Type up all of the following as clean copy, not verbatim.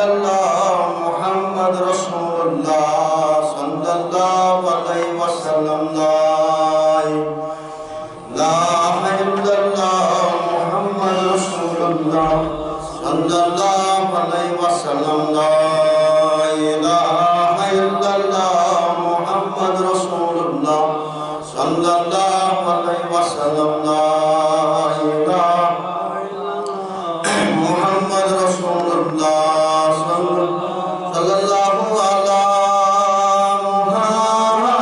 illallah Muhammad Rasulullah sallallahu alaihi wasallam. La ilaha illallah Muhammad Rasulullah sallallahu alaihi wasallam. La ilaha illallah Muhammad Rasulullah sallallahu alaihi wasallam. La Muhammad Rasulullah sallallahu ala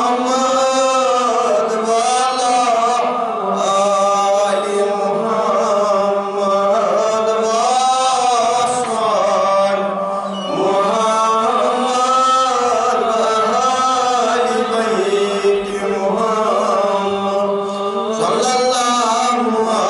Muhammad wa ala ali Muhammad wa ashab Muhammad wa ali bayt Muhammad sallallahu ala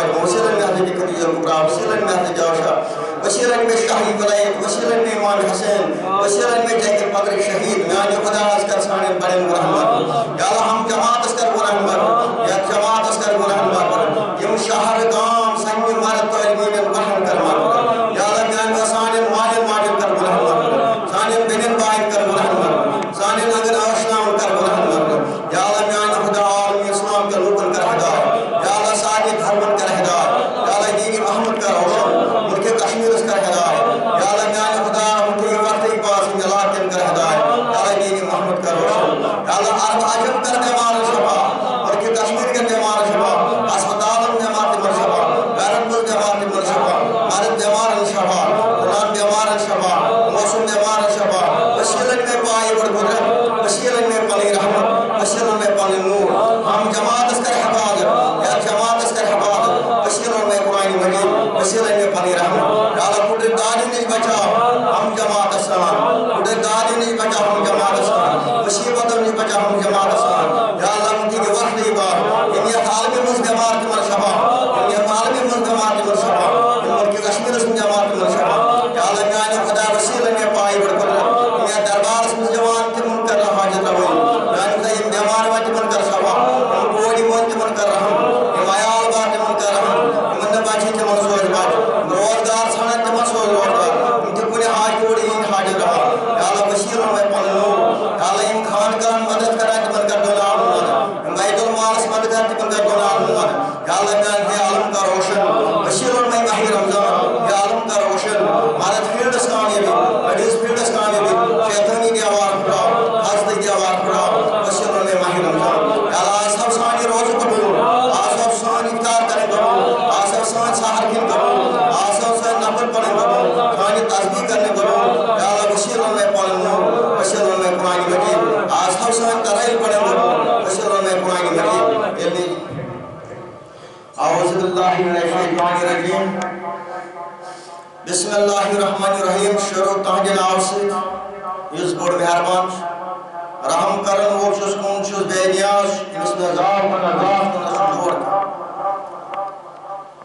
Tariq وسیلہ میں حضرت خدیجہ کبریٰ وسیلہ میں حضرت عائشہ وسیلہ میں شاہی ولایت وسیلہ میں امام حسین وسیلہ میں جنگ بدر شہید میانہ خدا از کر سانن بڑن رحمت یا اللہ ہم جماعت اس کر رحمت یا جماعت اس کر رحمت یم شہر گام سنگ مرد طالبین بہن کر رحمت یا اللہ میانہ سانن مالن ماجن کر رحمت سانن بنن بائن کر رحمت سانن اگر آشنام کر رحمت یا اللہ میانہ خدا عالم اسلام کا لوکن کر ہدایت یا اللہ ساری دھرمن کر ہدایت یا اللہ دین محمد کا روشن ملک کشمیر اس کر ہدایت یا اللہ میانہ خدا ملک وقت پاس علاقن کر ہدایت یا اللہ دین محمد کا روشن یا اللہ عرب عجم کر بیمار شفا ملک کشمیر کے بیمار شفا اسپتالوں میں بیمار تمر شفا غیرت مل بیمار تمر شفا مرد بیمار شفا غلام بیمار شفا موسم بیمار شفا وسیلن میں پائی بڑھ گزر وسیلن میں پلی رحمت وسیلن میں پلی نور ہم جماعت اس کر حفاظت یا جماعت اس کر حفاظت وسیلن میں قرآن مجید وسیلن میں پلی رحمت یا اللہ کٹر دادی نہیں بچاؤ ہم جماعت اسان کٹر دادی نہیں بچاؤ ہم جماعت اسان مصیبتوں نہیں بچاؤ ہم جماعت اسان یا اللہ مجھے کے وقت نہیں بار یہ عالمی مز بیمار تمر شفا یہ عالمی مز بیمار تمر شفا یہ ملک کشمیر اس بیمار تمر شفا یا اللہ میانہ خدا وسیلن میں پائی بڑھ کر یہ دربار اس جوان تمن کر رہا حاجت روئی میانہ خدا یہ بیمار وقت تمن کر شفا ہم کوڑی من تمن کر رہا یہ مایال بار تمن کر رہا من باچی تمن سوز باچ روزگار سنت تمن سوز روزگار ان کے پورے حاج کوڑی ان حاجت رہا یا اللہ وسیلن میں پنو یا اللہ ان خان کان مدد کرا تمن کر دولا آمون بیت المال اس مدد کر تمن کر دولا آمون یا اللہ میانہ خدا عالم کا روشن وسیلن میں ماہ رمضان یا عالم کا روشن مارت فیلڈ اس کامیابی اڈیس فیلڈ اس کامیابی شیطانی کی آوار پڑا حسد کی آوار پڑا وسیلن میں ماہ رمضان یا اللہ سب سانی روز قبول آسف سان افطار کریں قبول آسف سان سحر کن قبول آسف سان نفل پڑھیں قبول سانی تسبیح کرنے قبول یا اللہ وسیلن میں پڑھیں نور وسیلن میں قرآن مجید آسف سان ترائل پڑھیں قبول وسیلن میں قرآن مجید اعوذ باللہ من الشیطان الرجیم بسم اللہ الرحمن الرحیم شروع تہنٛدِ ناو سۭتۍ یُس بوٚڑ مہربان چھُ رحم کرن وول چھُس کُن چھُس بے نیاز أمِس نہٕ زال نہٕ غاف نہٕ چھُ جوڑ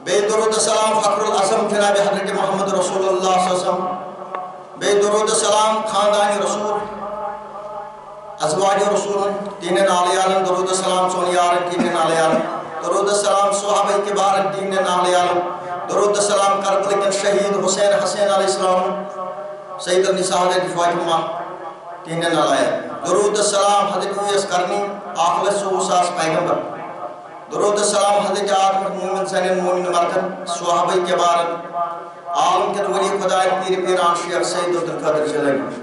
بیٚیہِ درود السلام فخر العظم جناب حضرت محمد رسول اللہ صلی اللہ علیہ وسلم بیٚیہِ درود السلام خاندان رسول ازواج رسول تینن علیالن درود السلام سون یارن تینن علیالن درود السلام صحابہ کبار تینن علیالن درود السلام کربلا کن شہید حسین حسین علیہ السلام سید النساء حضرت فاطمہ تینن علیالن درود السلام حضرت ویس کرنی آخلت سوساس پیغمبر درود السلام حضرت آدم مومن زنین مومن مردن صحابہ کبار عالم کے ولی خدا پیر پیران شیخ سید عبدالقادر جیلانی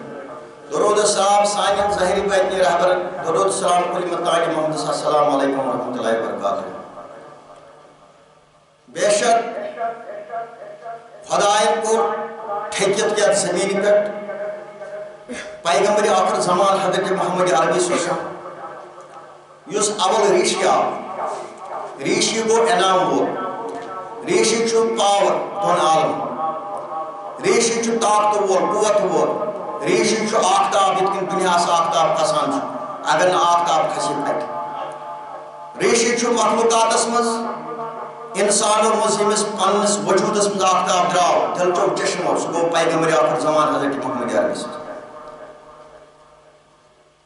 درود السلام سانین ظاہری بیتنی رہبر درود السلام کلی متاج محمد صلی السلام علیکم ورحمۃ اللہ وبرکاتہ بے شک خدایت کو ٹھیکیت کیا زمین پہ پیغمبر آخر زمان حضرت محمد عربی صلی اللہ علیہ وسلم یس اول ریشی آو ریشی کو انعام ہو ریشی چھو پاور دون عالم ریشی چھو طاقت وول قوت وول ریشی چھو آفتاب یتکن دنیا سے آفتاب کھسان چھو اگر نہ آفتاب کھسی پھٹ ریشی چھو مخلوقات اسمز انسان اور مسلمس پنس وجود اسمز آفتاب دراو دل چوک چشم اور سگو پیغمبر آخر زمان حضرت محمد عربی صلی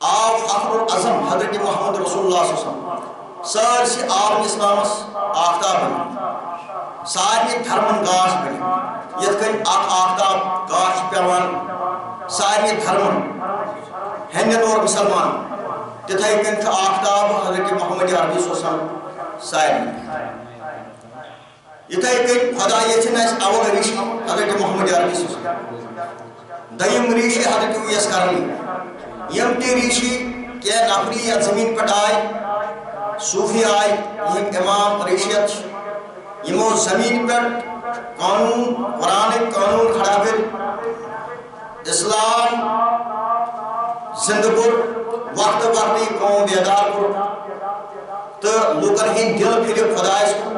آو فخر العظم حضرت محمد رسول اللہ صلی اللہ علیہ وسلم سارسی عالم اسلامس آفتاب بنی ساری دھرمن گاش بنی یتکن آفتاب گاش پیوان ساری دھرمن ہندن اور مسلمان تتھائی کن آفتاب حضرت محمد عربی صلی اللہ علیہ وسلم ساری یتھائی کن خدا یچن اس اول ریشی حضرت محمد عربی صلی اللہ علیہ وسلم دیم ریشی حضرت ویس کرنی یم تی ریشی کیا نفری یا زمین پٹ آئی صوفی آئی یہ امام ریشیت یمو زمین پٹ قانون قرآن قانون کھڑا پھر اسلام زندہ پر وقت وقتی قوم بیدار پر تو لوکن ہی دل پھر خدایس کو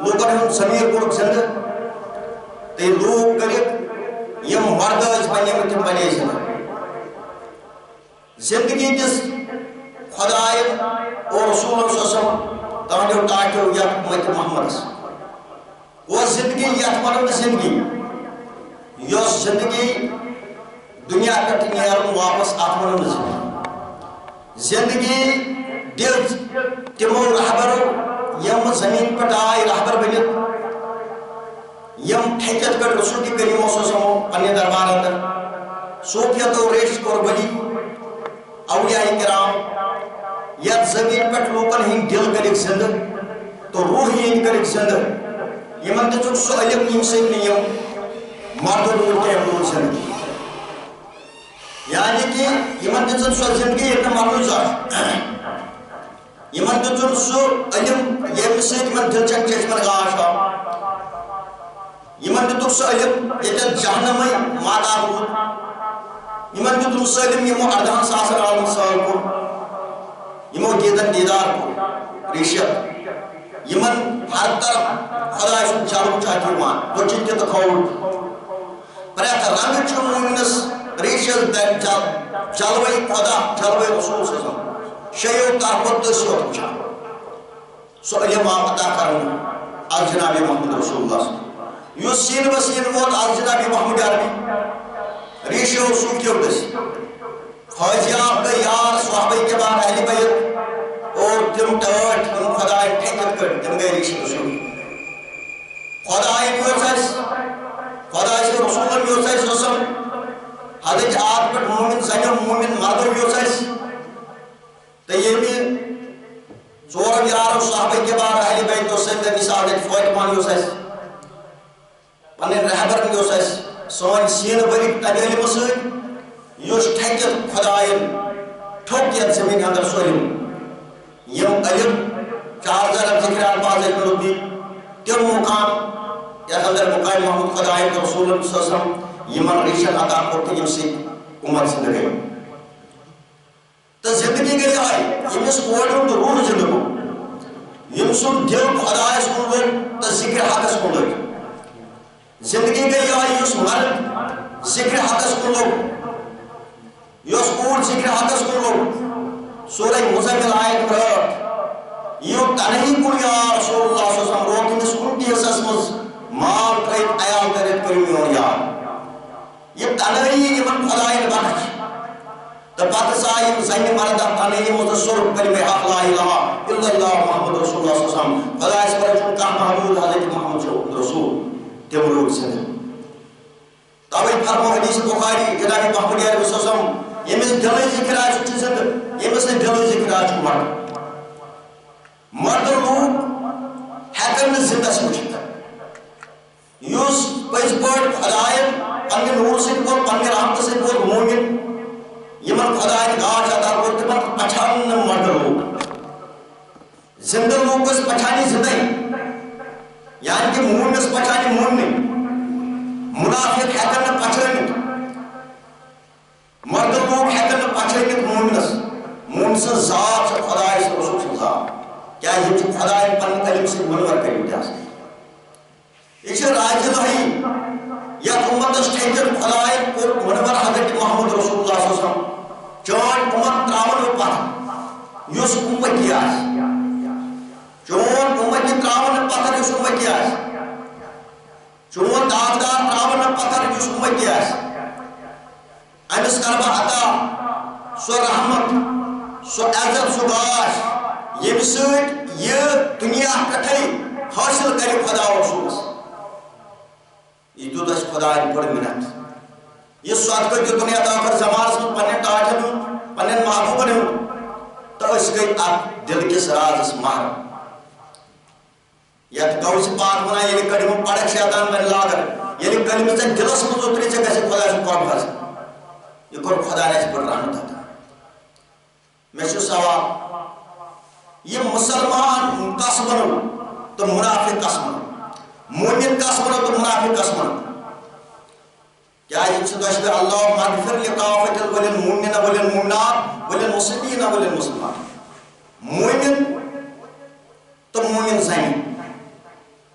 لوکن ہم ضمیر پر زندہ تے لوگ کرک یم مرداز بنے میں تم بنے زندگی جس خدای اور رسول اللہ صلی اللہ علیہ وسلم تانجو تاکیو یا مت محمد وہ زندگی یت ونو زندگی یس زندگی دنیا پہ نیرن واپس ات ونو زندگی زندگی دل تمو رہبرو یم زمین پہ آئی رہبر بنت یم ٹھیکت کر رسول کریم سمو پنہ دربار اندر صوفیت و ریش قربانی اولیاء کرام یت زمین پہ لوکن ہند دل کرک زندہ تو روح ہند کرک زندہ یمن دچک سو علم یم سۭتۍ نہٕ یم مرد روح کینٛہہ روح زندگی یعنی کہ یمن دژن سو زندگی ییٚتہِ نہٕ مرنٕچ آسہِ یمن دژن سو علم ییٚمہِ سۭتۍ یمن دلچن چشمن گاش آو یمن دتک سو علم ییٚتٮ۪ن جہنمٕے ماتا روٗد یمن دیُتُن سُہ علم یمو 18 ساسن عالم سال کوٚر یمو دیدن دیدار کوٚر ریشت یمن ہر طرف خداے سُنٛد جلوٕ چھُ اتہِ یِوان دٔچھِنۍ تہِ تہٕ کھووُر پرٛٮ۪تھ رنٛگہٕ چھُ مومنس ریشس جلوے خدا جلوے رسول صلی اللہ علیہ وسلم شیو طرفو تٔسۍ یوت وٕچھان سُہ علم آو عطا کرنہٕ از جناب محمد رسول اللہ یُس سین بسین ووت از جناب محمد عربی ریشو صوفیو دٔسۍ فٲضیاب گٔے یار صحابہ کرام اہل بیت اور تم ٹٲٹھۍ تم خداے ٹھیکت کٔڑۍ تم گٔے ریشو صوفی خداے یوژ اَسہِ خداے سٕنٛدۍ رسوٗلن یوژ اَسہِ حُسن حدٕچ آد پٮ۪ٹھ مومن زنیو مومن مردو یوژ اَسہِ تہٕ ییٚمہِ ژورو یارو صحابہ کرام اہل بیتو سۭتۍ مثال فاطمہ یوژ اَسہِ پنٕنۍ رہبرن یوژ اَسہِ سٲنۍ سیٖن ؤرِک تمہِ علمہٕ سۭتۍ یُس ٹھیکِتھ خداین ٹھوٚک یتھ زمین اندر سُہ علم یم علم چار ذرا ذکر الفاظ ملودی تم مقام یتھ اندر مقام محمد خداین رسول صلی اللہ علیہ وسلم یمن ریشن عطا کوٚر تہٕ یم سۭتۍ امت زندٕ گٔے تہٕ زندگی گٔے یِہے ییٚمِس کورِ ہُنٛد روح زندٕ گوٚو یم سُنٛد دل خدایس کُن لوٚگ تہٕ ذکر حقس کُن لوٚگ زندگی گٔے یِہے یُس مرد ذکر حقس کُن لوٚگ یُس کوٗر ذکر حقس کُن لوٚگ سورہ مزمل آیت پرٛٲٹھ یِیِو تنہی کُن یا رسول اللہ صلی اللہ علیہ وسلم رو تٔمِس کُن تہِ حصس منٛز مال ترٲیِتھ عیال کٔرِتھ کٔرِو میون یاد یہِ تنہایی یِمن خداین بخش تہٕ پتہٕ ژاے یِم زنہِ مرد اتھ تنہایی منٛز تہٕ سُرُکھ کلمہ حق لا الہ الا اللہ محمد رسول اللہ صلی اللہ علیہ وسلم خدایس پٮ۪ٹھ چھُنہٕ کانٛہہ معبوٗد حضرت محمد چھُ رسول تِم روٗدۍ زندٕ توے فرمو حدیث بخاری جناب محمد عربی صلی اللہ علیہ وسلم ییٚمِس دلٕے ذکر آسہِ سُہ چھُ زندٕ ییٚمِس نہٕ دلٕے ذکر آسہِ چھُ مرد مرد لوٗکھ ہٮ۪کن نہٕ زندس وٕچھِتھ یُس پٔزۍ پٲٹھۍ خداین پننہِ نوٗر سۭتۍ کوٚر پننہِ رحمتہٕ سۭتۍ کوٚر مومن یمن خداین گاش عطا کوٚر تِمن پہچان نہٕ مرد لوٗکھ زندٕ لوٗکھ ٲسۍ پہچانہِ زندے یعنی کہ مومنس پہچانہِ مومنٕے منافق ہٮ۪کن نہٕ پہچٲنِتھ مرد لوٗکھ ہٮ۪کن نہٕ پہچٲنِتھ مومنس مومن سٕنٛز ذات چھِ خداے سٕنٛز رسول سٕنٛز ذات کیٛازِ یِم چھِ خداین پننہِ علمہٕ سۭتۍ مُنور کٔرمٕتۍ آسان یہ چھِ راجہِ دۄہی یتھ امتس ٹھیکِتھ خداین کوٚر مُنور حضرت محمد رسول اللہ صلی اللہ علیہ وسلم چٲنۍ اُمت ترٛاوَن بہٕ پتھ یُس اُمتی آسہِ چون اُمتی ترٛاوَن نہٕ پتھر یُس اُمتی آسہِ چون داغدار ترٛاوَن نہٕ پتھر یُس اُمتی آسہِ أمِس کر بہٕ عطا سۄ رحمت سۄ عزت سۄ گاش ییٚمہِ سۭتۍ یہِ دُنیا پٮ۪ٹھَے حٲصِل کرِ خدا رسوٗلس یہِ دیُت اَسہِ خداین بٔڑ مِنت یہِ صدقہٕ دیُتُن یتھ ٲخر زمانس منٛز پننٮ۪ن ٹاٹھٮ۪ن ہُنٛد پننٮ۪ن محبوٗبن ہُنٛد تہٕ أسۍ گٔے اتھ دل کِس رازس محرم یتھ غوث پاک ونان ییٚلہِ کٔڑِمہٕ پڑک شیطان بنہِ لاگر ییٚلہِ کلمہٕ ژےٚ دلس منٛز اُترِ ژےٚ گژھِ خۄداے سُنٛد قۄرب حظ یہِ کوٚر خۄداین اَسہِ بٔڑ رحمت عطا مےٚ چھُ سوال یہِ مُسلمان کس ونو تہٕ منافق کس ونو مومن کس ونو تہٕ منافق کس ونو کیٛازِ یِم چھِ دۄشوے اللہُمَّ اغفر لِکافَتِ وللمؤمنِیٖنَ والمؤمنات وللمسلمیٖنَ والمسلمات مومن تہٕ مومن زنہِ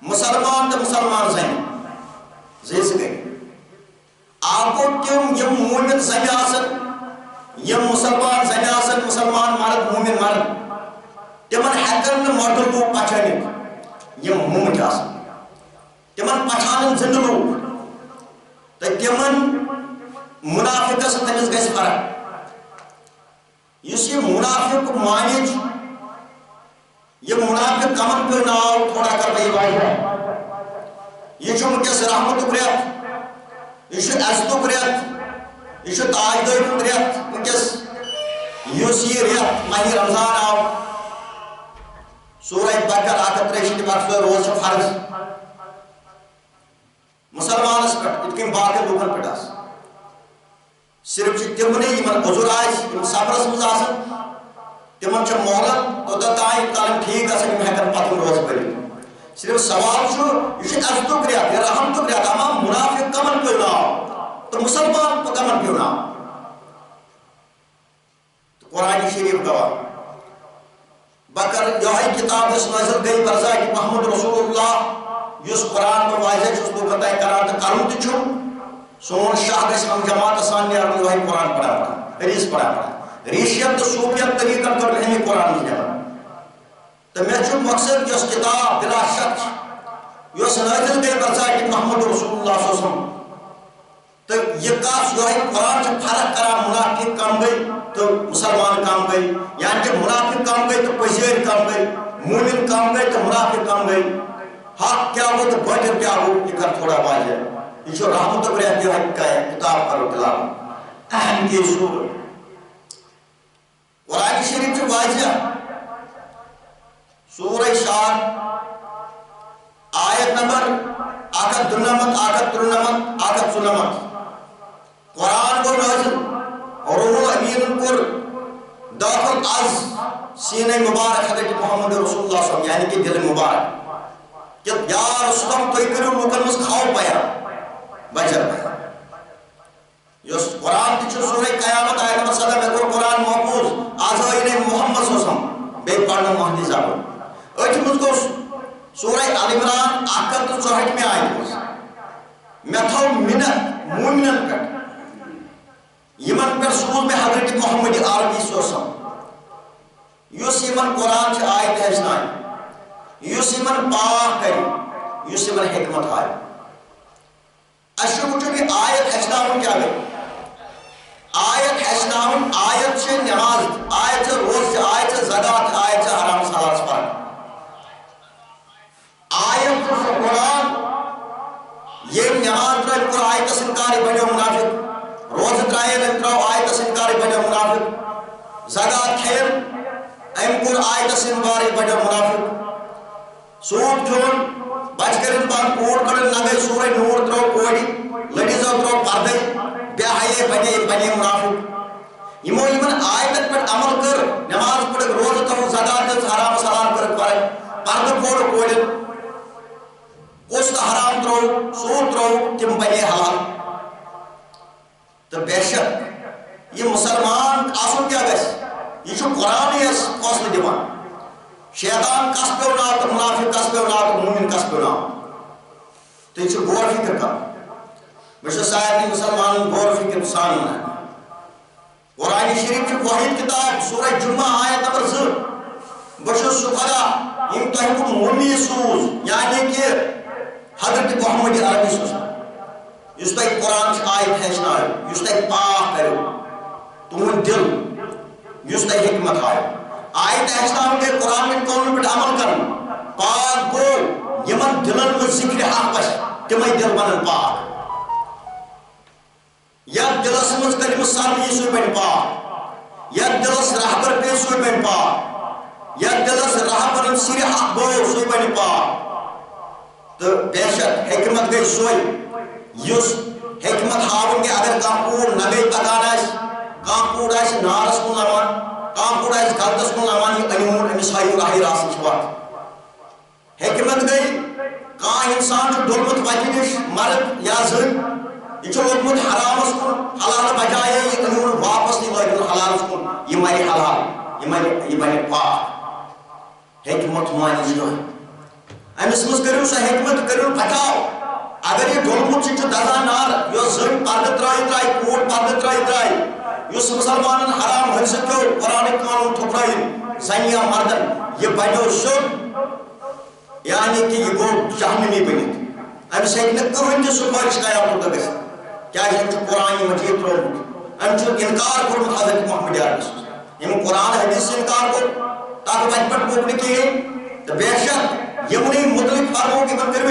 مسلمان تہٕ مسلمان زنہِ زٕ گٔے اکھ گوٚو تِم یِم مومن زنہِ آسن یم مسلمان زنہِ آسن مسلمان مرد مومن مرد تِمن ہٮ۪کن نہٕ مرد لوٗکھ پہچٲنِتھ یم مومٕتۍ آسن تمن پچھانن زندہ لوگ تو تمن منافقس تمس گژھِ فرق یُس یہ منافق معنی یہ منافق کمن پہ ناو تھوڑا کر بھائی واضح یہ ونکس رحمتک رٮ۪تھ یہ عزتک رٮ۪تھ یہ تاج دٲرِک رٮ۪تھ ونکس یُس یہ رٮ۪تھ ماہِ رمضان آو سورہ بقرہ 163 روز فرض مسلمانس پہ ات کن باقی لوکن پہ صرف تمنے یمن عذر آم سفرس مز تمن مہلت توتن تام تعلیم ٹھیک گھن ہیکن پتہ روز پڑھ صرف سوال یہ عزتک رٮ۪تھ یہ رحمتک رٮ۪تھ اما منافق کمن پیو ناو تو مسلمان کمن پیو ناو قرآن شریف گواہ بکر یہ کتاب اس نازل گئی برزاہ محمد رسول اللہ اس قرآن پر واضح لوکن تین کران تو کرن تہ سون شاہ گھس ہم جماعت سان نیرن یہ قرآن پڑھان حدیث پڑھان ریشیت تو صوفیت طریقن کر ہمیں قرآن نیرن تو مے مقصد اس کتاب بلا شک اس نازل گئی برزاہ محمد رسول اللہ صلی اللہ علیہ وسلم تو یہ کاس یہ قرآن سے فرق کرا منافق کم گئی تو مسلمان کم گئی یعنی کہ منافق کم گئی تو پذیر کم گئی مومن کم گئی تو منافق کم گئی حق کیا ہو تو باطل کیا ہو یہ کر تھوڑا واضح یہ جو رحمت رہتی ہے کا کتاب کرو تلاوت اہم کی سور قرآن شریف سے واضح سورہ شاد آیت نمبر 193 قرآن کو نازل اور روح الامین پر داخل از سینہ مبارک حضرت محمد رسول اللہ صلی اللہ علیہ وسلم یعنی کہ دل مبارک کہ یا رسول اللہ تو کرو لوکن مس کھاؤ پایا بچر پایا یہ قرآن کی سورہ قیامت آیت نمبر 7 میں کو قرآن محفوظ آزائن محمد صلی اللہ علیہ وسلم بے پڑھنا مہدی زبان اچھ مجھ کو سورہ آل عمران 164 میں آیت میں تھو منت مومنن کر یمن پر سوز میں حضرت محمد عربی صلی اللہ علیہ وسلم یس یمن قرآن سے آیت ہیچنائیں یس یمن پاک کری یس یمن حکمت آئی اشو چونکہ آیت ہیچناؤن کیا گئی آیت ہیچناؤن آیت سے نماز آیت سے روز سے آیت سے زکات آیت سے حرام سالات پر آیت سے قرآن یہ نماز پر پر آیت سنکاری بڑے منافق روز ترائے نتراؤ آیت سنکاری بڑے منافق زکات کھیر ام پر آیت سنکاری بڑے منافق سود کھون بچ کرن بان کوٹ کرن نگے سورہ نور تراؤ کوڑی لڑیزہ تراؤ پردے بیاہیے بڑے منافق یمو یمن آیت پر عمل کر نماز پڑھ روز تراؤ زکات حرام سلام کر پردے کوڑ کوڑی کوست حرام تراؤ سود تراؤ تم بڑے حلال تو بے شک یہ مسلمان آسن کیا گئے یہ جو قرآن ہے فاصلہ دیوان شیطان کس پہ ہونا تو منافق کس پہ ہونا تو مومن کس پہ ہونا تو یہ جو غور فکر کا بشر صاحب کی مسلمان غور فکر سان ہونا ہے قرآن شریف کی واحد کتاب سورہ جمعہ آیت نمبر 2 بشر سخدا ان تحقیق مومی سوز یعنی کہ حضرت محمد عربی صلی اللہ علیہ وسلم اس تک قرآن سے آیت ہیچنا ہے اس تک پاک کرو تمہیں دل اس تک حکمت ہے آیت ہیچنا ہے کہ قرآن میں قانون پر عمل کرنا پاک گو یمن دلن میں ذکر حق بس تمہیں دل بنن پاک یا دلس مز کلمہ سالمی سوئی بن پاک یا دلس رہبر پہ سوئی بن پاک یا دلس رہبر سیر حق گو سوئی بن پاک تو بے شک حکمت گئی سوئی یس حکمت ہاون کے اگر کام کوڑ نگئی پکان آئیس کام کوڑ آئیس نارس کن لمان کام کوڑ آئیس غلطس کن لمان یہ انیمون امسائی راہی راسی چھوات حکمت گئی کان انسان جو دلمت وجنش مرد یا زن یہ جو لوگمت حرامس کن حلال بجائے یہ انیمون واپس نہیں لائن حلالس کن یہ مائی حلال یہ مائی پاک حکمت مانی جو ہے امس مز کرو سا حکمت کرو بچاؤ اگر یہ دولمت سے جو دزا نار یہ زن پرد ترائی کوٹ پرد ترائی یہ مسلمان حرام ہر سکو قرآن قانون ٹھکرائی زنیا مردن یہ بنو شد یعنی کہ یہ گو جہنمی بنیت امس ہوں تہ سفارش قیام تو گھر کیا قرآن مجید ترومت ام انکار کورمت حضرت محمد عربی یم قرآن حدیث انکار کور تک وتہ پہ پوک کہین تو بے شک یمنی متعلق فرمو کہ کرو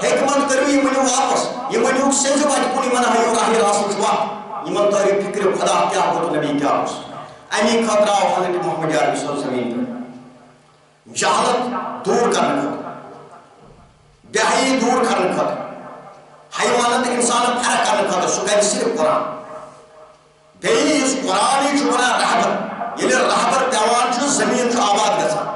حکمت کرو یہ ونو واپس یہ ونو سز وتہ کن من ہو راہ راست وقت یمن تاری فکر خدا کیا ہو تو نبی کیا ہو امی خاطر آو حضرت محمد عربی صلی اللہ علیہ وسلم جہالت دور کرنے خاطر بہائی دور کرنے خاطر حیوانات انسان فرق کرنے خاطر سہ کر صرف قرآن بیٚیہِ یُس قرآن ونان رہبر ییٚلہِ رہبر پیوان چھُ زمین آباد گژھان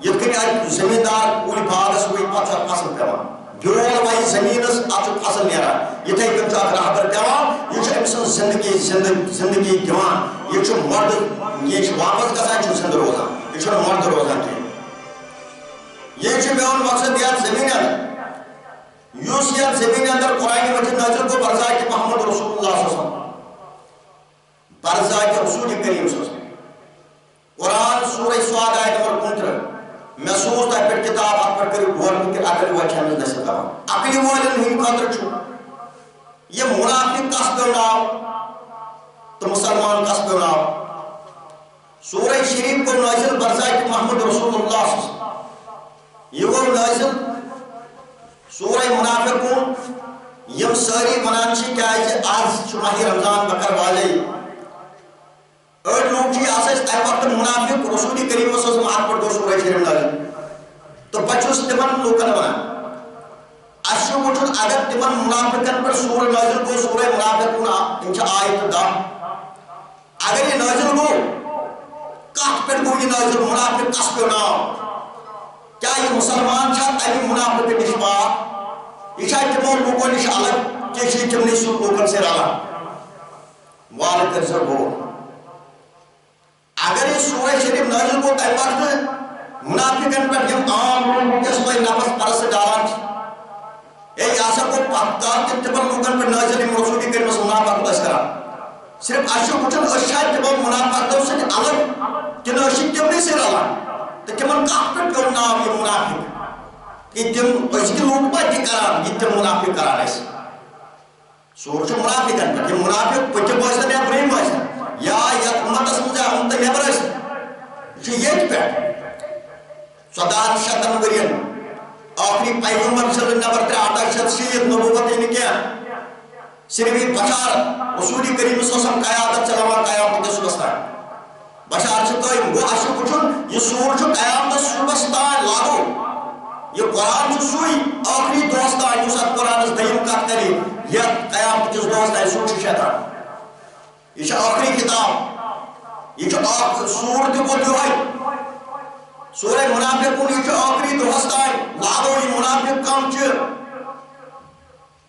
یِتھ کٔنۍ اَتہِ زمیٖندار کُلۍ باغس وٕے پتہٕ چھُ اَتھ فصل پیوان بیول وایہِ زمیٖنس اَتھ چھُ فصل نیران یِتھٕے کٔنۍ چھُ اکھ رہبر پیوان یہِ چھُ أمۍ سٕنٛز زندگی دِوان یہِ چھُ مۄردٕ یہِ چھُ واپس گژھان یہِ چھُ زندٕ روزان یہِ چھُنہٕ مۄردٕ روزان کینٛہہ یہِ چھُ میون مقصد یتھ زمین اندر یُس یتھ زمین اندر قرآن مجید نازل گوٚو برذاتِ محمد رسول اللہ صلی اللہ علیہ وسلم برذاتِ رسول کریم صلی اللہ علیہ وسلم قرآن سورہ سعد آیت نمبر 29 میں سوز تہ پہ کتاب ات پہ کرو غور فکر عقل وچھ ہمیں نصیب کران عقل والن ہند خاطر چھو یہ منافق کس پہ ناو تو مسلمان کس پہ ناو سورہ شریف کو نازل برذاتِ محمد رسول اللہ صلی اللہ علیہ وسلم یہ وہ نازل سورہ منافقون یم ساری ونان چھ کیازِ آز چھ ماہ رمضان بکر والے أڑ لوگ چھ آسان تمہ وقت منافق رسول کریم صلی اللہ علیہ وسلم ات پہ سورہ شریف نازل تو بچوس تمن لوکن ونان اس وچھن اگر تمن منافقن پر سورہ نازل گو سورہ منافقون ان چھ آیت 10 اگر یہ نازل گو کت پہ گو یہ نازل منافق کس پہ ناو کیا یہ مسلمان چھا تمہ منافق نش پاک یہ چھا تمو لوگوں نش الگ کہ یہ تمنے سو لوگن سے الگ وال کر سو گو اگر یہ سورہ شریف نازل گو تمہ وقت منافقن پر یم عام لوگ اس میں نفس پرست ڈالان اے یاسر کو پاکتار تمن لوگن پر نازل رسول کریم صلی اللہ علیہ وسلم صرف اشو وچھن اشا تمو منافق سے الگ کہ نش تمنے سے الگ تو تمن کت پہ پیو ناو یہ منافق یہ تم اس کے لوگ پہ کران یہ تم منافق کران اس سور چھ منافقن پہ یہ منافق پتہ باسن یا بریم باسن یا یت امتس مز ہم تو نبر یہ پہ 1400 ورین آخری پیغمبر صلی اللہ علیہ وسلم نبوت کیا صرف بشار رسول کریم صلی اللہ علیہ وسلم قیادت چلاوا قیامت صبح تان بشار سے وہ اچھا وچھن یہ سور قیامت صبح تان لاگو یہ قرآن سوئی آخری دوستان اس قرآن دیم کت کری یہ قیامت کس دوستان سور شیطان یہ آخری کتاب یہ سور دو دہائی سورہ منافقون یہ آخری دوستان لاگو یہ منافق کم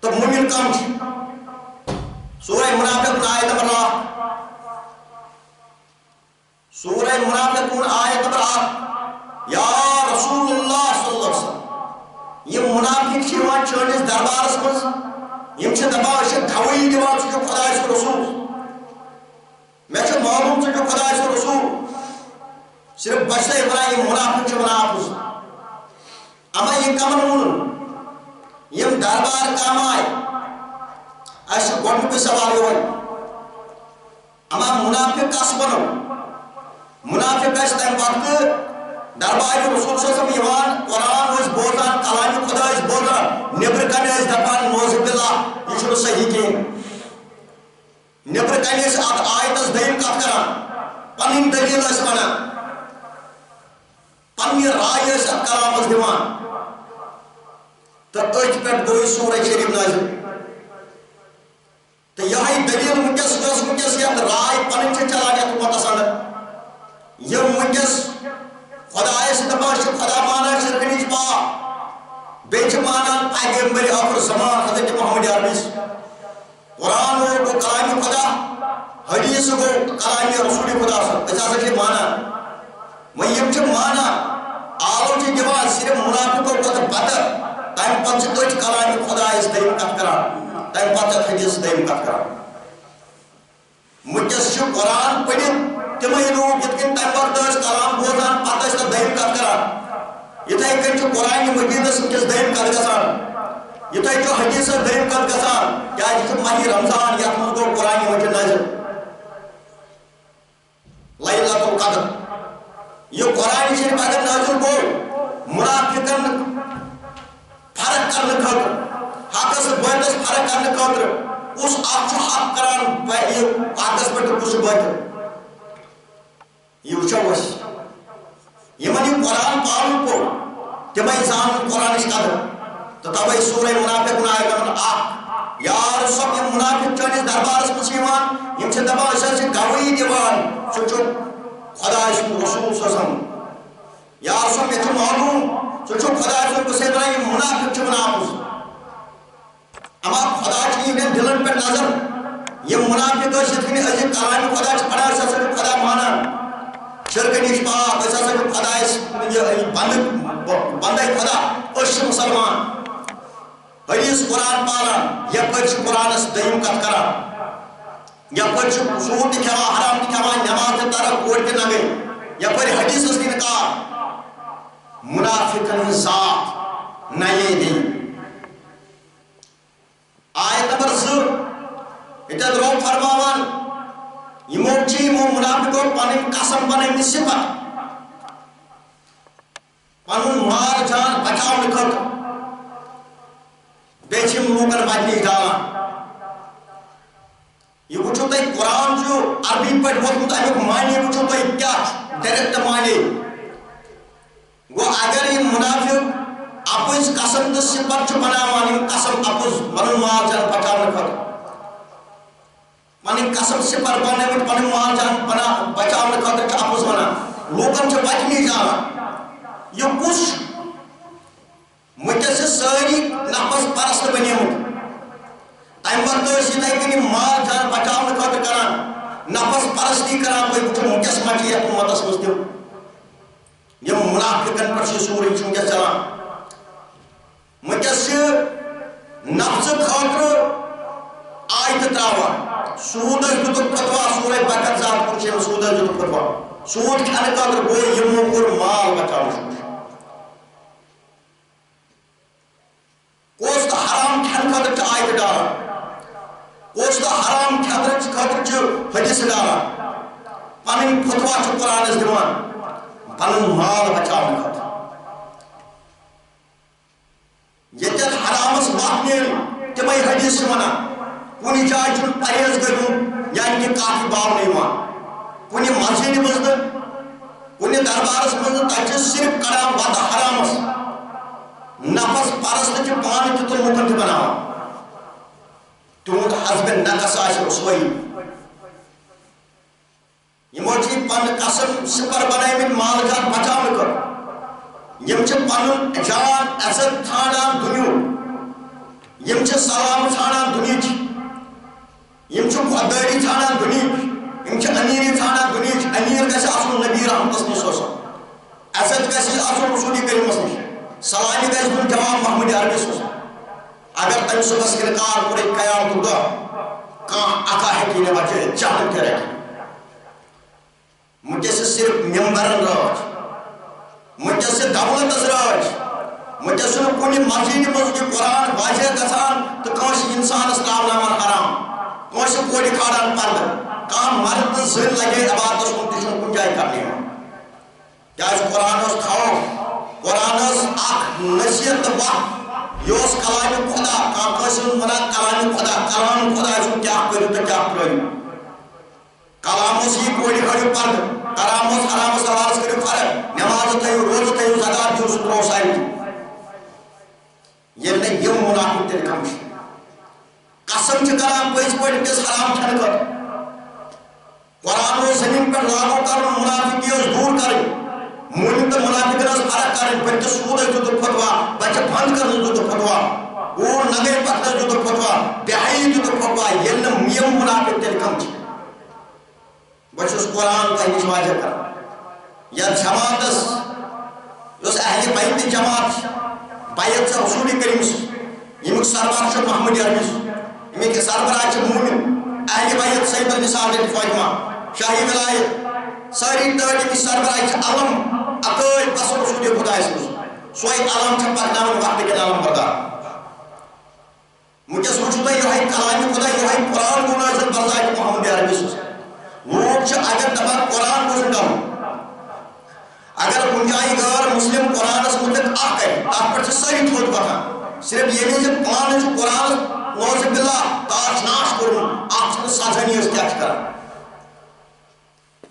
تو مومن کم سورہ منافقون آیت نمبر 8 سورہ منافقون آیت نمبر 8 یا رسول اللہ صلی اللہ علیہ وسلم یہ منافق چھ چانس دربارس مز یم دپان گواہی دِوان ژٕ چھُکھ خداے سُنٛد رسول مےٚ چھُ معلوم ژٕ چھُکھ خداے سُنٛد رسول صرف بچتے ونان یہ منافق چھ ونان آپس اما یہ کمن ون یم دربار کم آئے اس گۄڈنیُک سوال یہ اما منافق کس ونو منافق اس تمہ وقت دربار رسول صلی اللہ علیہ وسلم قرآن اس بوزان کلام خدا اس بوزان نبر کن اس دپان نوز باللہ یہ چھُنہٕ صحیح کہین نبر کن اس ات آیتس دیم کت کران پنن دلیل اس ونان پنی رائے اس ات کلامس دِوان تو أتھۍ پٮ۪ٹھ گوٚو سورہ شریف نازل تو یہی دلیل ونکس یتھ رائے پنن چھ چلان یتھ امتس اندر یم ونکس خدایس دپان خدا مانان شرکنچ پاک بیٚیہِ چھِ مانان پیغمبر آخر زمان حضرت محمد عربی قرآن گو کلام خدا حدیث گو کلام رسول خدا أسۍ ہسا چھِ مانان وۄنۍ یم چھِ مانان آلو چھِ دِوان صرف منافقو کھۄتہٕ بدتر تمہ پتہٕ چھِ أتھۍ کلام خدایس دٔیِم کتھ کران تمہ پتہٕ چھِ حدیث دٔیِم کتھ کران ونکس چھُ قرآن پٔرِتھ تمے لوگ یِتھ کٔنۍ تمہ وقت ٲسۍ کلام بوزان پتہٕ ٲسۍ تتھ دٔیِم کتھ کران یِتھے کٔنۍ چھُ قرآن مجیدس ونکس دٔیِم کتھ گژھان یہ تھی جو حدیث دیم کت گژھان کیا ماہ رمضان یتھ منٛز گوٚو قرآن مجید نازل لیلۃ القدر یہ قرآن شریف اگر نازل گوٚو منافقن فرق کرنے خاطر حقس باطلس فرق کرنے خاطر کس اکھ چھُ حق کران حقس پٮ۪ٹھ تہٕ کُس چھُ باطل یہ وٕچھو أسۍ یمن یہ قرآن پالن پوٚر تمے زانن قرآنٕچ قدر تو توے سورہ منافقون آیت نمبر 1 یار سب یہ منافق چٲنِس دربارس منٛز چھِ یِوان یِم چھِ دپان أسۍ حظ چھِ گوٲہی دِوان سُہ چھُ خۄداے سُنٛد رسوٗل سوزان یار سب مےٚ چھُ معلوٗم سُہ چھُ خۄداے سُنٛد قٕصے ونان یِم منافق چھِ ونان اپُز اما خۄدا چھِ یِہنٛدٮ۪ن دِلن پٮ۪ٹھ نظر یِم منافق ٲسۍ یِتھ کٔنۍ أزِکۍ کلامہِ خۄدا چھِ پران أسۍ ہسا چھِ خۄدا مانان شرکہٕ نِش پاک أسۍ ہسا چھِ خۄدایس بندے خۄدا أسۍ چھِ مُسلمان حدیث قرآن پالان یپٲرۍ چھِ قرآنس دوٚیِم کتھ کران یپٲرۍ چھِ سوٗد تہِ کھٮ۪وان حرام تہِ کھٮ۪وان نٮ۪ماز تہِ تران کورِ تہِ ننگے یپٲرۍ حدیثس تہِ نکار منافقن ہٕنٛز ذات نَیے دِنۍ آیت نمبر 2 ییٚتٮ۪تھ رۄب فرماوان یمو چھِ یمو منافقو پنٕنۍ قسم بنٲومٕتۍ صفت پنُن مال جان بچاونہٕ خٲطرٕ بیٚیہِ چھِ یِم لوٗکن وتہِ نِش ڈالان یہ وٕچھو تُہۍ قرآن چھُ عربی پٲٹھۍ ووتمُت امیُک معنے وٕچھو تُہۍ کیٛاہ چھُ ڈایریکٹ معنے گوٚو اگر یِم منافق اپٕز قسم تہٕ صفت چھُ بناوان یِم قسم اپُز پنُن مال جان بچاونہٕ خٲطرٕ پنٕنۍ قسم صفت بنٲومٕتۍ پنُن مال جان بچاونہٕ خٲطرٕ چھِ اپُز ونان لوٗکن چھِ وتہِ نِش ڈالان یہ کُس چھُ وٕنکٮ۪س چھِ سٲری نفس پرست بنیمٕتۍ تمہِ وقتہٕ ٲسۍ یِتھے کٔنۍ یِم مال جان بچاونہٕ خٲطرٕ کران نفس پرستی کران تُہۍ وٕچھِو وٕنکٮ۪س ما چھِ یتھ اُمتس منٛز تِم یِم منافقن پٮ۪ٹھ چھِ سورُے چھُ وٕنکٮ۪س چلان وٕنکٮ۪س چھِ نفژٕ خٲطرٕ آیتہٕ تراوان سوٗدس دِتُکھ فتوا سورے بقر ذات کُن چھِ یِم سوٗدس دِتُکھ فتوا سوٗد کھٮ۪نہٕ خٲطرٕ گوٚو یِمو کوٚر مال بچاونٕچ کوٚس تہٕ حرام کھٮ۪نہٕ خٲطرٕ چھِ آیتہٕ ڈالان کوٚس تہٕ حرام خٲطرٕ چھِ حدیثہٕ ڈالان پنٕنۍ فتوا چھِ قرآنس دِوان پنُن مال بچاونہٕ خٲطرٕ ییٚتٮ۪تھ حرامس وتھ نیرِ تِمے حدیث چھِ ونان کُنہِ جایہِ چھُنہٕ پرہیزگٲری ہُنٛد یعنی کہ کتھ باونہٕ یِوان کُنہِ مسجدِ منٛز نہٕ کُنہِ دربارس منٛز نہٕ تتہِ چھِ صرف کڑان وتہٕ حرامس نفس پرست چھِ پانہٕ تہِ تہٕ لوٗکن تہِ بناوان تِہُنٛد حسبِ نقص آسہِ رسوٲیی یمو چھِ پنٕنۍ قسم صفر بنٲومٕتۍ مال جان بچاونہٕ خٲطرٕ یم چھِ پنُن جان عزت ژھانڈان دُنیُک یم چھِ سلام ژھانڈان دُنہِچ یم چھِ خۄدٲری ژھانڈان دُنہِچ یم چھِ امیٖری ژھانڈان دُنہِچ أمیٖر گژھِ آسُن نبی رحمتس نِش سوزان عزت گژھِ آسُن رسوٗلِ کریٖمس نِش سلامہِ گژھِ دیُن جواب محمد عربی سوزان اگر تمہِ صُبحس اِنکار کوٚرُے قیامتُک دۄہ کانٛہہ اکھا ہیٚکہِ نہٕ بچٲیِتھ جہنم تہِ رٹہِ وٕنکٮ۪س چھِ صرف ممبرن رٲچھ وٕنکٮ۪س چھِ دولتس رٲچھ وٕنکٮ۪س چھُنہٕ کُنہِ مسجدِ منٛز یہِ قرآن واضح گژھان تہٕ کٲنٛسہِ اِنسانس تراوناوان حرام کٲنٛسہِ کورِ کھالان پردٕ کانٛہہ مرد تہٕ زٔنۍ لگے عبادتس کُن تہِ چھُنہٕ کُنہِ جایہِ کرنہٕ یِوان کیٛازِ قرآن اوس تھاوُن قرآن ٲس اکھ نصیحت تہٕ وتھ یہ اوس کلامِ خۄدا کانٛہہ کٲنٛسہِ اوس ونان کلامِ خۄدا چھُ کیٛاہ کٔرِو تہٕ کیٛاہ ترٲیِو کلام اوس یی کورِ کھٲلِو پردٕ کرام اوس حرامس حلالس کٔرِو فرق نٮ۪مازٕ تھٲیِو روزٕ تھٲیِو زکات دِیِو سُہ ترٛوو سایڈِ ییٚلہِ نہٕ یِم منافق تیٚلہِ کم چھِ قسم چھِ کران پٔزۍ پٲٹھۍ وٕنکٮ۪س حرام کھٮ۪نہٕ خٲطرٕ قرآن اوس زٔمیٖن پٮ۪ٹھ لاگوٗ کرُن منافقی ٲس دوٗر کرٕنۍ موٗمِن تہٕ منافقن ٲس فرق کرٕنۍ بٔلکہِ سوٗدس دِتُکھ فتوا بچہِ بنٛد کرنس دِتُکھ فتوا کوٗر ننگے پکنس دِتُکھ فتوا بے حیی دِتُکھ فتوا ییٚلہِ نہٕ یِم منافق تیٚلہِ کم چھِ بہٕ چھُس قرآن تۄہہِ نِش واضح کران یتھ جماعتس یۄس اہلِ بیتٕچ جماعت چھِ بیت چھِ رسوٗلِ کریٖمس ییٚمیُک سربراہ چھُ محمد عربی ییٚمِکۍ سربراہ چھِ موٗمِن اہلِ بیت سید النساء بنت فاطمہ شاہی ولایت سٲری تعلیٖمی سربراہ چھِ علم عقٲیِد بس رسوٗلِ خۄدایس منٛز سۄے علم چھِ پکناوان وقتہٕ کٮ۪ن علم بردار مجھے سوچتا ہے یہ کلام خدا یہ قرآن کو نازل برزائے محمد عربی لوگ اگر دبا قرآن کو سنڈم اگر کنجائی غیر مسلم قرآن اس مطلق آکے آپ پر ساری تھوڑ پکا صرف یہ نہیں کہ قرآن قرآن نوز باللہ تاش ناش کروں آپ سے سازنی اس کیا کرا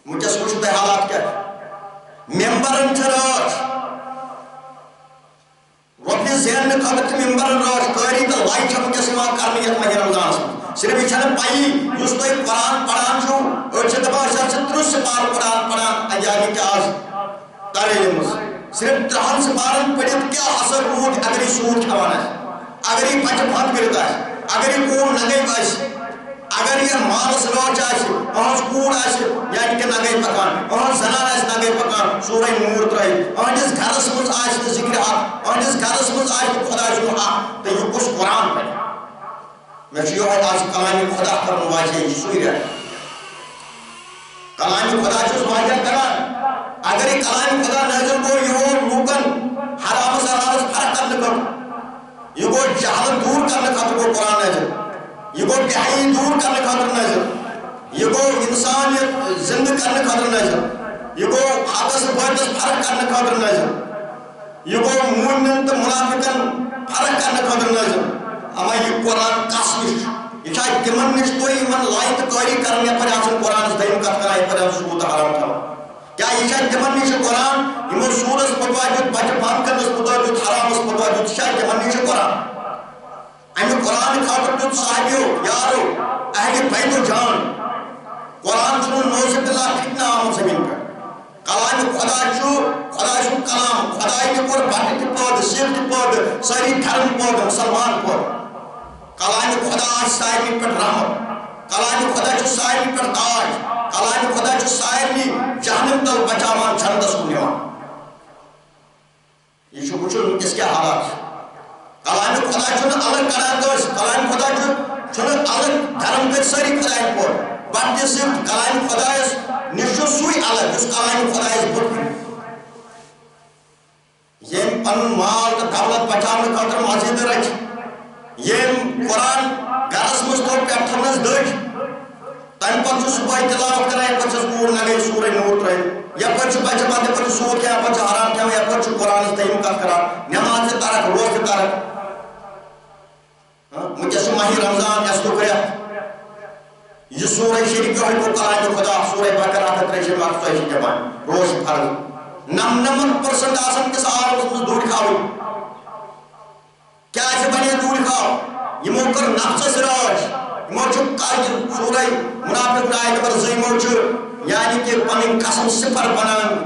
مجھے سوچتا ہے حالات کیا ہے ممبرن چراج ربی ذہن میں خبر کہ ممبرن راج قاری تا لائی چھا مجھے سوا کرنے یہ مجھے رمضان سے صرف یہ چھنے پائی جس تو ایک قرآن پڑھان چھو اور چھے دبا سے ترس سے پار قرآن پڑھان انجانی کے آز تارے لمس صرف ترہن سے پارن پڑھت کیا اثر رود اگر یہ سود کھوانا ہے اگر یہ پچھ پھانت کرتا ہے اگر یہ کون نگئی باش اگر یہ مالس روچ آشی اہنس کون آشی یعنی کہ نگئی پکان اہنس زنان آشی نگئی پکان سورہ نور ترائی اہنس گھرس مز آشی ذکر حق اہنس گھرس مز آشی خدا شروع حق تو یہ کچھ قرآن پڑھ میں چیئے ہوئی آج کلامی خدا کرنے واجہ یہ سوئی رہا کلامی خدا چوز واجہ کران اگر یہ کلامی خدا نازل کو یہ ہو لوکن حرام سرارس فرق کرنے کر یہ کو جہالت دور کرنے خاطر کو قرآن نازل یہ کو بہائی دور کرنے خاطر نازل یہ کو انسانیت زندہ کرنے خاطر نازل یہ کو حادث بہتس فرق کرنے خاطر نازل یہ کو مومن تو منافقن فرق کرنے خاطر نازل اما یہ قرآن قسمش یہ چاہے تمن نش کوئی من لائت کاری کرنے پر آسن قرآن اس دائم کت کرائے پر آسن سبوت حرام تھا کیا یہ چاہے تمن نش قرآن یہ سورس متواجد بچ بند کرنس متواجد حرام اس متواجد چاہے تمن نش قرآن امی قرآن خاطر تم صاحبیو یارو اہل بیت و جان قرآن سنو نوزب اللہ فتنہ آمد زمین پر کلام خدا چھو کلام خدای کے پر بھٹ کی پود سیف کی پود ساری دھرم پود مسلمان پود کلام خدا سائمی پر رحمت کلام خدا چھو سائمی پر تاج کلام خدا چھو سائمی جہنم تل بچاوان چھندس کو نیوان یہ چھو بچھو کس کے حالات کلام خدا چھو الگ کران دوست کلام خدا چھو الگ دھرم کے ساری خدای پر بٹ صرف کلام خدا نشو سوئی الگ اس کلام خدا بٹ یہ پن مال کا دولت بچانے خاطر مسجد رکھ یہ قرآن گرس مستور پہ تھنس دج تم پہ صبح تلاوت کران پہ کوڑ نگے سورہ نور ترائے یا پہ بچہ بندے پہ سود کیا پہ حرام کیا یا پہ قرآن تعلیم کت کران نماز سے ترک روز سے ترک مجھے سے ماہی رمضان اس کو کریا یہ سورہ شریف کو کلام خدا سورہ بقرہ کا تریشے وقت سوئی جبان روز فرض 99% آسن کے ساتھ اس میں دور کھاؤ کیا ایسے بنی دور کھاؤ یہ موقر نفس سراج یہ موچو قائد سورہ منافق آئے پر زی موچو یعنی کہ پنن قسم صفر بنان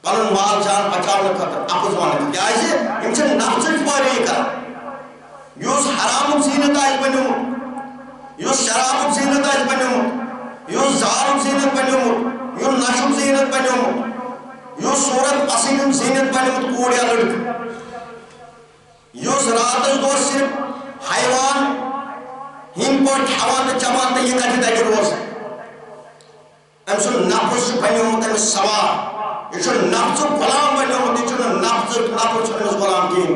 پنن مال جان بچاؤنے خطر اپس وانے کیا ایسے امچہ نفس پاری کر یوز حرام زینت آئیس بنیو یوز شراب زینت آئیس بنیو یوز زار زینت بنیو یوز نشب زینت بنیو یوز صورت پسین زینت بنیو کوڑیا لڑک یوز راتش دور صرف حیوان ہم پوٹ حوان چمان تا یہ کٹی تاکی روز امسو نفس بنیو تم سوار یہ نفس غلام بنیو یہ نفس غلام کی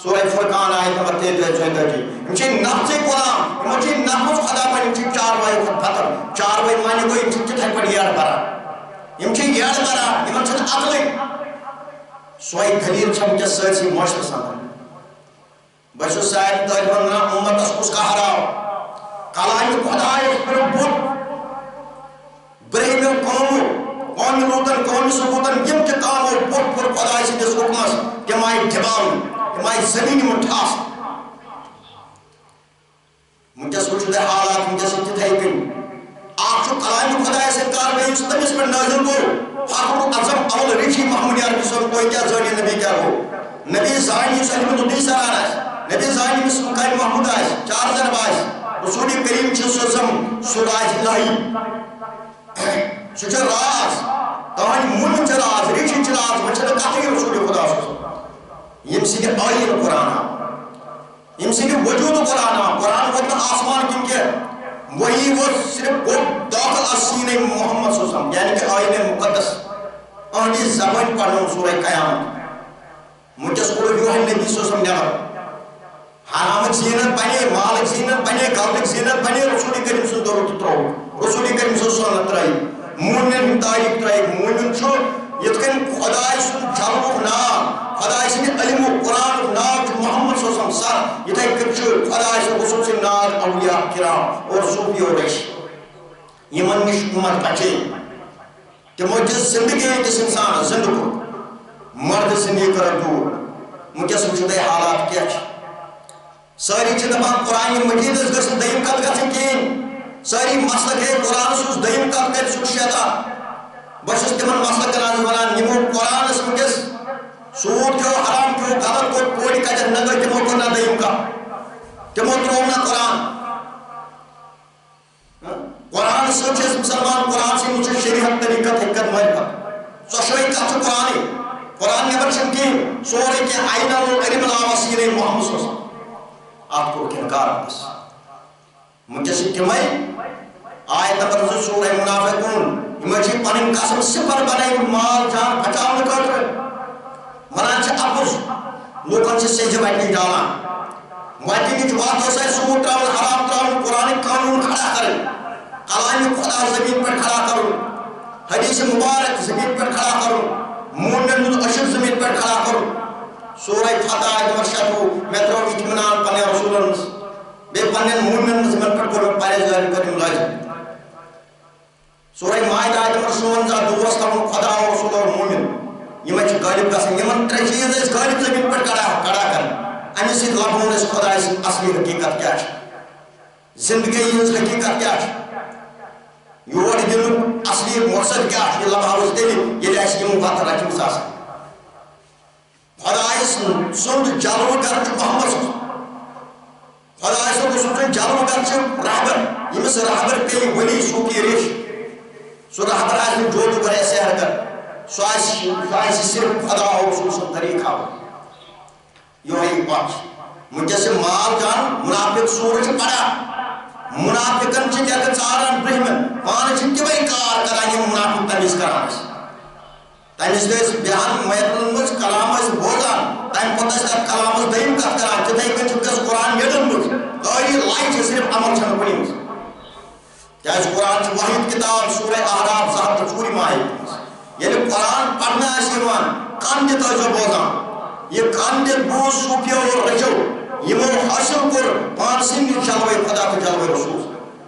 سورہ فرقان آیت نمبر 33 جی امچہ نفس غلام امچہ نفس خدا پر امچہ چار بائی خود پتر چار بائی مانی کوئی امچہ تھائی پر یار برا امچہ یار برا امچہ عقلی سوئی دلیل چھم کے سرسی معاشر سامن بچو سائد دائبان نا امت اس کا حراؤ کلائی خدا اس پر بود برہم قومی لوتن قومی سبوتن یم کے کامو بود پر خدا اسی دس حکمس کہ مائی دباؤں مائی زمین مٹھاس مجھے سوچو دے حالات مجھے سوچو دے کن آپ جو کلام خدا سے کار میں اس تم اس پر نازل کو فاخر اعظم اول ریشی محمد عربی صلی کوئی کیا زانی نبی کیا ہو نبی زانی صلی اللہ علیہ وسلم نبی زانی مسلم قائم محمود آئیس چار زنب آئیس رسولی کریم چیزم سراج الہی سوچو راز تاہنی من چراز ریشی چراز بچھتا کہتے ہیں رسولی خدا سوچو یہ مسیح آئین قرآن یہ مسیح وجود قرآن قرآن وقت آسمان کن کے وہی وہ صرف داخل السین محمد صلی اللہ علیہ وسلم یعنی کہ آئین مقدس آنی زبان پڑھنوں سورہ قیامت مجھے سکولو یوحن نبی صلی اللہ علیہ وسلم حرامک زینت بنے مالک زینت بنے غلطک زینت بنے رسول کریم سن درود ترو رسول کریم سن سنت ترائی مومن تاریخ ترائی مومن چھو یتکن خدای سن جلوک نام خدای سن علم و قرآن نام محمد صلی اللہ علیہ وسلم سر یتھائی کچھ خدای سن رسول سن نام اولیاء کرام اور صوفی اور ریش یمن نش امت بچے تمو جس زندگی کس انسان زندگو مرد زندگی کر دور مجھے سمجھتے حالات کیا چھے ساری چھ دپان قرآن مجید اس گھر دیم کت گھر کین ساری مسلک ہے قرآن سوز دیم کت کر سوز شیطان بشس تمن مسلک کران ونان یمو قرآن اس مجھس سود کیو حرام کیو غلط کو کوئی کجر نگر تمو کرنا دیم کا تمو ترونا قرآن قرآن سوچ مسلمان قرآن سے مجھے شریعت طریقت حکت محبت سوشوئی کت قرآن قرآن نبر چنکین سورے کے آئینہ و علم لا وسیلے محمد صلی اللہ علیہ وسلم آپ کو انکار بس مجھے سے کمائی آیت نمبر سورہ منافقون مجھے پنن قسم صفر بنائی مال جان بچاؤ نکر منان چھے اپس لوگن سے سجھ بیٹھنی ڈالا وائٹی کی جوات ہو سائے سود تراؤن حرام تراؤن قرآن قانون کھڑا کریں کلامی خدا زمین پر کھڑا کروں حدیث مبارک زمین پر کھڑا کروں مومن اشر زمین پر کھڑا کروں سورہ فتح آیت ورشاتو میں ترو اطمینان پنے رسول اللہ بے پنے مومن زمین پر کرو پارے ظاہر کریم لازم سورہ مائد آیت ورشون زا دوست ہم خدا و رسول اور مومن یہ میں چھو غالب قسم یہ من تر چیز اس غالب زمین پر کھڑا کر امی سید لبون اس خدا اس اصلی حقیقت کیا ہے زندگی اس حقیقت کیا ہے یور دن اصلی مقصد کیا ہے یہ لباوز دلی یہ جائش کی مقاطر رکھیں ساسا خدای سند جلو گر چھ محمد صلی خدای سند جلو گر چھ رہبر یمس رہبر پی ولی سوکی ریش سو رہبر آج میں جو کرے سہر کر سو آج صرف خدا ہو سن طریقہ ہو یہ ہے بات مجھے سے مال جان منافق سورج پڑا منافقن چھ کیا کہ چاران برہمن پانچ کی بھئی کار کرا یہ منافق تمیز کرانا تمیز گئے بیان میتن مجھ کلام اس بوزان تیم پتہ سے کلام اس دہیم کت کران جتائی کن چکس قرآن یدن مجھ داری لائی چھے صرف عمل چھن کنی مجھ کیا اس قرآن چھے وحید کتاب سورہ احراب صاحب تچوری ماہی یعنی قرآن پڑھنا ہے شیوان کان دیتا جو بوزان یہ کان دیت بوز سوپیا اور رجو یہ مو حاصل کر پانسین جلوے خدا کے جلوے رسول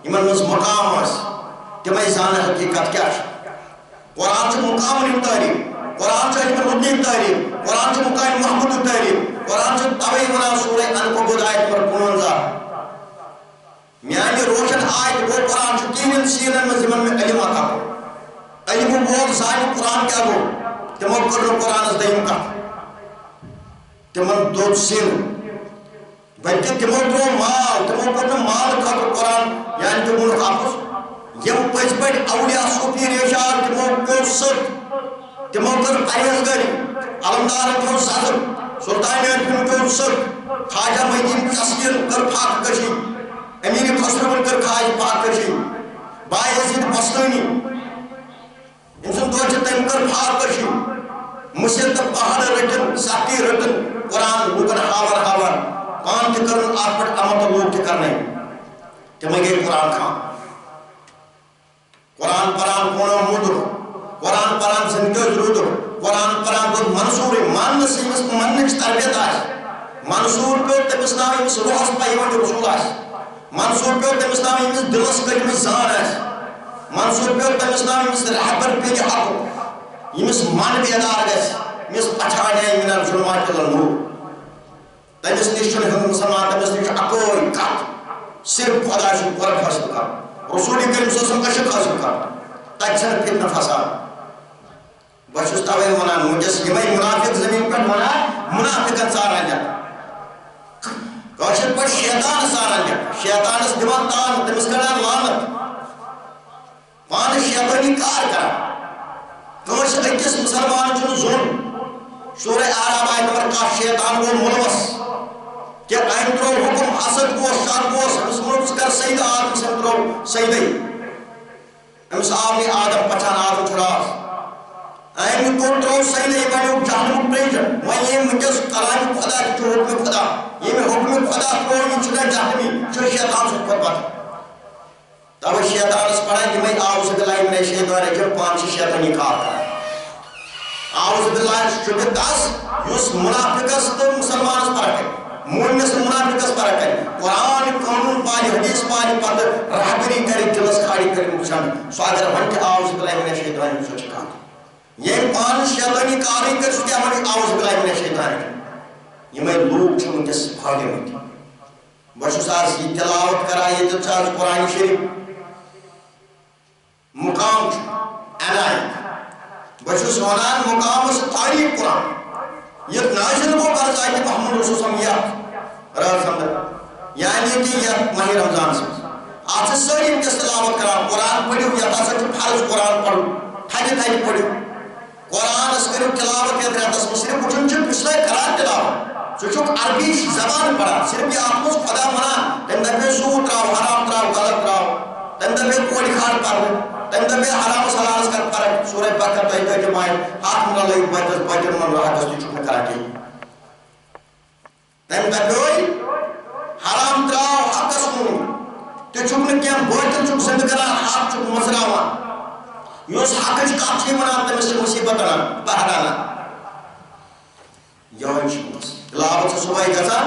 یہ من مقام ہے کہ میں زانہ حقیقت کیا ہے قرآن سے مقام نہیں تعلیم قرآن سے علم مدنی تعلیم قرآن سے مقام محمد تعلیم قرآن سے طوی منا سورہ انقبود آیت پر 15 میانی روشن آیت وہ قرآن سے تینن سیرن میں زمن میں علم آتا ہو علم بول سائن قرآن کیا ہو تمہر کرو قرآن اس دہیم کا تمہر دو سین بلکہ تمہر دو مال تمہر کرو مال کا قرآن یعنی تمہر حافظ یم پچ پٹ اولیاء صوفی ریشار تمو کو سر تمو کر پرہیزگاری علمدار کو صدر سلطان ارفن کو سر خواجہ مہدین تصویر کر پاک کشی امیر خسرو کر خواج پاک کشی بائی حسید بستانی انسان دو چتن کر پاک کشی مسیط پہاڑ رٹن ساتی رٹن قرآن لوگن ہاور کان تکرن آپ پٹ امت لوگ تکرنے تمہیں قرآن کھان قرآن پران کونو مدر قرآن پران زندگی ضرور قرآن پران کو منصور مان نسیمس مننچ تربیت آج منصور پہ تمس نام امس روحس پایوان جو رسول آج منصور پہ تمس نام امس دلس کلمہ زان آج منصور پہ تمس نام امس رہبر پہ حق امس من بیدار گیس امس پچھاڑ ہے من ظلمات النور تمس نشن ہم مسلمان تمس نشن اکوئی کت صرف خدا سے قرب حاصل کر رسول کریم صلی اللہ علیہ وسلم اشد حاصل کر تجھن فتنہ فساد بچوس تاوے منان مجھس یمائی منافق زمین پر منان منافقن ساران جا کاشت پر شیطان ساران جا شیطان اس دیوان تان تمس کران لانت پان شیطانی کار کرا کاشت اکس مسلمان چون زون سورہ اعراف آیت نمبر کا شیطان کو ملوث کہ این ترو حکم حسد کو شان کو مسلمس کر سید آدم سے ترو سیدی امس آمنی آدم پچھان آدم چھڑاس أين كنترول سيد يبانيو جهنم بريجن وين مجلس كلام خدا حكم خدا يم حكم خدا كون يشنا جهنمي شو شيطان سبحان تب شیطان اس پڑھا کہ میں اعوذ باللہ من الشیطان الرجیم پانچ شیطانی کار کرا اعوذ باللہ شبہ دس یس منافقس تو مسلمان اس پڑھا کرے مومنس منافقس پڑھا کرے قرآن قانون پانی حدیث پانی پتہ رہبری کرے دلس کھاڑی کرے مکشان سو اگر ون کہ اعوذ باللہ من الشیطان الرجیم سو چکا یہ پانچ شیطانی کاری کر سو کیا ہمیں اعوذ باللہ من الشیطان الرجیم یہ میں لوگ چھو کس بھاگے ہوتی بشو آج یہ تلاوت کرا یہ جو چاہت قرآن شریف مقام عنایت بشو سونان مقام سے تاریخ قرآن یہ نازل کو قرض آئی کہ محمد رسول سمیت رہا سمجھ یعنی کہ یہ ماہ رمضان سے آپ سے ساری کس تلاوت کرا قرآن پڑھو یا تھا سکتے فرض قرآن پڑھو تھاجی پڑھو قرآن اس کرو تلاوت یا درہت اس میں صرف کچھ انچہ پچھلے قرآن تلاوت سوچو عربی زبان پڑھا صرف یہ آپ کو خدا منا تم دفعہ سود راو حرام راو غلط راو تم دفعہ کوڑی کھار پڑھو تم دفعہ حرام سلالس کر فرق سورہ بکر تحت جماعی ہاتھ منا لئی بجر بجر من رہا کس تو چھوٹا کرا کی تم دفعہ حرام تراو حق سکون تو چھوٹا کیا بوجر چھوٹ سند کرا حق چھوٹ مزراوا یوس حق چھوٹ چھی منا تم سے مصیبت پہرانا یوان شمس تلاوت سے صبح گزا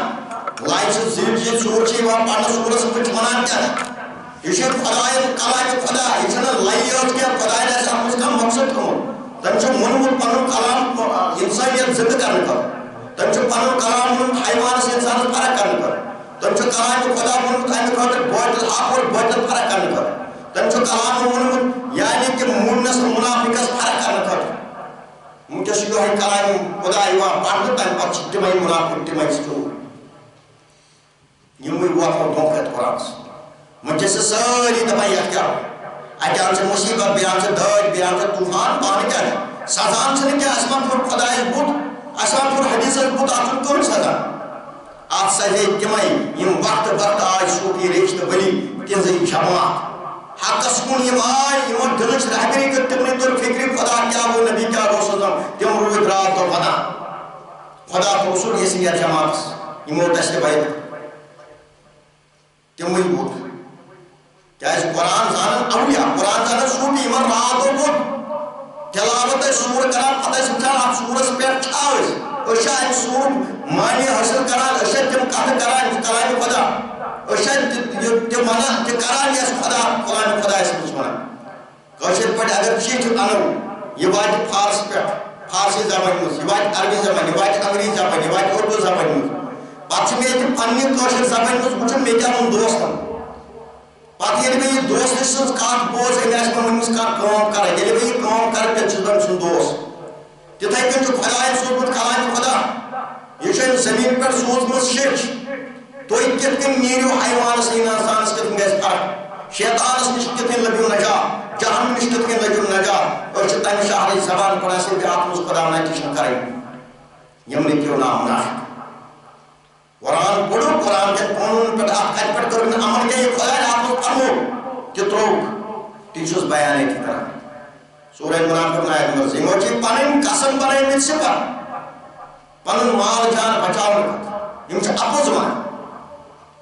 لائن سے زیر جی سور چھی وہاں پڑھنا سورہ سے کچھ منان کیا ہے یہ شاید خدای کلام خدا یہ چھنا لائیوت کیا خدای نے ایسا ہم کا مقصد کمو تم چھو منمت پنو کلام انسانیت زندہ کرنے کر تم چھو پنو کلام منمت حیوان سے انسان فرق کرنے کر تم چھو کلام خدا منمت حیوان خاطر بوجت حق اور بوجت فرق کرنے کر تم چھو کلام منمت یعنی کہ مونس منافقس فرق کرنے کر مجھے شیو ہے کلام خدا ایوان پڑھنے تم پچھ تمہیں منافق تمہیں سکو یہ موی وقت اور دھوکت قرآن سے مجھے سے ساری دبائیت کیا اجان سے مصیبت بیان سے دھاج بیان سے طوفان پانی کیا ہے سازان سے کیا اسمان پر خدای بود اسمان پر حدیث بود آتون کون سزا آپ سجے کمائی یم وقت آج سوکی ریشت بلی تنزی جماعت حق سکون یم آئی یم دلش رہبری کر تمہیں در فکری خدا کیا وہ نبی کیا رو سزم تم روی رات اور بنا خدا رسول یہ سنگیا جماعت یم دشت باید تمہیں بود کیاز قرآن زانن اولیاء قرآن زانن سوٹی من رات اور بود تلاوت سور کران پتہ سمجھان آپ سورس پر چھاوز اشا ایک سور معنی حاصل کران اشا تم کہت کران کلام خدا اشا تم منا کران یس خدا کلام خدا اس مجھ منا کاشر پڑھ اگر چیٹ انو یہ واجب فارس پر فارسی زبان مجھ یہ واجب عربی زبان یہ واجب انگریزی زبان یہ واجب اردو زبان مجھ پتہ میں یہ پنی کاشر زبان مجھ مجھے میں کیا ہوں دوستم پتہ یہ میں یہ دوست سنس کات بوز ہے میں میں مس کار کام کر یہ میں یہ کام کر کے چھ سن دوست تتھے کن جو خدا سوت کلام خدا یہ چھ زمین پر سوز مس شچ تو کت کن نیرو حیوان سے انسان اس کت گس فرق شیطان اس نش کت لگو نجا جہنم نش کت لگو نجا اور چھ تن شہر زبان پڑا سے کہ آپ اس خدا نہ کچھ کرے یمن کیوں نام نہ قرآن پڑھو قرآن کے قانون پر آپ کٹ پڑھ کر عمل کے یہ خدا آپ کو پڑھو کہ تروک تیچوز بیانے کی طرح سورہ منافق آیت نمبر زیمو چی پنن قسم بنائے من سپر پنن مال جان بچاؤ نکت یم چھ اپوز مان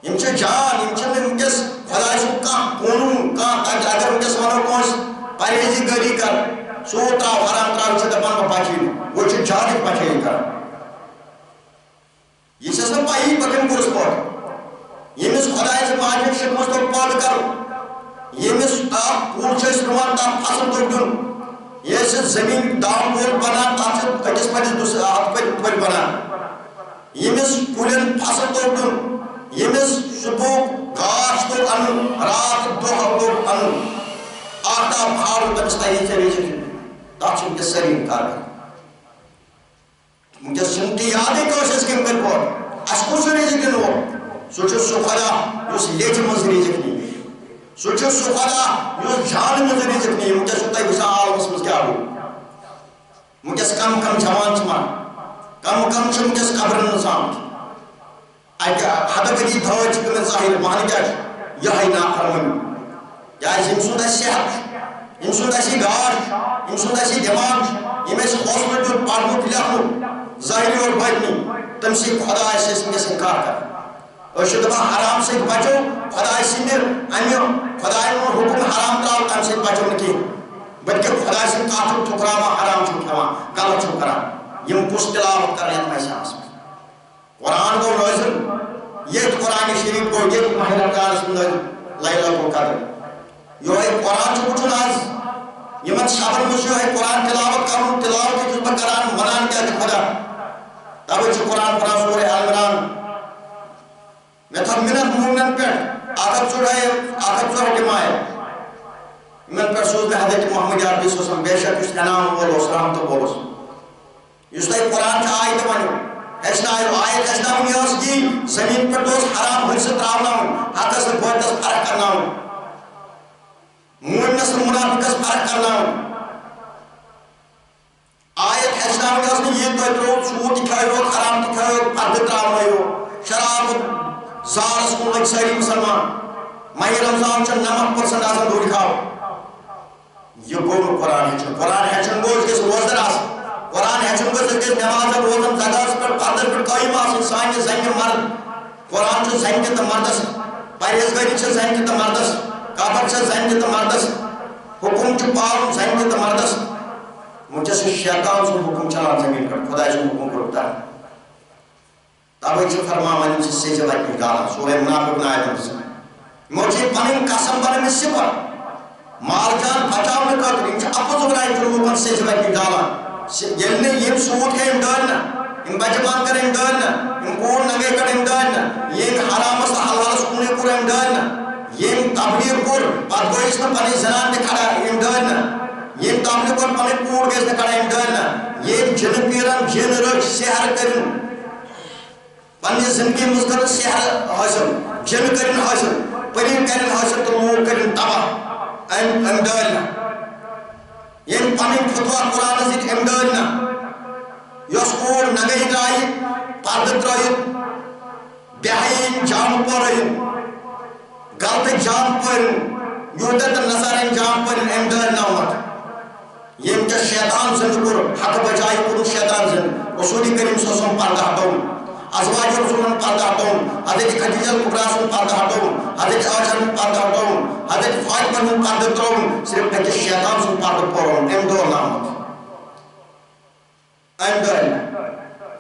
یم چھ جان یم چھ انکس خدا سو کام قانون کام تاکہ اگر انکس منو کونس پریزی گری کر سوترا حرام تراو چھ دپان بپاچی وہ چھ جانی پچھے کر یہ چھس نہ پائی پکن پورس پاٹ یمس خدای سے ماجد شکمس تو پاٹ کرو یمس آپ پول چھس روان تا فصل تو دن یہ سے زمین دام بول بنا تا سے کجس پجس دوسرے آپ پر بنا یمس پولن فصل تو دن یمس صبح گاش تو ان رات دو تو ان آتا بھاڑ تبستا یہ چلی چلی تا چھن کے سرین کار مجھے سنتی یادیں کوشش کی مگر پور اس کو سو ریزک دن ہو سوچو سو خدا اس لیٹ مز ریزک نہیں سوچو سو خدا اس جان مز ریزک نہیں مجھے سنتا ہے بسا آل مسمز کیا ہو مجھے کم کم جوان چمان کم کم چھ مجھے قبر نظام حد بدی دھوچ کمن ظاہر مانے کیا یہ ہے نا فرمن یا جن سنتا صحت یم سند اسی گاش یم سند اسی دماغ یم اس حوصلہ دیت پڑھنک لکھنک ظاہری اور باطنی تم سے خدا سے ونکس انکار کر دپان حرام سے بچو خدا سند خدا حکم حرام تراو تم سے بچو کی بلکہ خدا سن کاتھ ٹھکراوا حرام کھیوان غلط کران یم کس تلاوت کر میدانس قرآن گو نازل یہ قرآن شریف گو یہ ماہ رمضان لیلۃ القدر یہ قرآن وچن آز یمن شبن مجھ یہ قرآن تلاوت کرن تلاوت بہ کران ونان کیا خدا توے قرآن پڑھان سورہ عمران میں تھا منت مومن پہ آخر چوڑے ٹمائے من پر سوز میں حضرت محمد عربی صلی اللہ علیہ وسلم بے شک اس انعام بولوس رحمت بولوس اس لئے قرآن کا آیت بنو آیت ہچناون یہ کی زمین پر دوست حرام حرص تراؤناون حقس بوتس فرق کرناون مومنس منافقس فرق کرناون آیت ہچناون یہ تو ترو سود دکھائیو حرام دکھائیو پرد تراؤنائیو شراب زارس کن لگ ساری مسلمان ماہ رمضان چن 90% آسان دور کھاؤ یہ گو قرآن ہیچن گو اس روزدر آس قرآن ہیچن گو اس نماز روزن زکات پر پردر پر قائم آس انسان کے زنگ مرد قرآن چھ زنگ کے مردس پرہیزگاری چھ زنگ کے مردس کافر چھ زنگ کے مردس حکم چھ پالن زنگ کے مردس مجھے سے شیطان سے حکم چلان زمین پر خدا سے حکم کرتا ہے تب چھ فرماوان چھ سے جواب نکالا سورہ منافق آیت سے مجھے پنن قسم بن میں سپر مال جان بچاؤ نہ کر ان اپوز برائی جرمن سے جواب نکالا یلنے یم سود کے اندرنا یم بچمان کر اندرنا یم کون نگے کر اندرنا یم حرام است حلال سکنے پر اندرنا یم تبلیغ پر بدگوئیس نہ پنی زنان نے کھڑا اندرنا یم تبلیغ پر پنی کوڑ گیس نہ کھڑا اندرنا یم جن پیران جن رکھ سحر کرن پنی زندگی مزدر سحر حاصل جن کرن حاصل پرین کرن حاصل تو لوگ کرن تباہ امدالنا یم پنن فتوہ قرآن سے امدالنا یس کوڑ نگئی درائی پرد ترائی بہین جام پرائن غلط جام پرن یودت نظرین جام پرن امدالنا ہوت یم کے شیطان زند پر حق بجائی پر شیطان زند رسول کریم صلی اللہ علیہ وسلم پردہ دون ازواج رسولن پردہ دون حضرت خدیجہ کبریٰ سن پردہ دون حضرت عائشہ سن پردہ دون حضرت فاطمہ سن پردہ دون صرف کہ شیطان سن پردہ پرون امدور نامت امدور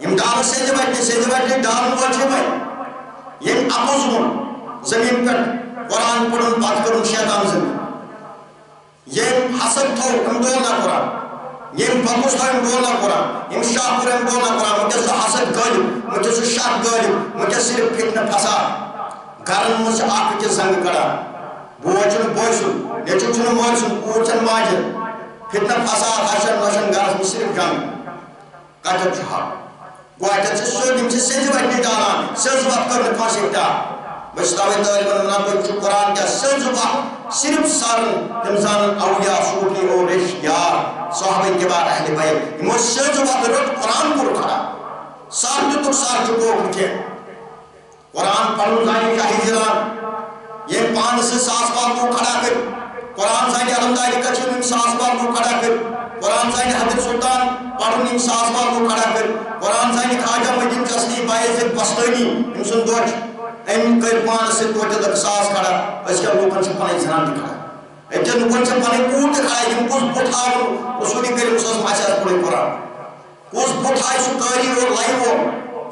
یم دار سے جبائے دار موچے بھائی یم اپوز من زمین پر قرآن پڑھن بات کرن شیطان زن یم حسد تھو امدور نا قرآن یم بکوس تھو امدور نا قرآن یم شاہ پر امدور نا قرآن مجھے سے حسد غالب مجھے سے شاہ غالب مجھے صرف فتنہ پھسا گرن مجھے آکھ کے زنگ کڑا بوچن بوچن نیچن موچن کوچن ماجن فتنہ پھسا حشن نشن گرس میں صرف جنگ کٹر چھا گوائٹر سے سو دن سے سیج بٹنی ڈالان سیز وقت کرنے کانسیکتا بشتاوی طالبان منافق چھو قرآن کیا سیز وقت صرف سارن تمزان اولیاء سوٹی اور رشیار صحابہ کے بعد اہل بیت مجھ سیز وقت رکھ قرآن کو رکھا سار جو تک سار چکو مجھے قرآن پڑھن زانی شاہی جلان یہ پان سے ساس بات کو کھڑا کر قرآن زانی علمداری کچھن ان ساس بات کو کھڑا کر قرآن زانی حضرت سلطان پڑھن ان ساس بات کو کھڑا کر قرآن زانی خواجہ مدین چستی باعث بستانی ان سن دوچ این کر پان سے توٹے تک ساس کھڑا اس کے لوگن سے پانے زنان دکھا ایجا لوگن سے پانے کوٹ دکھا ہے کس بٹھاؤ رسولی کریم صلی اللہ علیہ وسلم پڑھے قرآن کس بٹھائی سو کاری اور لائیو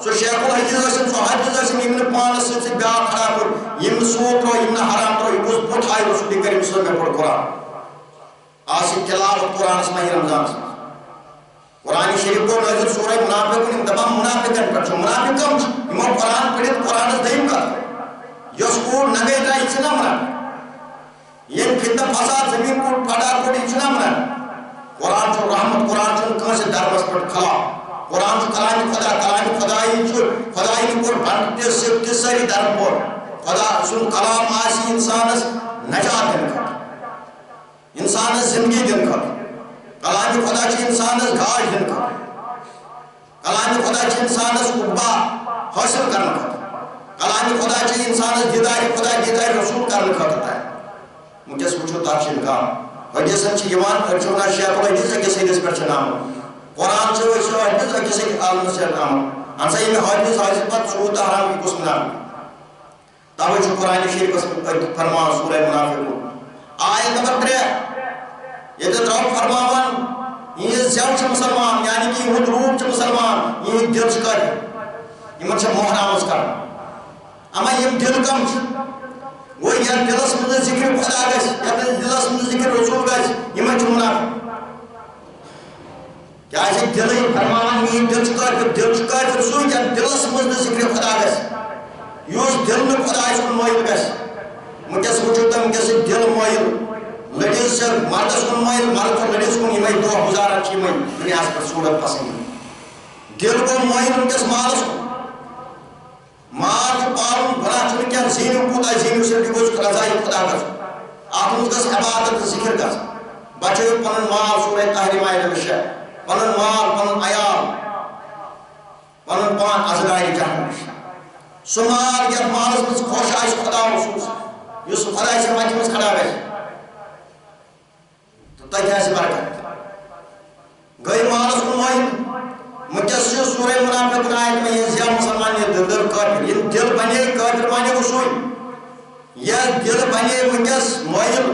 سو شیخ الحدیث اسم سو حدیث اسم یمن پان سے بیاق کھڑا کر یمن سوٹ رو یمن حرام رو کس بٹھائی رسولی کریم صلی اللہ علیہ وسلم پڑھے قرآن آسی تلاوت قرآن اس ماہ رمضان سے قرآن شریف کو نظر سورہ منافق ان تمام منافقن پر چھو منافق کم چھو قرآن پڑھت قرآن اس دہیم کا یس کو نگے جائے اچھنا منافق یہ فتنہ فساد زمین کو پڑا کو اچھنا منافق قرآن چھو رحمت قرآن چھو کہاں سے دربس پر کھلا قرآن چھو کلام خدائی چھو خدائی پر بھنٹتے سے کسری در پر خدا سن کلام آسی انسان اس نجات دن کھا انسان اس زندگی دن کھا کلام خدا چھ انسان اس گاش دن کھا کلام خدا چھ انسان اس قربہ حاصل کرنا کھا کلام خدا چھ انسان اس دیدار خدا دیدار رسول کرنا کھا ہے مجھے سوچو تاکشن کا حدیثن چھ یوان ارچونا شیخ الحدیث اکس حدیث پر چھنام قرآن سے وہ حدیث اکس عالم سے نام انسا یہ حدیث حدیث پر سعود حرام کی قسم نام تاوی چھو قرآن شریف فرمان سورہ منافقون آیت نمبر 3 یہ رب فرماوان یہ زیو چھ مسلمان یعنی کہ یہ روح چھ مسلمان یہ دل چھ کر یہ من چھ محرام کر اما یہ دل کم وہ یا دلس من ذکر خدا گس یا دلس من ذکر رسول گس یہ من چھ منافق کیا ہے دل فرمان یہ دل چھ کر سو یا دلس من ذکر خدا گس یوس دل میں خدا اس مائل گس مجھے وچھو تم کیسے دل مائل لڑیز سے مردس کن مائل مرد کو لڑیز کن یہ دو گزارا چی میں دنیا پر صورت پسند دل کو مائل ان کس مالس کو مال جو پالن بنا چون کیا زینو کتا زینو سے بھی کچھ رضائی خدا کر آپ ان کس عبادت ذکر کر بچے پنن مال سورہ تحریم آئے نوشہ پنن مال پنن عیال پنن پان ازگائی جہن سمال یا مالس میں خوش آئیس خدا رسول یس خدا سے مجھے میں کھڑا گئے تاکہ ایسے برکت گئی مالس کو مائل مجھے سورہ منافقون آیت میں یہ زیادہ مسلمان یہ دل کافر یہ دل بنے کافر بنے وہ سوئی یہ دل بنے مجھے مائل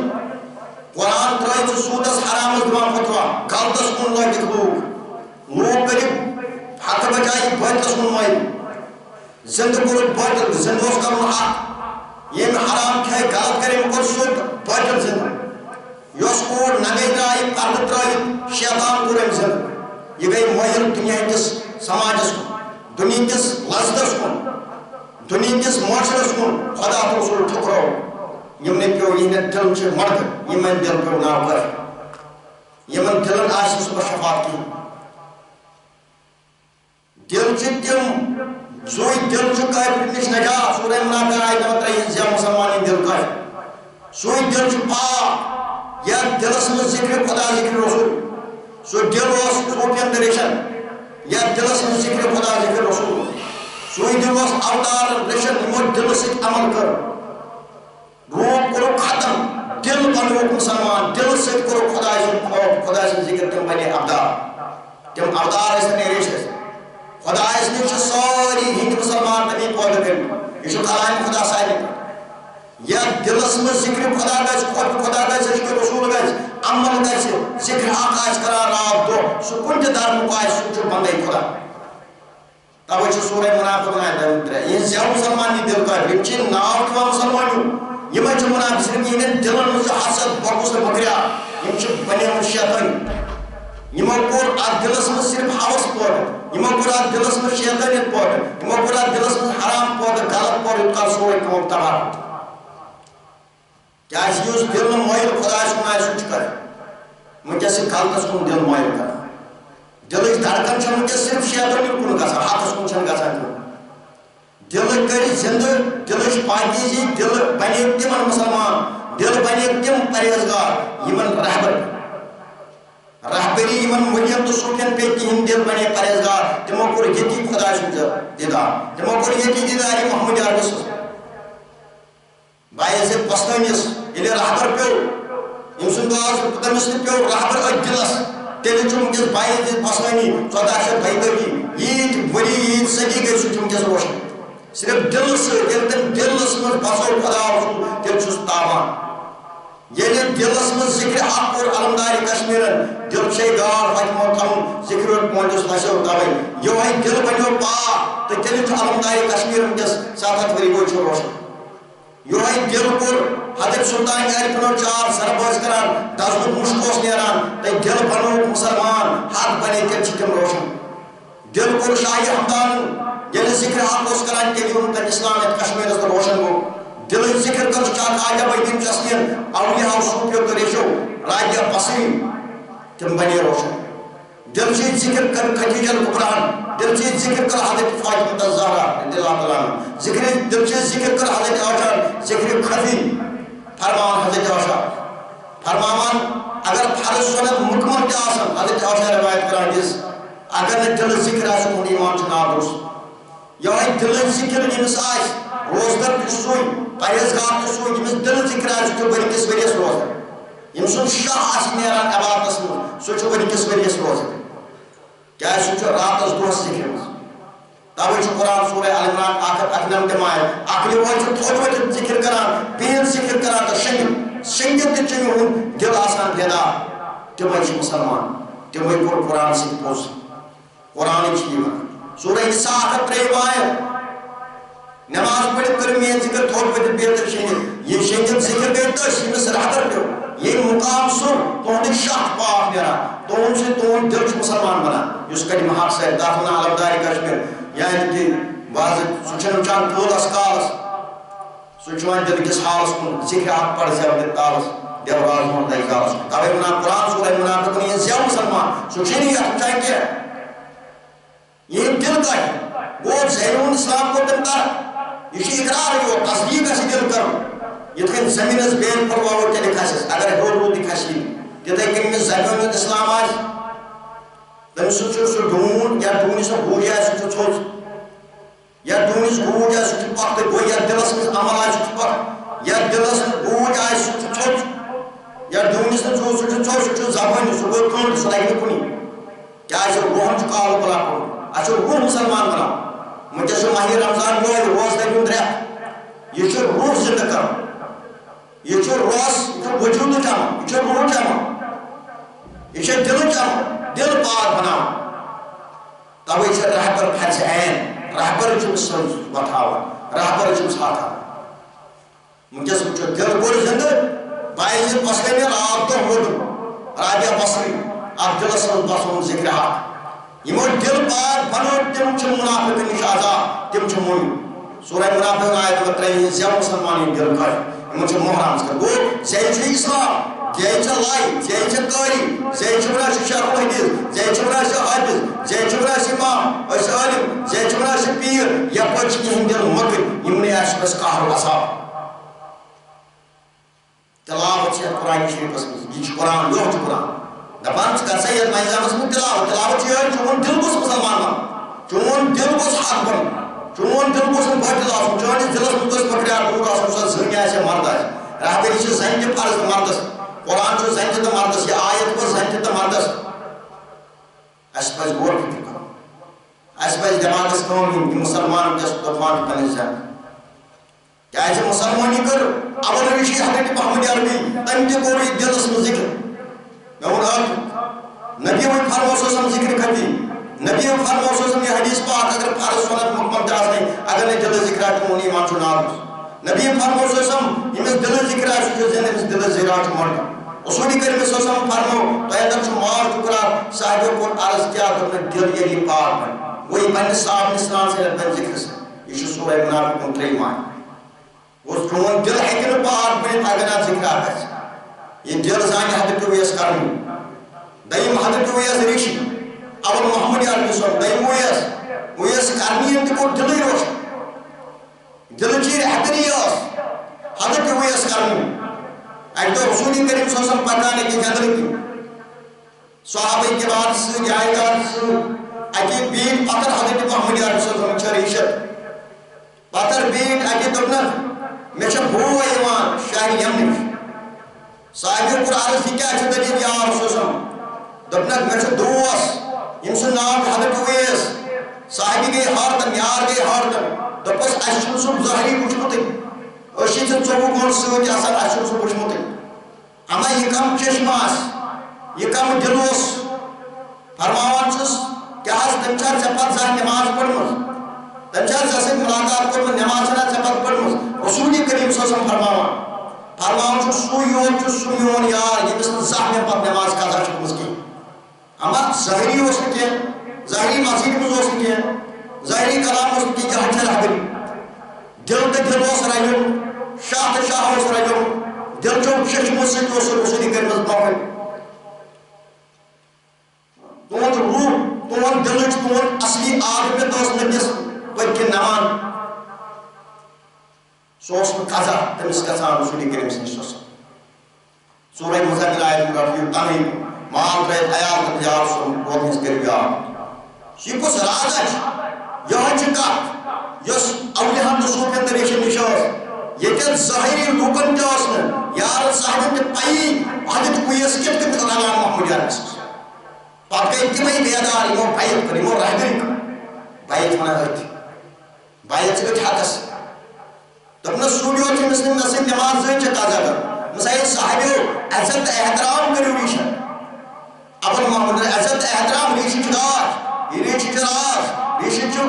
قرآن ترائی چھ سودس حرام دمان فتوا غلطس کن لگت لوگ قریب حق بجائی باطلس کن مائل زند کرو باطل زند اس کرو حق یہ حرام کھائے غلط کرے مکر سود باطل زند یوس کوڑ نگئی درائی پرد ترائی شیطان کرم زند یہ گئی مہر دنیا کس سماجس کو دنیا کس لذتس کو دنیا کس معاشرس کو خدا تو رسول ٹھکرو یم نے پیو یہ دل چھ مرد یہ من دل پیو ناو کر یہ من دلن آسی صبح شفاعت کی دل چھ تم زوئی دل چھ کافر نش نجا سورہ منافقون آیت نمبر 3 زیا مسلمان دل کافر سوئی دل چھ پاک یا دلس میں ذکر خدا ذکر رسول سو دل واس روپین دریشن یا دلس میں ذکر خدا ذکر رسول سوئی دل واس اوتار دریشن ہمو دل سے عمل کر روح کرو ختم دل بنو مسلمان دل سے کرو خدا سے ذکر تم بنے ابدار اس نے ریش خدا اس نے ساری ہند مسلمان تبھی پود کر یہ خلائم خدا صاحب یا دلس میں ذکر خدا گز خدا گز ذکر رسول گز عمل گز ذکر آقاش کرا راب دو سو کنج دار مقاش سو بندے خدا توجہ چھ سورہ منافقون آیت 3 یہ زیادہ مسلمان نہیں دل کا بچے ناو کوا مسلمانیو یہ میں چھ منافق صرف یہ دلن میں حسد بغض مکریا یہ چھ بنے شیطان یہ مکور دلس میں صرف حوث پود یہ مکور دلس میں شیطانیت پود یہ مکور دلس میں حرام پود غلط پود اتکار سورہ قوم تباہ کیا اس دل میں مائل خدا سنائے سوچ کر مجھے سے غلطس کن دل مائل کر دل اس دھڑکن چھ مجھے صرف شیطانی کن گسا حقس کن چھن گسا دل کری زندہ دل اس پاکیزی دل بنے تمن مسلمان دل بنے تم پرہیزگار یمن رہبری یمن ملین تو سوکھن پہ کہن دل بنے پرہیزگار تمو کور یتی خدا سن دیدار تمو کور یتی دیداری محمد عربی بائی سے پستانیس یہ رہبر پیو یم سن دعاز پترمس پیو رہبر اجلس تیل چمکس بائی سے پستانی 1442 عید ولی عید صدی گئی سو چمکس روشن صرف دل سے دلس من بسو خدا رسول تیل چھس تابان یعنی دلس من ذکر حق اور علمداری کشمیرن دل شے گار حکمہ تھم ذکر اور پونجس نشو تابے یہ ہے دل بنیو پاک تو تیل چھ علمداری کشمیرن کس 7 وری گوئی چھو روشن یہ ہے دل پر حضرت سلطان عارفنو 4 سرباز کران 10 مشکوس نیران تے دل بنو مسلمان حق بنے تیل چھ تم روشن دل پر شاہی حمدان یعنی ذکر حق اس کران کے لیے ان اسلامیت کشمیر اس روشن ہو دل ذکر کر چاک آجا بھائی چسنین اولیاء صوفیو تریشو راجہ پسیم تم بنی روشن دل چیز ذکر کر خدیجہ الکبران دل چیز ذکر کر حضرت فاطمہ الزہرا رضی اللہ تعالیٰ ذکر دل چیز ذکر کر حضرت عائشہ ذکر خفی فرمان حضرت عائشہ فرمان اگر فرض سنت مکمل کے آسن حضرت عائشہ روایت کران جس اگر دل ذکر آسن ہون ایمان چنا درست یہ دل ذکر جنس آئیس روزدر کس سوئی پریزگار کس سوئی جنس دل ذکر آئیس تو بڑی کس وریس روزدر یم سن شاہ آس نیران عبادتس مز سہ ورکس ؤریس روزان کیا سہ راتس دۄہس ذکر مز توے قرآن سورہ ال عمران 1:98 آیت عقل وٲتِتھ تھوٚد ؤتھِتھ ذکر کران بِہِتھ ذکر کران تو شنگِتھ تہِ چھُ یِہُنٛد دل آسان بیدار تِمے چھِ مُسلمان تِمے کوٚر قرآن سۭتۍ پوٚز قرآنٕے چھِ یہِ وَنان سورہ نساء 103 آیت نماز پڑھِتھ کٔر میٲنۍ ذکر تھوٚد ؤتھِتھ بِہِتھ تہٕ شنگِتھ یہِ شنگِتھ ذکر گٔے تٔسۍ ییٚمِس رحبر پیوٚو ییٚلہِ مُقام سُہ تُہُنٛدٕے شاہ پاک نیران تُہُنٛد سۭتۍ تُہُنٛد دل چھُ مُسلمان بنان یُس کلمہ حق سۭتۍ تتھ وَنان علمدارِ کشمیر یعنی کہ واضح سہ چھُنہٕ وٕچھان طوٗلس کالس سہ چھُ وۄنۍ دل کِس حالس کُن ذکر حق پڑھ زٮ۪و تالس دیو راز مون دے کالس توے وَنان قرآن سورہ منافقون یہِ زٮ۪و مُسلمان سُہ چھُنہٕ یتھ وٕچھان کینٛہہ ییٚمۍ دل کڑِ گوٚو زینون اسلام کوٚر تٔمۍ ترک یہ چھُ اقرار یوت تصدیق گژھِ دل کرُن یِتھ کٔنۍ زٔمیٖنس بیل پھٕٹراوو تیٚلہِ کھسٮ۪س اگر ہیوٚر روٗد یہِ کھسہِ تِتھَے کٔنۍ ییٚمِس زمین ہُنٛد اسلام آسہِ تٔمۍ سُنٛد چھُ سُہ ڈوٗن یا ڈوٗنِس گوٗج آسہِ سُہ چھُ تھوٚد یا ڈوٗنِس گوٗج آسہِ سُہ چھُ پتھ تہٕ گوٚو یتھ دلس منٛز عمل آسہِ سُہ چھُ پتھ یتھ دلس گوٗج آسہِ سُہ چھُ تھوٚد یا ڈوٗنِس نہٕ چھُ سُہ چھُ تھوٚد سُہ چھُ زبٲنۍ سُہ گوٚو کٔنٛڈ سُہ لگہِ نہٕ کُنی کیٛازِ روحن چھُ کالہٕ بلا کوٚرمُت اَسہِ چھُ روح مُسلمان بناوُن وٕنکٮ۪س چھُ ماہِ رمضان وٲلۍ روزدٲری ہُنٛد رٮ۪تھ یہِ چھُ روح زِندٕ کرُن یہ چھُ روس یہ چھُ وجوٗدٕچ عمل یہ چھُ روحٕچ عمل یہ چھُ دلٕچ عمل دل پاک بناوُن توے چھُ رہبر فرض عین رہبر چھُ أمِس سۭتۍ وۄتھاوان رہبر چھُ أمِس ہاوان وٕنکٮ۪س وٕچھو دل کوٚر زِندٕ باعث مسلمہِ رات دۄہ ووٚدُن رابعہ بصری اکھ دلس منٛز بسومُت ذکرِ حق یِمو دل پاک بنوو تِم چھِ مُنافِقن نِش آزاد تِم چھِ موٚمِن سورہ منافِقون آیت نمبر 3 زٮ۪و مُسلمان یِم دل کڑِ یِمن چھُ محرم کر گوٚو زے چھُ اسلام زے چھِ لے زے چھِ قٲری زے چھِ ونان چھِ شرح الحدیث زے چھِ ونان چھِ حافظ زے چھِ ونان چھِ امام أسۍ عٲلِم زے چھِ ونان چھِ پیٖر یپٲرۍ چھِ یِہٕنٛدۍ دل مٔکٕرۍ یِمنٕے آسہِ أسۍ قہر عذاب تلاوت چھِ یتھ قرآن شریٖفس منٛز یہِ چھُ قرآن یوٚہَے چھُ قرآن دپان ژٕ کر سا یتھ میدانس منٛز تلاوت چھِ یِہوٚے چون دل گوٚژھ مُسلمان بنُن چون دل گوٚژھ حق بنُن چون دل گوٚژھ نہٕ بٔٹِل آسُن چٲنِس دلس منٛز گوٚژھ پھٕٹریار دوٗر آسُن سۄ زٔنۍ آسہِ یا مرد آسہِ رہبری چھِ زنہِ تہِ فرض تہٕ مردس قرآن چھُ زنہِ تہِ تہٕ مردس یہِ آیت گوٚو زنہِ تہِ تہٕ مردس اَسہِ پزِ غور فِکر کرُن اَسہِ پزِ دٮ۪ماغس کٲم دِنۍ یہِ مُسلمان وٕنکٮ۪س طوفان چھُ پننِس زنٛگہِ کیٛازِ مُسلمٲنی کٔر اول نبی چھِ حضرت محمد عربی تٔمۍ تہِ کوٚر یہِ دلس منٛز ذکر مےٚ ووٚن اکھ نبی وۄنۍ فرموسم ذکر خفی نبی فرموسم یہِ حدیث پاک اگر فرض سنت مکمل تہِ آسنے اگر نہٕ دلہٕ ذکر آسہِ چون ایمان چھُ ناقص نبی فرموسم ییٚمِس دلہٕ ذکر آسہِ سُہ چھُ زِندٕ ییٚمِس دلہٕ ذکر چھُ مردٕ اصوٗلی کٔرمٕژ فرمو تۄہہِ اندر چھُ مال ٹُکرا صاحبو کوٚر عرض کیٛاہ دوٚپُن دل ییٚلہِ یہِ پاک بنہِ گوٚو یہِ بنہِ صاف نِسان سۭتۍ بنہِ ذکرٕ سۭتۍ یہِ چھُ سورہ منافقون 3 آیت گوٚو چون دل ہیٚکہِ نہٕ پاک بٔنِتھ اگر نہٕ ذکر گژھِ یہِ دل زانہِ حضرت اُویس کرنی دوٚیِم حضرت اُویس ریٖشی اول محمد عربی صٲب دوٚیِم اُویس کرنی تہِ کوٚر دلٕے روشن دلٕچی رہبری ٲس حضرت اُویس کرنی اَکہِ دۄہ رسوٗلِ کریٖم صلی اللہ علیہ وسلم پکان أکِس جنگلہٕ کِنۍ صحابہ کِرام سۭتۍ جایداد سۭتۍ اَکہِ بیٖٹھۍ پتھر حضرت محمد عربی صٲبن چھِ ریٖشت پتھر بیٖٹھۍ اَکہِ دوٚپنَکھ مےٚ چھُ بوے یِوان شہرِ یمنٕچ صاحبہِ کوٚر عرض یہِ کیٛاہ چھُ دٔلیٖل یا رسول صٲب دوٚپنَکھ مےٚ چھُ دوس ییٚمۍ سُنٛد ناو چھُ حضرت اُویس صاحبہِ گٔے حٲرتن یار گٔے حٲرتن دوٚپُس اَسہِ چھُنہٕ سُہ ظٲہری وٕچھمُتٕے أسۍ چھِ ژےٚ 24 گٲنٛٹہٕ سۭتۍ آسان اَسہِ چھُنہٕ سُہ وٕچھمُتٕے اما یہِ کم چشمہٕ آسہِ یہِ کم دل اوس فرماوان چھُس کیٛاہ حظ تٔمۍ چھا ژےٚ پتہٕ زانٛہہ نٮ۪ماز پٔرمٕژ تٔمۍ چھا ژےٚ سۭتۍ مُلاقات کوٚرمُت نٮ۪ماز چھَنا ژےٚ پتہٕ پٔرمٕژ رسوٗلِ کریٖم صلی اللہ علیہ وسلم فرماوان چھُ سُے یوت چھُ سُہ میون یار ییٚمِس نہٕ زانٛہہ مےٚ پتہٕ نٮ۪ماز قضا چھِ گٔمٕژ کینٛہہ اما ظٲہری اوس نہٕ کینٛہہ ظٲہری مسجد منٛز اوس نہٕ کینٛہہ ظٲہری کلام اوس نہٕ کینٛہہ یہِ چھِ رہبری دل تہٕ دل اوس رلیومُت شاہ تہٕ شاہ اوس رلیومُت دل چو چشمو سۭتۍ اوس رسوٗلِ کٔرمٕژ برونٛہہ تُہُنٛد روح تُہُنٛد دلٕچ تُہُنٛد اصلی عاقبت اوس نبِیَس پٔتۍ کِنۍ نَوان سُہ اوس نہٕ قضا تٔمِس گژھان رسوٗلِ کریٖمَس نِش اوس سورہ مُزَمِل آیت نمبر رٔٹِو تَنٕے مال ترٛٲیِتھ عیال تہٕ یار صٲب گۄڈٕ ہِنٛز کٔرِو یاد یہِ کُس رازا چھِ یِہوٚے چھِ کَتھ یۄس اولِیاہَن تہٕ صوٗفیَن تہٕ ریٖشَن نِش ٲس یہ ظاہری لوکن تہ یار صاحب تہ پی حضرت اویس کت کت رلان محمود یارس پتہ گئی تمے بیدار یمو بیعت کر یمو رہبری کر بیعت ونان أتھۍ بیعت سے حقس دپنس سوڈیو تمس نماز زن قضا کر مسائل صاحبیو عزت احترام کرو ریشن ابن محمد عزت احترام ریشن چار یہ ریشن چار ریشن چو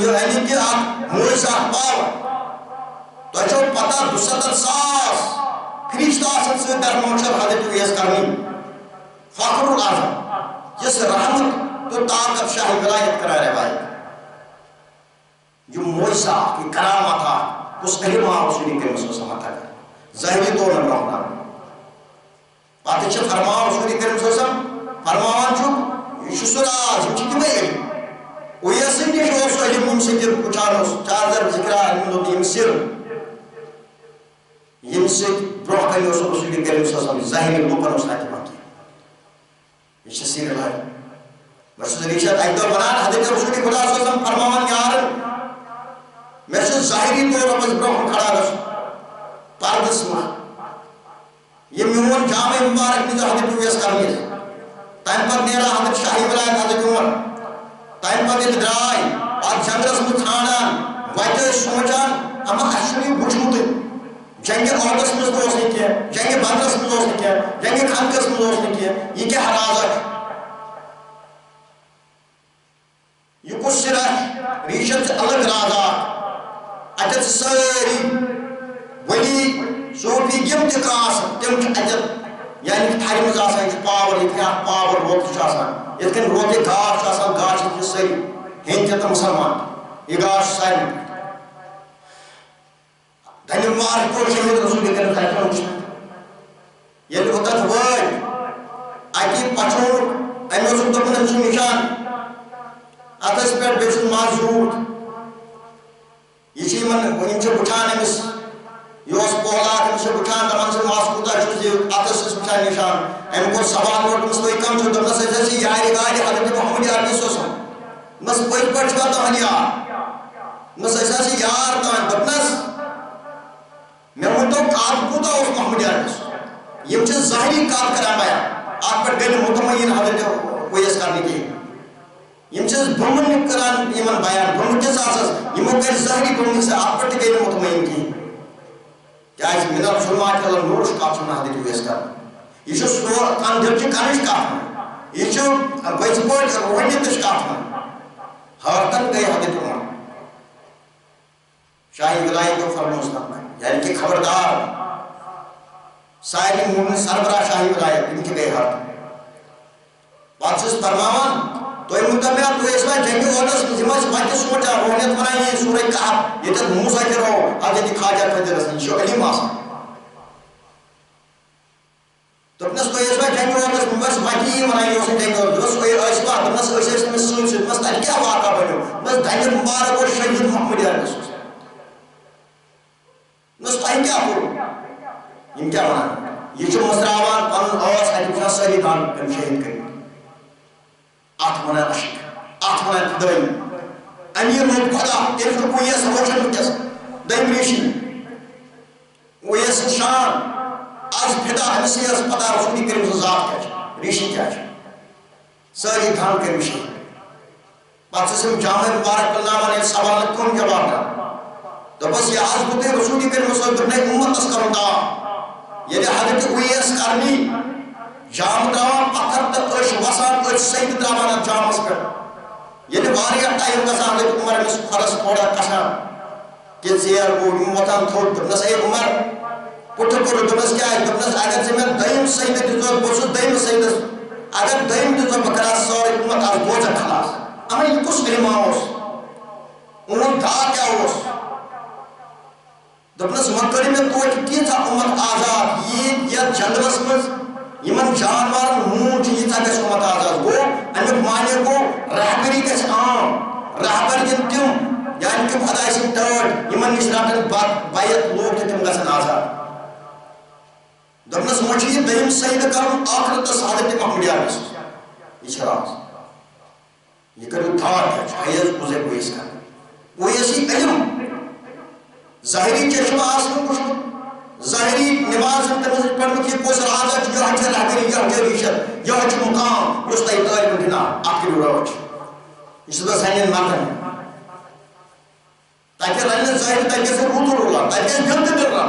جو علی کے موز پاور تو چھو پتہ 270,000 فرشتہ آسن سے در موشر حضرت اویس کرنی فخر الاعظم جس رحمت تو طاقت شاہ ولایت کرا روایت جو موجزہ کی کرامت اس علم رسول کریم صلی اللہ علیہ وسلم ظاہری طور پر رہنا پتہ چھ فرمان رسول کریم صلی اللہ علیہ وسلم فرمان چھو یہ سراج یہ تمے علم اویس نش اوس علم یم سۭتۍ وٕچھان اوس چادر ذکرا علم دوٚپ یم سر یم سۭتۍ برونٛہہ کنہِ اوس رسول کریم صلی اللہ علیہ وسلم ظاہری لوکن اوس نہٕ دِوان کینٛہہ یہ چھِ سیر لایق رسول ریشت اکہِ دۄہ ونان حضرت رسول خدا صلی اللہ علیہ وسلم فرماوان یارن میں سے ظاہری طور پر برہم کھڑا رس پردس ماں یہ میون جامع مبارک نظر حضرت اویس کرنی ہے تائم پر نیرا حضرت شاہی ولایت حضرت عمر تائم پر یہ درائی اور جنگرس میں تھانان وائتے سوچان اما اشری بچھوتے جنگ عورتس میں دوست نہیں کیا جنگ بندرس میں دوست نہیں کیا جنگ خانکس میں دوست نہیں کیا یہ کیا حرازت یہ کچھ سرح ریشت الگ رازات اجت ساری ولی صوفی یم تہ آسان تم چھ اجت یعنی تھرِ منٛز آسان چھ پاور یہ پاور روت چھ آسان یتھ کن روتہِ گاش چھ آسان گاش چھ سٲری ہیٚنٛدۍ تہِ مسلمان یہ گاش سارنٕے دنہِ مار کوٚر شہید رسول کریم صلی اللہ علیہ وسلم ییٚلہِ اوٚتتھ وٲتۍ اَتہِ پَژھوٚن أمۍ اوسُکھ دوٚپمُت أمۍ سُنٛد نِشان اَتھس پٮ۪ٹھ بیٚیہِ چھُس مَس زیوٗٹھ یہ چھ یم چھ وٕچھان أمِس یہ اوس پولاد أمِس چھ وٕچھان دپان چھِ مَس کوٗتاہ چھُس یہِ اَتھس چھُس وٕچھان نِشان أمۍ کوٚر سوال روٚٹمَس تُہۍ کم چھِو دوٚپنَس أسۍ ٲسۍ یارِ گاڑِ حضرت محمد عربی صٲبن دوٚپنَس پٔتۍ پٲٹھۍ چھُوا تُہُنٛد یار دوٚپنَس أسۍ ٲسۍ یار تام دوٚپنَس مےٚ ؤنۍتو کَتھ کوٗتاہ اوس محمد عربی صٲب یم چھِ ظاہری کَتھ کران بیان اَتھ پٮ۪ٹھ گٔے نہٕ مطمعین حضرت اویس کرنہِ کِہیٖنۍ یم چھ بُمن کران یمن بیان بُمن کس آسس یمو کر ظاہری بُمن سے اَتھ پٮ۪ٹھ تہِ گٔے نہٕ مطمعین کِہیٖنۍ کیٛازِ من الظلمات الی النور چھُ کتھ چھُنہٕ حضرت اویس کران یہ چھُ سُہ أنٛدٕرچہِ کنٕچ کتھ یہ چھُ وٕزِ پٲٹھۍ روٗحٲنیتٕچ کتھ حٲرتن گٔے حضرت عمر شاہی ولایت کو فرموس کرنا یعنی کہ خبردار سارے مومن سربراہ شاہی ولایت ان کی گئی حٲرتن پتہٕ چھُس فرماوان تُہۍ ؤنۍتو مےٚ تُہۍ ٲسوا جنگہِ عہدس منٛز یِم ٲسۍ وتہِ سونٛچان روٗحٲنیت ونان یہِ سورہ کہف ییٚتٮ۪تھ موسیٰ تہِ روو حضرت خواجہ قدیرس نِش یہِ چھُ علم آسان دوٚپنس تُہۍ ٲسوا جنگہِ عہدس منٛز یِم ٲسۍ وتہِ یی ونان یہِ اوس نہٕ جنگہِ عہد دوٚپنس تُہۍ ٲسوا دوٚپنس أسۍ ٲسۍ تٔمِس سۭتۍ سۭتۍ دوٚپنس تتہِ کیٛاہ واقعہ بنیو دوٚپنس دنہِ مبارک اوس شہید محمد عربی صٲب دوٚپنس تۄہہِ کیٛاہ کوٚروٕ یِم کیٛاہ ونان یہ چھُ مٔژراوان پنُن ٲس اتہِ وٕچھان سٲری دان کٔمۍ شہید کٔرِتھ اتھ ونان اشک اتھ ونان فِدٲیی امیر لوگ خدا تیٚلہِ چھُ اویس روشن وٕنکیٚس دوٚیِم ریٖشی اویس سٕنٛز شان آز فِدا أمِسٕے ٲس پتہ رسول کریم سٕنٛز ذات کیٛاہ چھِ ریٖشی کیٛاہ چھِ سٲری دان کٔرۍ شہید پتہٕ چھُس یِم جامع مبارک پِلناوان ییٚلہِ سوالن کُن جواب دِوان دوٚپُس یہِ آز گوٚو تۄہہِ رسول کریم صٲب دوٚپنَے اُمتس کرُن تام ییٚلہِ حضرت اویس کرنی جام تراوان پتھر تہٕ أچھ وسان أچھ سۭتۍ تراوان اتھ جامس پٮ۪ٹھ ییٚلہِ واریاہ ٹایم گژھان حضرت عمر أمِس کھۄرس تھوڑا کھسان کہ ژیر گوٚو یِم وۄتھان تھوٚد دوٚپنس اے عمر پُٹھٕ کوٚرُتھ دوٚپنس کیٛازِ دوٚپنس اگر ژٕ مےٚ دوٚیِم سجدٕ دِژٕکھ بہٕ چھُس دوٚیمِس سجدس اگر دوٚیِم دِژٕکھ بہٕ کرٕ سٲرٕے اُمت آز گوٚو ژےٚ خلاص اما یہِ کُس علما اوس اُہُنٛد داو کیٛاہ اوس دوٚپنس وۄنۍ کٔرِو مےٚ توتہِ تیٖژاہ اُمت آزاد یتھ جنگلس منٛز یمن جانورن ہوٗن چھِ ییٖژاہ گژھِ اُمت آزاد گوٚو امیُک معنی گوٚو رہبری گژھِ عام رہبر یِن تِم یعنی کہ خۄداے سٕنٛدۍ ٹٲٹھۍ یمن نِش رٹن بیعت لوٗکھ تہِ تِم گژھن آزاد دوٚپنس وۄنۍ چھُ یہِ دوٚیِم سجدٕ کرُن ٲخرتس حضرت محمد عربی صٲب یہِ چھِ راز یہِ کٔرِو تھاٹ کیٛاہ چھُ حیض اویس کران اویسی علم ظاہری چشمہ آسن وچھمت ظاہری نماز تمز پڑھنک یہ کس عادت یہ رہبری یہ ریشت یہ مقام اس تھی طالب دنا اکر روچ یہ سانین مردن تاکہ رنہ ظاہر تاکہ سے روتر رولا تاکہ سے جلد دل رہا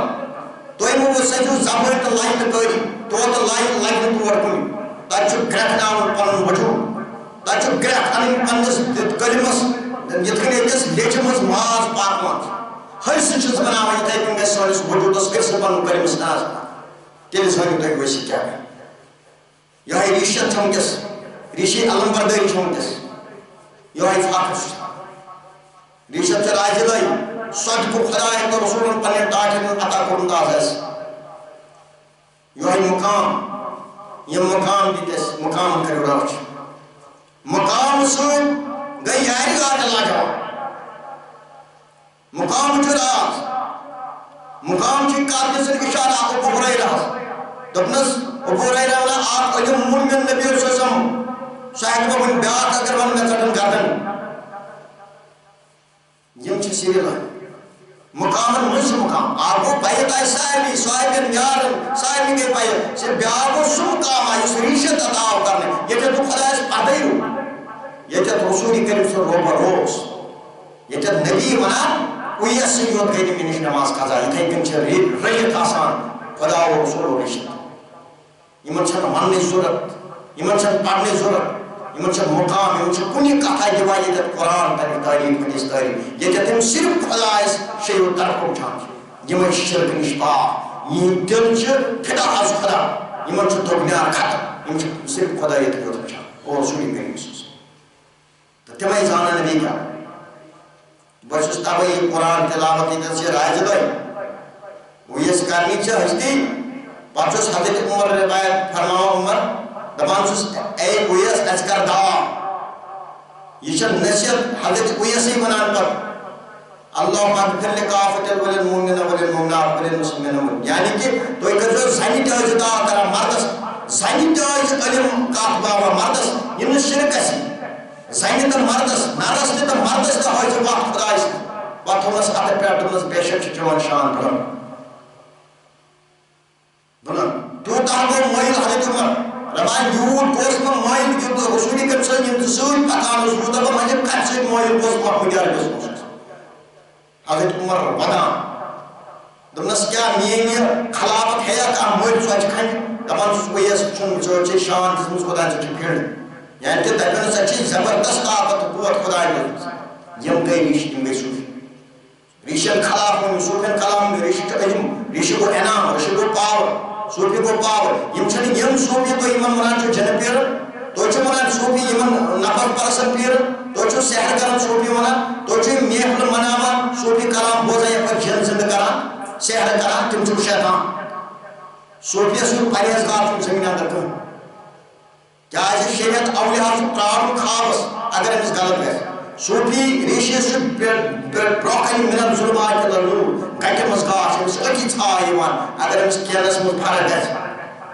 تو یہ وہ سجو زبر تو لائی تکاری تو لائی لائی تور کنی تاکہ گرک نام پنن وجو تاکہ گرک انن پنس کلمس یتکن ایکس لیچمز ماز پاک ماز ہر سچس بناوان یہ تاکہ گس سانس وجودس کرس پنن کلمس ناز تیل سانیو تاکہ ویسی کیا ہے یہ ریشت چھمکس ریشی علم برداری چھمکس یہ فاقس ریشت چھ راج لائی صدق خدای تو رسولن پنن ٹاٹن عطا کرنداز ہے یہ مقام یہ مقام دیتس مقام کرو راچ مقام سن گئی یاری گاٹ اللہ جاؤ مقام چراز مقام چی کارتی سن اشارہ ابو حریرہ دبنس ابو حریرہ والا آپ علم مومن نبی صلی اللہ علیہ وسلم شاید بابن بیات اگر ون میں کٹن کردن یم چھ سیری لائن مقامن منس مقام آگو بیت آئی صاحبی صاحبین یارن صاحبی کے بیت سے بیابو سو مقام آئی اس ریشت عطاو کرنے یہ کہ تو خدا اس پڑھائی ہو یہ کہ رسولی کریم سے روبا روز یہ کہ نبی ونا کوئی ایسی یوت گئی نمی نش نماز قضا یہ کہ کن چھ ریت آسان خدا و رسول و ریشت یمن چھن مننے ضرورت یمن چھن پڑھنے ضرورت یمن چھ مقام یمن چھ کنی کتھا دِوان یہ قرآن تک تعلیم حدیث تعلیم یہ تم صرف خدا اس شیو طرف اٹھان یمن شرک نش پاک یہ دل چھ پھٹا از خدا یمن چھ دگنیار ختم یمن چھ صرف خدا یہ تک اٹھان اور رسولی کریم تو تمہیں زانا نبی کا بس اس تاوی قرآن تلاوت یہ سے راج لائی وہ یہ کرنی چھ ہستی پاچوس حضرت عمر روایت فرماؤ عمر دبان سوس اے اویس اچکر دا یہ چھن نصیحت حضرت اویسی بنان پر اللہ مغفر لکافت وللمؤمنین والمؤمنات والمسلمین یعنی کہ تو ایک جو زنی تاج دا کرا مردس زنی تاج علم کاف بابا مردس یہ شرک اسی زنی تا مردس نارس تا مردس تا ہوئی جو وقت خدا اس وقت ہونس آتے پیٹرنس بے شک جوان شان بلن بلن تو تاگو مویل حضرت عمر رمان یود گوش میں مائل جب رسولی کرم صلی اللہ سوئی پتان رسول دبا مجھے کت سوئی مائل گوش محمدیار گوش حضرت عمر ودا دمنس کیا میئنی خلافت ہے کہ مائل سوچ کھنڈ دبان سوئی چون چوچے شان جسمس خدا چکی پھیڑ یعنی کہ دبن سچی زبردست طاقت قوت خدا گوش یم گئی ریش یم گئی صوفی ریشن خلاف میں صوفین کلام میں ریش کا علم ریش کو انعام ریش کو پاور صوفی کو پاور یم چھنی یم صوفی تو ایمان منان چھو جن پیر تو چھو منان صوفی ایمان نفر پرسن پیر تو چھو سحر کرن صوفی منان تو چھو میخل منامان صوفی کلام بوزا یا پر جن زند کران سحر کران تم چھو شیطان صوفی اسو پریزگار چھو زمین اندر کن کیا ایسی شریعت اولیاء چھو پرابل خوابس اگر ہم اس غلط گئے صوفی ریشی سے بروکلی منن ظلمات لنور کٹی مزگاش ہمس اکی چھا ایوان اگر ہمس کینس مز بھرت ہے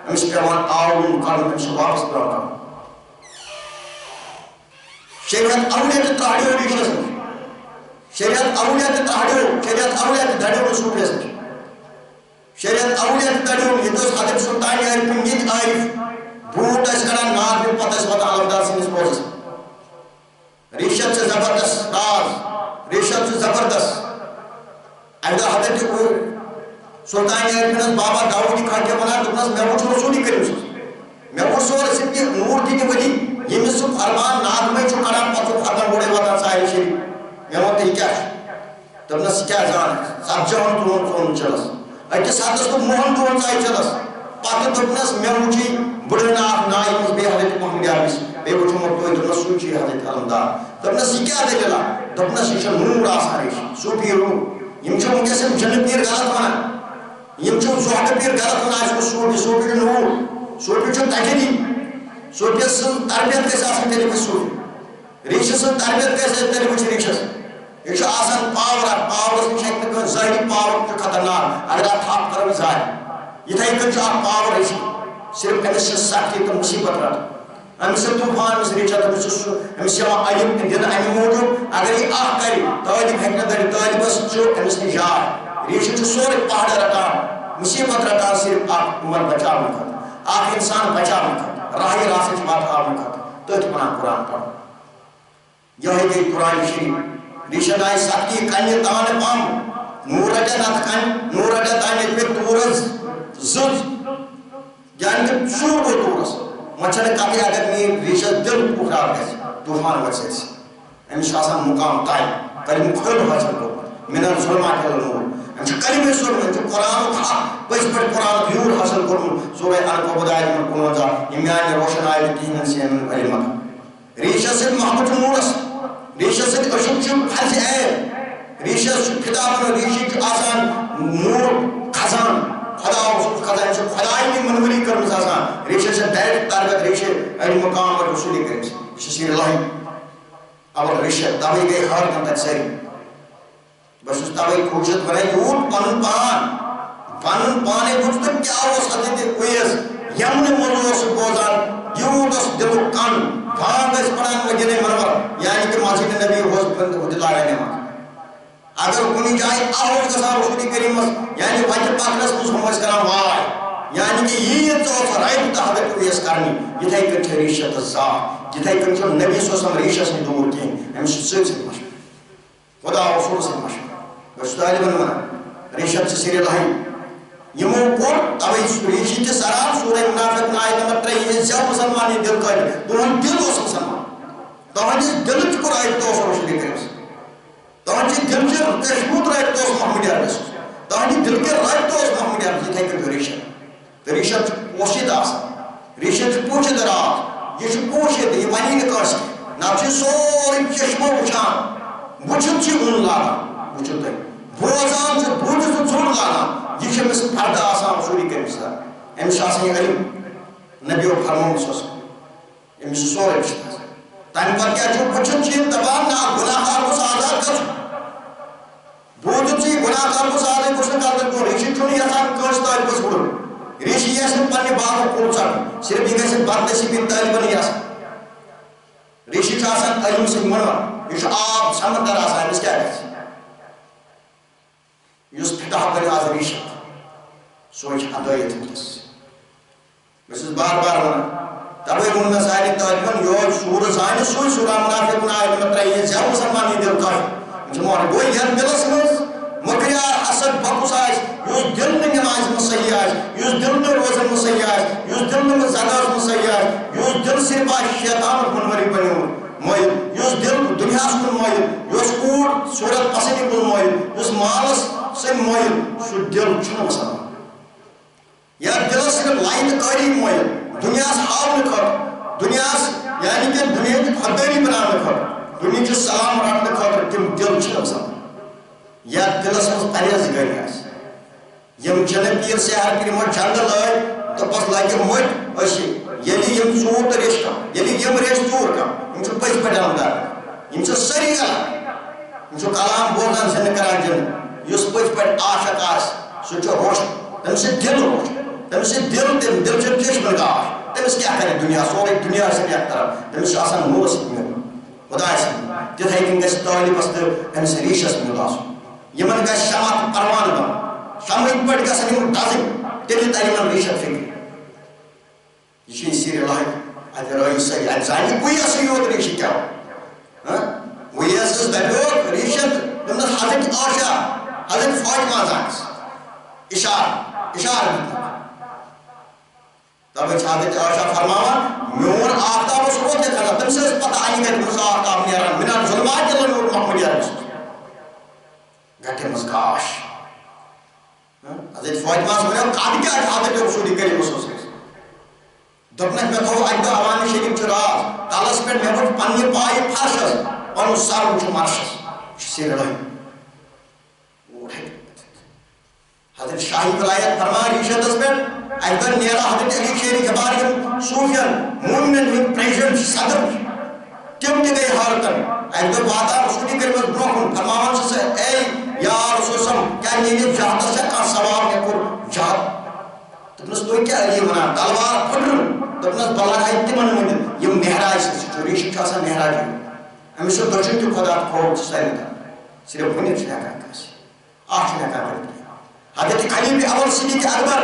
ہمس پیوان آون کرن ہمس واپس پراؤن شریعت اولیاء تراڑیو ریشی سے شریعت اولیاء تراڑیو شریعت اولیاء دھڑیو رسول ہے شریعت اولیاء تراڑیو یہ دوست حضرت سلطانی عارف پنگیت عارف بھوٹ اس کرن ناد بھی پتہ اس پتہ علمدار سنس پوزس ریشت سے زبردست راز ریشت سے زبردست ایدہ حضرت کو سلطانی عارفنس بابا داؤدی کھاٹے بنا دکنس میں وہ چھو رسولی کریم سوز میں وہ سور سپی نور دیتی ولی یہ میں سب فرمان ناد میں چھو کرام پتو فرمان بوڑے وطن ساہر شریف میں وہ تی کیا تب نس کیا جان ہے سب جان تون چلس ایک ساتھ تو موہن تون چاہی چلس پاتے دکنس میں وہ چی بڑے ناف نائی مز بے حضرت محمد عربیس بے وہ چھو مرتوئی دکنس سوچی حضرت علمدار تب نس کیا دے للا دکنس یہ نور آساریش سوپی روح یم چھو مکہ سے جنت پیر غلط ہونا یم چھو زہد پیر غلط ہونا اس کو سوپی نور سوپی چھو تجری سوپی سن تربیت کیسے آسان تیلی کچھ سوپی ریش سن تربیت کیسے تیلی کچھ ریش سن یہ چھو آسان پاور اس میں شکل ظاہری پاور چھو خطرناک اگر آپ تھاپ کرو ظاہر یہ تھا ایک جو آپ پاور ریشی صرف ہمیں سے سختی تو مصیبت رہا ہمیں سے طوفان میں سے ریچا تو ہمیں سے علم دن ہمیں موجود اگر یہ آہ کری طالب ہیکنا داری طالب اس جو ہمیں سے جائے ریشہ سورے پہاڑ رٹان مصیبت رٹان صرف اخ عمر بچاؤ خاطر اخ انسان بچاؤ خاطر راہ راست وات ہاؤ خاطر تھی ونان قرآن پڑھ یہ گئی قرآن شریف ریشہ آئی سختی کنہ تان پم نور رٹے نت کن نور رٹے تان پہ تورس زز یعنی کہ شور گو تورس وچھنے کتھے اگر میری ریشہ دل پھٹار گژھِ طوفان وسیس امس مقام طے کلم کھل حاصل کور من الظلمات الى النور امس کلمہ سورہ قرآن حق پٔزۍ پٲٹھۍ قرآن یوٗر حاصل کوٚرمُت سورہ الکبوت آیت نمبر 55 یِم میانہِ روشن آیہِ کِہیٖنۍ سین علمت ریشہ سۭتۍ محبت نورس ریشہ سۭتۍ اشُک چھُ فرض عین ریشہ چھُ کتابن ریشہ چھُ آسان نور کھسان خدا خدا امس خدائی کی منوری کرمز آسان ریشہ سے ڈائریکٹ تارگت ریشہ اڑ مقام پر رسولی کرمز شسیر اللہ اور ریشہ تاوی گئی ہر کم تک سری بس اس تاوی کوشت بنائی یور پانن پانے بجھتا کیا ہو سکتے تھے کوئیز یمن ملوس بوزان یور اس دلو کن بھانگ اس پڑھان مجھنے منور یعنی کہ مسجد نبی ہوز بند دلا رہنے ماں اگر کنی جائے آہوز گسان رسولی کریمز یعنی وجہ پاکرس مجھ ہمس کران وائے یعنی کہ یہ تو رائب تحبت کوئیس کرنی یہ تھے کچھ ریشت ذات یہ تھے کچھ نبی صلی اللہ علیہ وسلم ریشت سے دور کی ہم سید سے مشکل خدا رسول سے مشکل بس تعالی بنوانا ریشت سے سیر اللہ یمو کو اب اس ریشت کے سراب سورہ منافق آیت نمبر 3 یہ زیادہ مسلمانی دل کا ہے تمہن دل ہو سب مسلمان تمہن دل چکر آیت تو رسولی کریمز تمہن دل کے کشموت رائب تو محمد عربس تمہن دل کے رائب تو محمد عربس یہ تھے کچھ ریشت ریشت پوشید آسان ریشت پوشید رات یہ پوشید یہ ونی نکاس نہ سوری چشمہ وچھان وچھن چھ اون لانا وچھن تھی بوزان چھ بوزن ژوٚٹ لانا یہ امس پردہ آسان رسولی کریم امس آسان علم نبیو فرمومس امس سورے وچھن تمہ پتہ کیا وچھن چھ دپان نا گناہگار گوٚژھ آزاد گژھُن بوزن چھ گناہگار گوٚژھ آزاد گژھُن کرنہٕ ریشہ چھُنہٕ یژھان کٲنٛسہِ طٲلبس بُرُن ریشہ یژھِ نہٕ پننہِ باغُک کُل ژٹُن صرف یہ گژھِ بدنصیٖبی طٲلبن آسان ریشہ چھُ آسان علم سۭتۍ مُنور یہ چھُ آب سمندر آسان أمِس کیٛاہ گژھِ یُس پھٹا بنہِ آز ریشہ سُے چھُ ہدایت وٕنکیٚس بہٕ چھُس بار بار ونان تبے ووٚن مےٚ سارنٕے طٲلبن یور سوٗرٕ زانہِ سُے سورہ منافقون آیت نمبر 3 یہِ زیادٕ مسلمانی دل کٲفی چھُ مون گوٚو یتھ دلس منٛز مکریار حسد بکُس آسہِ یُس دل نہٕ نمازِ منٛز صحیح آسہِ یُس دل نہٕ روزن منٛز صحیح آسہِ یُس دل نہٕ زکاتس منٛز صحیح آسہِ یُس دل صرف آسہِ شیطانُک منوری بنیومُت مٲیِل یُس دل دُنیاہس کُن مٲیِل یُس کوٗر صوٗرت پسندی کُن مٲیِل یُس مالس سۭتۍ مٲیِل سُہ دل چھُنہٕ مسلمان یتھ دلس صرف لاینہٕ کٲری مٲیِل دُنیاہس ہاونہٕ خٲطرٕ دُنیاہس یعنی کہ دُنیاہچ خۄدٲری بناونہٕ خٲطرٕ دُنیاہچ سلام رٹنہٕ خٲطرٕ تِم دل چھِنہٕ مسلمان یتھ دلس منٛز پرہیزگٲری آسہِ یم جنہٕ پیٖر سیاح پیٖر یِمو جنٛگ لٲگۍ دوٚپُس لگہِ مٔٹۍ أسۍ ییٚلہِ یم ژوٗر تہٕ ریٚش کم ییٚلہِ یم ریٚش ژوٗر کم یم چھِ پٔزۍ پٲٹھۍ اَمدار یم چھِ سٲری غلط یم چھِ کلام بوزان زِنہٕ کران جِنہٕ یُس پٔزۍ پٲٹھۍ عاشق آسہِ سُہ چھُ روشن تٔمِس چھُ دل روشن تٔمِس چھُ دل چھُ چشمہٕ گاش تٔمِس کیٛاہ کرِ دُنیا سورُے دُنیا چھُ بیٚکھ طرف تٔمِس چھُ آسان نورٕ سۭتۍ میلُن خۄداے سۭتۍ تِتھَے کٔنۍ گژھِ طٲلبس تہٕ أمِس ریشس میوٗل آسُن یمن گژھِ شمع تہٕ پروانہٕ بنُن شمعٕکۍ پٲٹھۍ گژھن یِم دزٕنۍ تیٚلہِ ترِ یِمن ریشت فکر یہ چھُ سیٖر لایق اتہِ رٲیی صحیح اتہِ زانہِ وُیسٕے یوت ریشہِ کیٛاہ وُیسس دپیو ریشت دوٚپنس حضرت عاشا حضرت فاطمہ زانس اشار تبے چھِ حضرت عاشا فرماوان میون آفتاب اوس اوترٕ کھسان تٔمِس ٲس پتہ انہِ گَٹہِ منٛز آفتاب نیران مِنان ظُلمات اِلَى نوٗر محمد عربس گٹہِ منٛز گاش حضرت فاطمہس وَنیو کَتھ کیٛاہ چھِ حضرت رسوٗلِ کریٖمس اوس دوٚپنَس مےٚ تھوٚو اَکہِ دۄہ عوامِ شریٖف چھُ راز کَلس پٮ۪ٹھ مےٚ وٕچھ پننہِ پایہِ فرشس پنُن سر وٕچھ مرشس یہِ چھُ سیٖر لایق حضرت شاہی ولایت فرمان ریشتس پٮ۪ٹھ اَکہِ دۄہ نیران حضرت علی شیر جبار یِم صوٗفین موٗمنن ہٕنٛدۍ پریزڈنٹ صدر تِم تہِ گٔے حٲرتن اَکہِ دۄہ واتان رسوٗلِ کریٖمس برٛونٛہہ کُن فرماوان چھِس اے یا رسول صٲب کیٛاہ میٲنِس جہادس چھا کانٛہہ ثواب مےٚ کوٚر جہاد دوٚپنس تُہۍ کیٛاہ علی ونان تلوار پھٕٹرُن دوٚپنس بہٕ لگایہِ تِمن ؤنِتھ یِم مہراج چھِ ریشہِ چھُ آسان مہراج أمِس چھُ دٔچھُن تہِ خۄدا تہٕ کھووُر چھِ سارنٕے صرف ؤنِتھ چھِ ہٮ۪کان کٲنٛسہِ آخر نکا حضرت علی بن ابو صدیق اکبر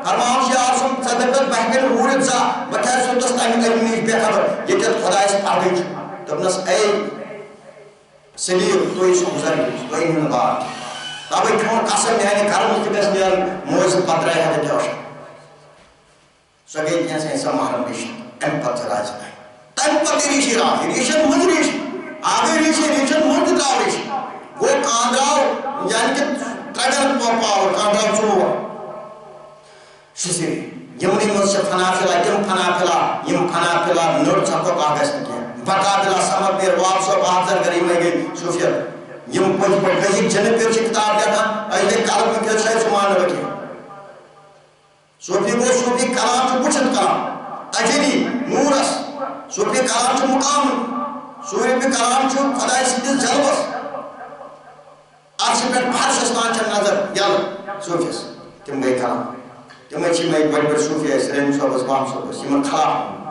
فرمان یا آسم صدقت بہکن ہورت زا بکر سوتس تامی علم نیش بے خبر یہ تیت خدا اس پردیش تبنس اے صدیق تو اس گزر گیس تو این بار تابی چون قسم یعنی کرم کبس نیان موز پترائی حضرت ہوشا سو گئی دیا سے ایسا محرم ریشن ام پتر راج نائی تم پتر ریشی راج ریشن مجھ ریشن آگے ریشن مجھ دراو ریشن وہ کاندراو یعنی کہ ترگر پاور کاندراو چوہ شسر یمنی مجھ سے فنافلہ یم فنافلہ نوٹ چھکو کاغذ نکیا بقابلہ سمر پیر واپس و بہتر گری میں گئی صوفیت یم پوچھ پر گئی جن پیر چی کتاب دیتا ایسے قلب میں کیا شاید سمان رکھے صوفی کو صوفی کلام چو پوچھت کلام تجلی نورس صوفی کلام چو مقام صوفی کلام چو خدای سیدھ جلوس آرسی پر بھارش اسمان چن نظر یل صوفیس تم گئی کلام تم چی میں بڑی بڑی صوفی ہے سرین صوبس بام صوبس یمن خلام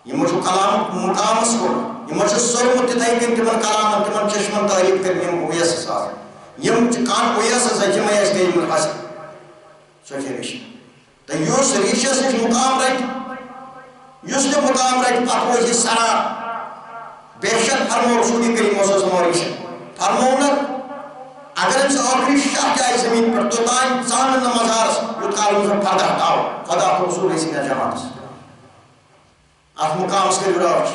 یمن چو کلام مقامس کو یمن چو سرمت تتائی کن تمن کلام تمن چشمن تعریف کر یم اویس ساز یم کان اویس ساز یم ایس گئی یمن حسن صوفی ریشن تو یوس ریشس نش مقام رٹ یوس نے مقام رٹ پتوزی سرا بے شک فرمو رسولی کریم وصوص موریشن فرمونر اگر انس آخری شاہ جائے زمین پر تو تائیں زامن مزارس یوت کالوں سے پردہ ہٹاؤ خدا کو رسول اسی کا جماعت آپ مقام اس کے جراؤش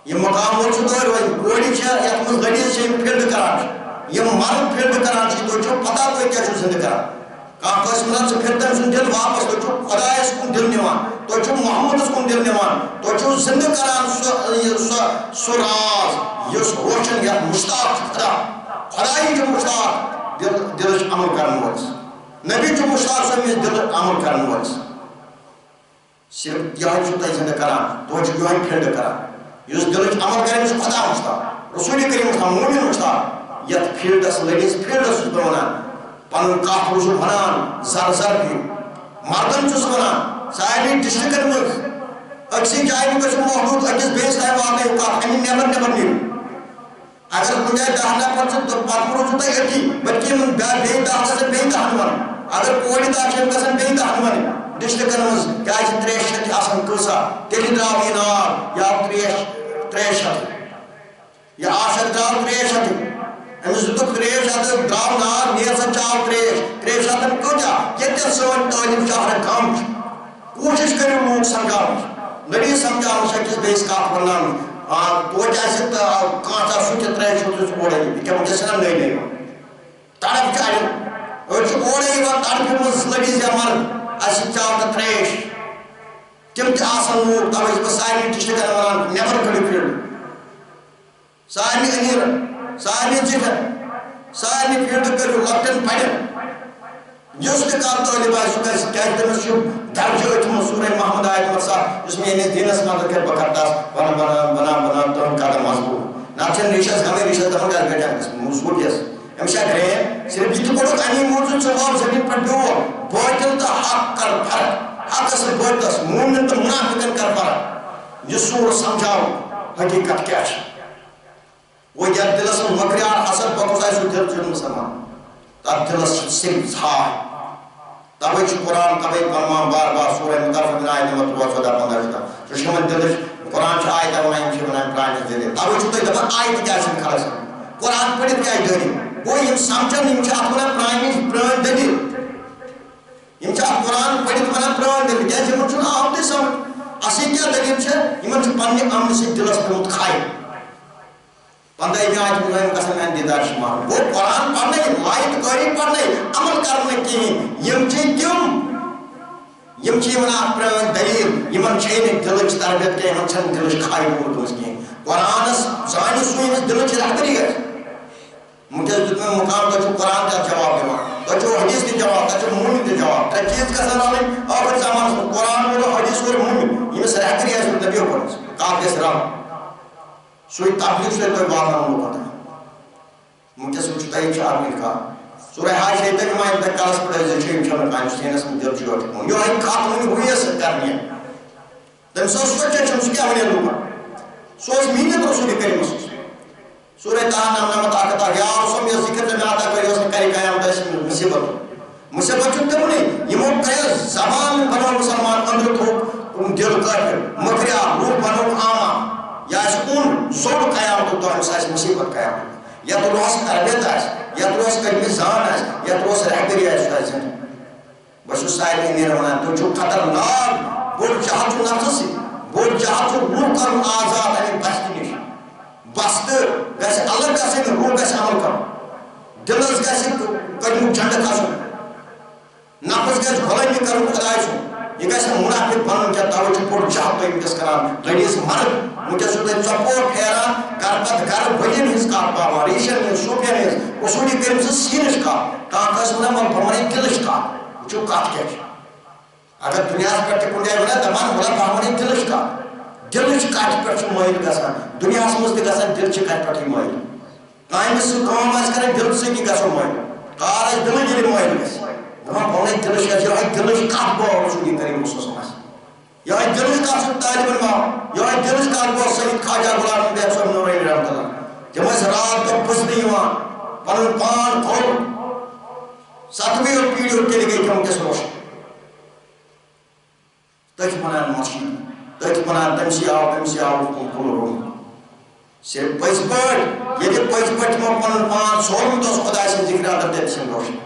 یہ مقام وہ چھتر ہوئی گوڑی چھا یا تمہیں غریز چھا یہ پھرد کرانچ یہ مرد پھرد کرانچ تو چھو پتا کوئی کیا چھو زندہ کران کہاں کو اس منت سے پھرد سن دل واپس تو چھو خدا اس کن دل نیوان تو چھو محمد اس کن دل نیوان تو چھو زندہ کران سو راز یہ روشن یا مشتاق خدا خدای جو مشتاق دلش عمل کرن والس نبی جو مشتاق سمیز دل عمل کرن والس صرف یہاں چھو تائی زندہ کران تو چھو یہاں پھرد کران یس دلچ عمل کرن چھو خدا مشتاق رسول کریم مشتاق مومن مشتاق یت پھردس لڑیس پھردس بنان پنن کاف رسول بنان زر زر بھی مردن چھس بنان ساری ڈسٹرکن ملک اکسی جائے میں کچھ محدود اکس بیس ہے واقعی اوقات ہمیں نیبر نیو اگر کنجائے دہنا پرسن تو پاتمرو چھتا یکی بلکہ من بے دہنا سے بے دہنوان اگر کوئی دہشن کسن بے دہنوان ڈسٹرکن مز کیا تریش شتی آسن کلسا تیلی دراو ینار یا تریش شتی یا آشد دراو تریش شتی ہمیں زدک تریش شتی دراو نار نیسا چاو تریش شتی کجا یہ تیل سوان تعلیم شاہر کام کوشش کریں لوگ سمجھاؤں نبی سمجھاؤں شکل بیس کاف بنام تو جیسے کانچا سوچے تریش ہوتے سے اوڑے گی کیا مجھے سنم نہیں لے گا تڑپ چاہیے اور چھو اوڑے گا تڑپ مز لڑی زمان ایسی چاہتا تریش تم تی آسان لوگ تب اس پر سائنی ٹشتے کا نوان نیبر کھڑی پھر سائنی انیر سائنی جکر سائنی پھر کر لکٹن پڑھن جس نے کہا طالب آئی سکر سے کہتے ہیں شب درجہ اتم سورہ محمد آیت مرسا جس میں انہیں دین اسمان ذکر بکرتاس بنا تو ہم کہتا مضبور ناچن ریشہ سے ہمیں ریشہ دفن کر گیا جانس موصول جیس ہمشہ کریں صرف جیتی پڑھو انی موجود سواب زمین پر دو بوجل تا حق کر فرق حق اصل بوجتاس مومن تا منافقن کر فرق جس سور سمجھاؤ حقیقت کیا ہے وہ یا دلس مکریار حسد بکوزائی سو دل چون مسلمان تب دلس صرف سار تبھی قرآن تبھی فرمان بار بار سورہ مطرف آیت نمبر 14 15 تو شمن دلش قرآن چھ آیت ونائیں شمن قرآن دے تبھی چھو تو دبا آیت کیا سن خلاص قرآن پڑھت کیا دلی وہ یم سمجھن یم چھ اپنا پران دلیل یم چھ قرآن پڑھت ونان پران دلیل کیا یم چھ آپ دے سمجھ اسی کیا دلیل چھ یم چھ پننی امن سے دلس پیوت کھائے بندائی میں آج مجھے قسم میں دیدار شمار وہ قرآن پڑھنے لائٹ کاری پڑھنے عمل کرنے کی یم چی ونا پران دلیل یمن چھین دلچ تربیت کے یمن چھن دلچ کھائی بود اس کی قرآن زانی سوئن دلچ رہبری ہے مجھے میں مقام تو قرآن کا جواب دیوا تو حدیث کی جواب تو مومن کی جواب تو چیز کا سلام اور زمان قرآن میں حدیث اور مومن یہ رہبری ہے نبی پر کافی سلام سوئی تبلیغ سے کوئی بات نہ ہوتا ہے مجھے سوچتا ہے چار مل کا سورہ حاج ہے تک میں تک کلاس پڑھے زچیم چھ میں سینس میں دل چھوٹ کو یہ ایک خاتون ہوئی ہے سر کرنی ہے تم سوچ سوچے چھ کیا ہونے لوگ سوچ مینت رسول کریم سورہ تاہا نمت آکتا یا رسول یہ ذکر سے آتا کری اس نے کری قیام تیس مصیبت چھتے نہیں یہ موقع زبان بنو مسلمان اندر تو دل کر مکریا روح بنو آما یا اس ان زور قیام تو ہم سائس مصیبت قیام یا تو روح سے تربیت آئیس یا تو روح سے کلمی زان آئیس یا تو روح سے رہبری آئیس آئیس بشو صاحب نے میرا منہ تو جو خطرناک بول جہاں جو نفس سی بول جہاں جو روح کر آزاد ہے بستی نہیں بست گیسے اللہ گیسے روح گیسے عمل کر دلس گیسے قدمو جھنڈ کھاسو نفس گیسے بھلائی میں کرو خدای سو یہ گیسے منافق بنن کیا توجہ پور جہاں تو امتس کران لڑیس مرد مجھے سوٹے چپور پھیران کرپت گر بھلین ہز کا پاوا ریشن ہز سوپین ہز اصولی کرم سے سینش کا تاکہ سمنا من بھمانی دلش کا جو کات کیا ہے اگر دنیا سے پڑھتے کنڈے بنا دمان بھلا بھمانی دلش کا دلش کات پر چھو موہیل گسان دنیا سے مزد گسان دل چھ کات پر چھو موہیل قائم سے قوم آج کرے دل سے کی گسو موہیل قار آج دل جلی موہیل گس وہاں بھونے دلش کا یہ دلش کات بہت رسولی کریم مصوص ماس یہ دلش کات سے طالب الماء یہ دلش کات بہت سید خواجہ غلام بیت صاحب نورین رحمت اللہ جب اس رات تو پس نہیں ہوا پنن پان کھول ساتویں اور پیڑی اور تیلے گئی کہ ہم کس روشن تک منان مسجد تک منان تمسی آو کھول روم صرف پیس پٹ یہ پیس پٹ میں پنن پان سورم تو خدا سے ذکر آدھر دیتے سن روشن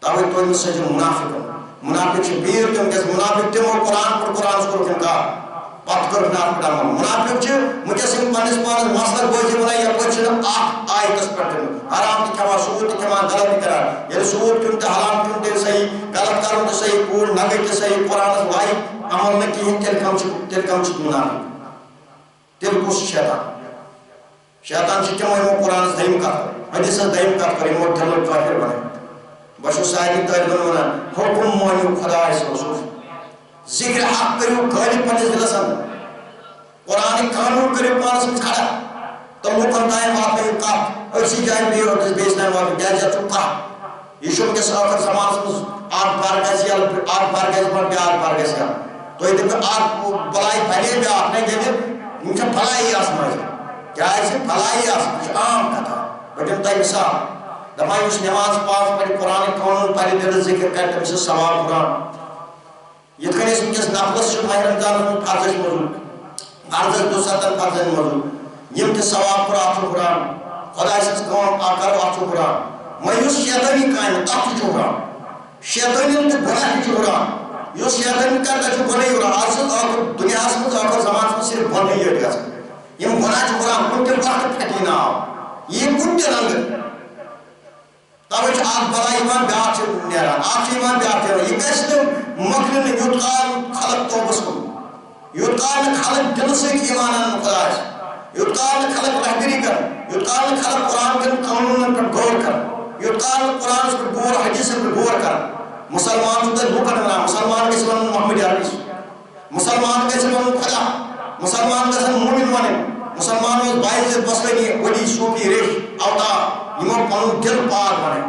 تاوی تو ان سے جو منافق سے بیر تم کس منافق تم اور قرآن پر قرآن سکر کن کا پت کر بنا پڑا منافق چھے مجھے سنگ پانس پانس مصدر بوجھے بنا یا پچھن آیتس پڑھتے حرام تی کھوا سود تی کھوا غلط تی کرا یعنی سود کیوں تی حرام کیوں تی صحیح غلط کروں تی صحیح پور نگے تی صحیح قرآن اس وائی عمل میں کی تیل کم چھت منافق تیل کس شیطان چھتے موئی قرآن اس دائم کر حدیث اس دائم کر امور دلل کافر بنے بشو صاحبی طالب بنا حکم موئی خدا اس رسول ذکر حق کریو غالب پنیز دلسن قرآن قانون کریو پانس میں کھڑا تو مکن دائم واقعی کاف اسی جائیں بھی اور دس بیس دائم واقعی جائے جاتا کاف یشو کے ساتھ زمان سے آگ بار گیسی آگ بار گیسی پر بھی آگ بار گیسی تو یہ دیکھو آگ بلائی پہلے بھی آپ نے کہتے انچہ بلائی آسمان ہے کیا ایسے بلائی آسمان عام کتا بجن تائی مثال دمائی اس نماز پاس پڑی قرآن قانون پڑی دل ذکر کرتے مثل سواب قرآن یہ کنیس مجھے نفلس شد ماہ رمضان میں فرضش موجود فرضش دو ستن فرضش موجود یم تی ثواب پر آتھو قرآن خدا اس قوم آکر آتھو قرآن میوس شیطانی قائم آتھو چھو قرآن شیطانی تی گناہ چھو قرآن یو شیطانی کرتا چھو گناہ قرآن آسد آکر دنیا آسد آکر زمان سے صرف گناہ ہی اٹھا سکتا یم گناہ چھو قرآن کنتے وقت پھٹی نہ آو یہ کنتے رنگ تاوچ آگ بلا ایمان بیار چھے نیران آگ چھے ایمان بیار چھے یہ کیسے مکرن یوتقال خلق توبس کو یوتقال خلق دل سے ایمانان خدایش یوتقال خلق رہبری کر یوتقال خلق قرآن کن قانون پر غور کر یوتقال قرآن پر غور حدیث پر غور کر مسلمان تو لوکن بنا مسلمان کے سبن محمد عربی مسلمان کے سبن خدا مسلمان کے سبن مومن بنے مسلمان میں باعث بسلگی وڈی صوفی ریش اوتا یمو پنو دل پاک بنے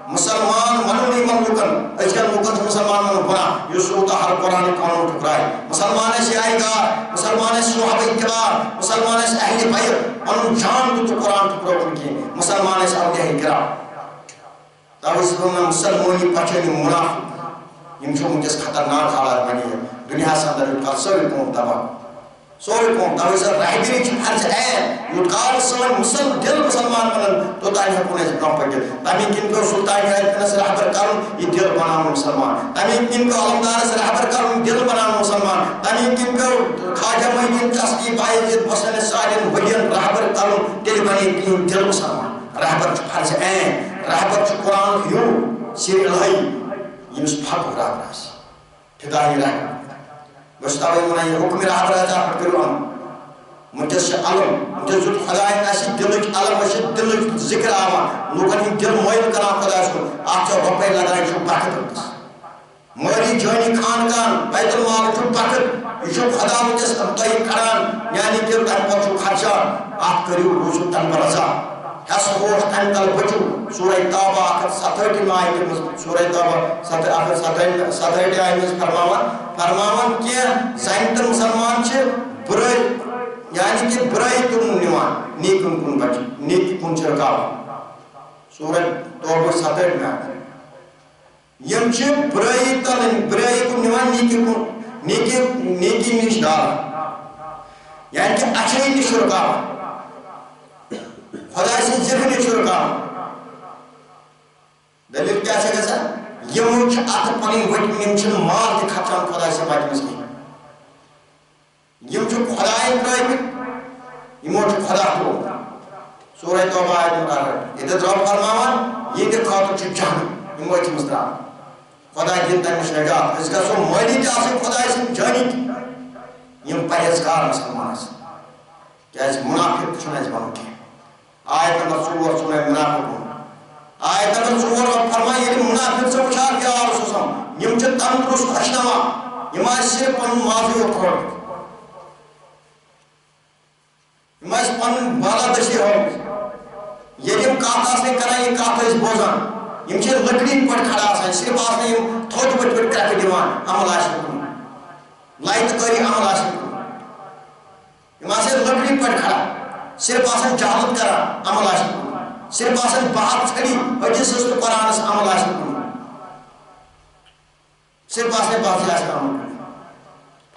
مسلمان منو نہیں من لوکن اجکل لوکن مسلمان منو بنا یسوتا ہر قرآن قانون ٹھکرائے مسلمان سے آئی گا مسلمان سے صحابہ اتبار مسلمان سے اہل بیت پنو جان تو قرآن ٹھکرو کن کی مسلمان سے اولیاء کرام تاوی سبنا مسلمانی پچھنی منافق یم چھو مجھے خطرناک حالات بنی ہے دنیا سے اندر یوتقال سوری قوم تباہ سوری قوم تاوی سر رہبری کی فرض ہے یوتقال سوئی دل مسلمان بنن تو تانی حکونے سے کم پڑھتے تامی کن کو سلطانی حیرکن سے رہبر کرن یہ دل بنانا مسلمان تامی کن کو علمدار سے رہبر کرن دل بنانا مسلمان تامی کن کو خواجہ مہین چسکی بائی جد بسن سالین ولین رہبر کرن دل بنی کن دل مسلمان رہبر چھ فرض ہے رہبر چھ قرآن کیوں سیر الہی یمس پھاک رہبر آسی ٹھدائی رہبر بشتاوی منائی حکم رہبر آجا پر کرو مجھے سے علم مجھے زود خدای ناسی دلچ علم وشی دلچ ذکر آما لوگن ہی دل مویل کنا خدای اس کو آپ چاہ رپے لگائی شو باکت ہوتس موری جوانی خاندان بیت المال شو باکت شو خدا مجھے سے امتائی کران یعنی کہ تن پر شو خرچا آپ کریو روشو تن پر رضا حس ہوش تن تل بچو سورہ توبہ آخر 17 آئی کے سورہ توبہ آخر 17 آئی میں فرماون کہ زائنتر مسلمان چھے برای یعنی کہ برائی کن نوان نیکن کن بچ نیک کن چرکاو سورہ توبہ 7 میں آتا یم چھ برائی تلن برائی کن نوان نیکی نش ڈال یعنی کہ اچھائی نش رکاو خدا سے ذکر نش رکاو دلیل کیا ہے گژھان یمو چھ اتھ پنن وٹم یم چھ مال تہ خطران خدا سے بچمس کی یم چھ خدای ترٲیمٕتۍ یمو چھ خدا ترٛوومُت سورہ توبہ آیت نمبر 8 ییٚتٮ۪تھ رب فرماوان یہنٛدِ خٲطرٕ چھُ جہنم یمو چھِ منٛز ترٛاوان خدا دِن تمہِ نِش نجات أسۍ گژھو مٲلی تہِ آسٕنۍ خداے سٕنٛدۍ جٲنی تہِ یم پرہیزگار مسلمان آسن کیٛازِ منافق تہِ چھُنہٕ اَسہِ بنُن کینٛہہ آیت نمبر 4 چھُ مےٚ منافق ووٚنمُت آیت نمبر 4 رب فرماے ییٚلہِ منافق ژٕ وٕچھان کیٛاہ آو سوزان یم چھِ تندرست خۄشناوان یم آسہِ صرف پنُن مازٕے یوت کھولمُت یم آسہِ پنُن بالادٔستی ہٲومٕژ ییٚلہِ یم کتھ آسن کران یہِ کتھ ٲسۍ بوزان یم چھِ لکڑِ پٲٹھۍ کھڑا آسان صرف آسن یم تھوٚد پٲٹھۍ کرٛٮ۪کہٕ دِوان عمل آسہِ نہٕ کُنہِ لایتہٕ کٲری عمل آسہِ نہٕ کُنہِ یم آسن لکڑِ پٲٹھۍ کھڑا صرف آسن جہالت کران عمل آسہِ نہٕ کُنہِ صرف آسن بات ژھٔڑی حدیثس تہٕ قرآنس عمل آسہِ نہٕ کُنہِ صرف آسن باتھٕے آسہِ نہٕ عمل کُنہِ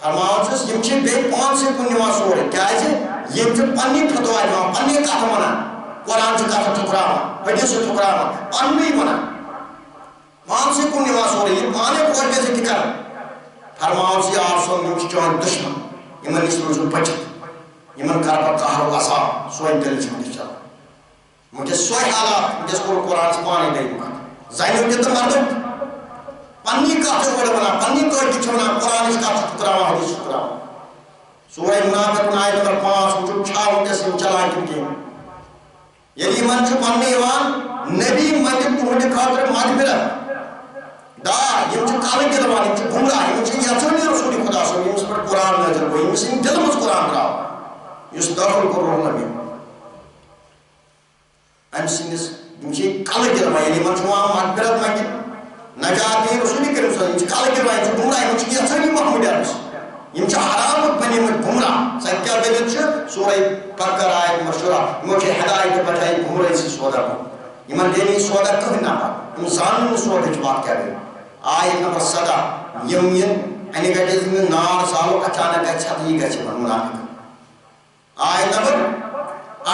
فرماوان چھُس یم چھِ بیٚیہِ پانسٕے کُن نِوان سورُے کیٛازِ یم چھِ پننی فتوا دِوان پننی کتھ ونان قرآن چھ کتھ ٹھُکراوان حدیث ٹھُکراوان پننُے ونان پانسٕے کُن نِوان سورُے یم پانے پوٚر گژھِ تہِ کران فرماوان چھِ یا رسول یم چھِ چٲنۍ دُشمن یمن نِش روٗزِو بٔچِتھ یمن کر بہٕ قہر و عذاب سون دل چھُ ونکیٚس چلان ونکیٚس سۄے حالات ونکیٚس کوٚر قرآنس پانے دوٚیِم کتھ زنیٚو تہِ تہٕ مردو تہِ پننی کتھ چھِ گۄڈٕ ونان پننی کٲٹھۍ تہِ چھِ ونان قرآنٕچ کتھ چھِ ٹھُکراوان حدیث ٹھُکراوان سورہ منافقون آیت نمبر 5 وٕچھو چھا ونکیٚس یم چلان کِنہٕ کینٛہہ ییٚلہِ یمن چھُ وننہٕ یِوان نبی منہِ تُہنٛدِ خٲطرٕ مغفرت ڈاے یم چھِ کلہٕ گِلوان یم چھِ گمراہ یم چھِ یژھٲنی رسول خدا صٲب ییٚمِس پٮ۪ٹھ قرآن نٲزِل گوٚو ییٚمِس یِم دلہٕ منٛز قرآن درٛاو یُس دٲخل کوٚر روح نبی أمۍ سٕنٛدِس یم چھِ کلہٕ گِلوان ییٚلہِ یمن چھُ یِوان مغفرت منٛگنہِ نجات دِنۍ رسول کریم صٲب یم چھِ کلہٕ گِلوان یم چھِ گمراہ یم چھِ یژھٲنی محمد عربس یم چھِ حرامت بنیمٕتۍ گمراہ سۄ کیٛاہ دٔلیٖل چھِ سورہ بقرہ آیت نمبر 16 یمو چھِ ہدایت بچٲے گمرٲہی سۭتۍ سودا کوٚرمُت یمن دِیہِ نہٕ سودا کٕہٕنۍ نفع یم زانن نہٕ سودٕچ وَتھ کیٛاہ گٔے آیت نمبر 17 یم ین انہِ گٹہِ ییٚلہِ نہٕ نار زالو اچانک گژھِ ژھٮ۪تہٕ یہِ گژھِ یمن منافق آیت نمبر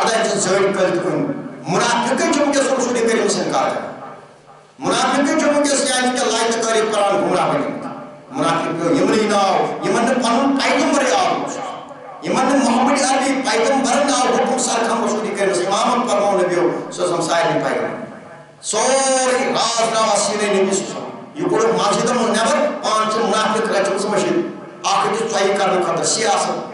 18 چھِ زٔڑۍ کٔلۍ کُنہِ منافقٕے چھِ ونکیٚس رسول کریم سٕنٛدۍ کار کران منافقٕے چھِ ونکیٚس یعنی کہ لایتہٕ کٲری کران گمراہ بنیمٕتۍ منافق پیو یمنٕے ناو یمن نہٕ پنُن پیغمبرے آو یمن نہٕ محمد عربی پیغمبرن آو حکم سرکم رسول کریمس امامن فرموو نبیو سُہ ٲسم سارنٕے پیغمبر سورُے راز درٛاو سیٖدے نبی صٲب یہِ کوٚڑُکھ مسجدن منٛز نٮ۪بر پانہٕ چھِ منافق رچمٕژ مٔشیٖد اکھ أکِس ژۄیہِ کرنہٕ خٲطرٕ سیاست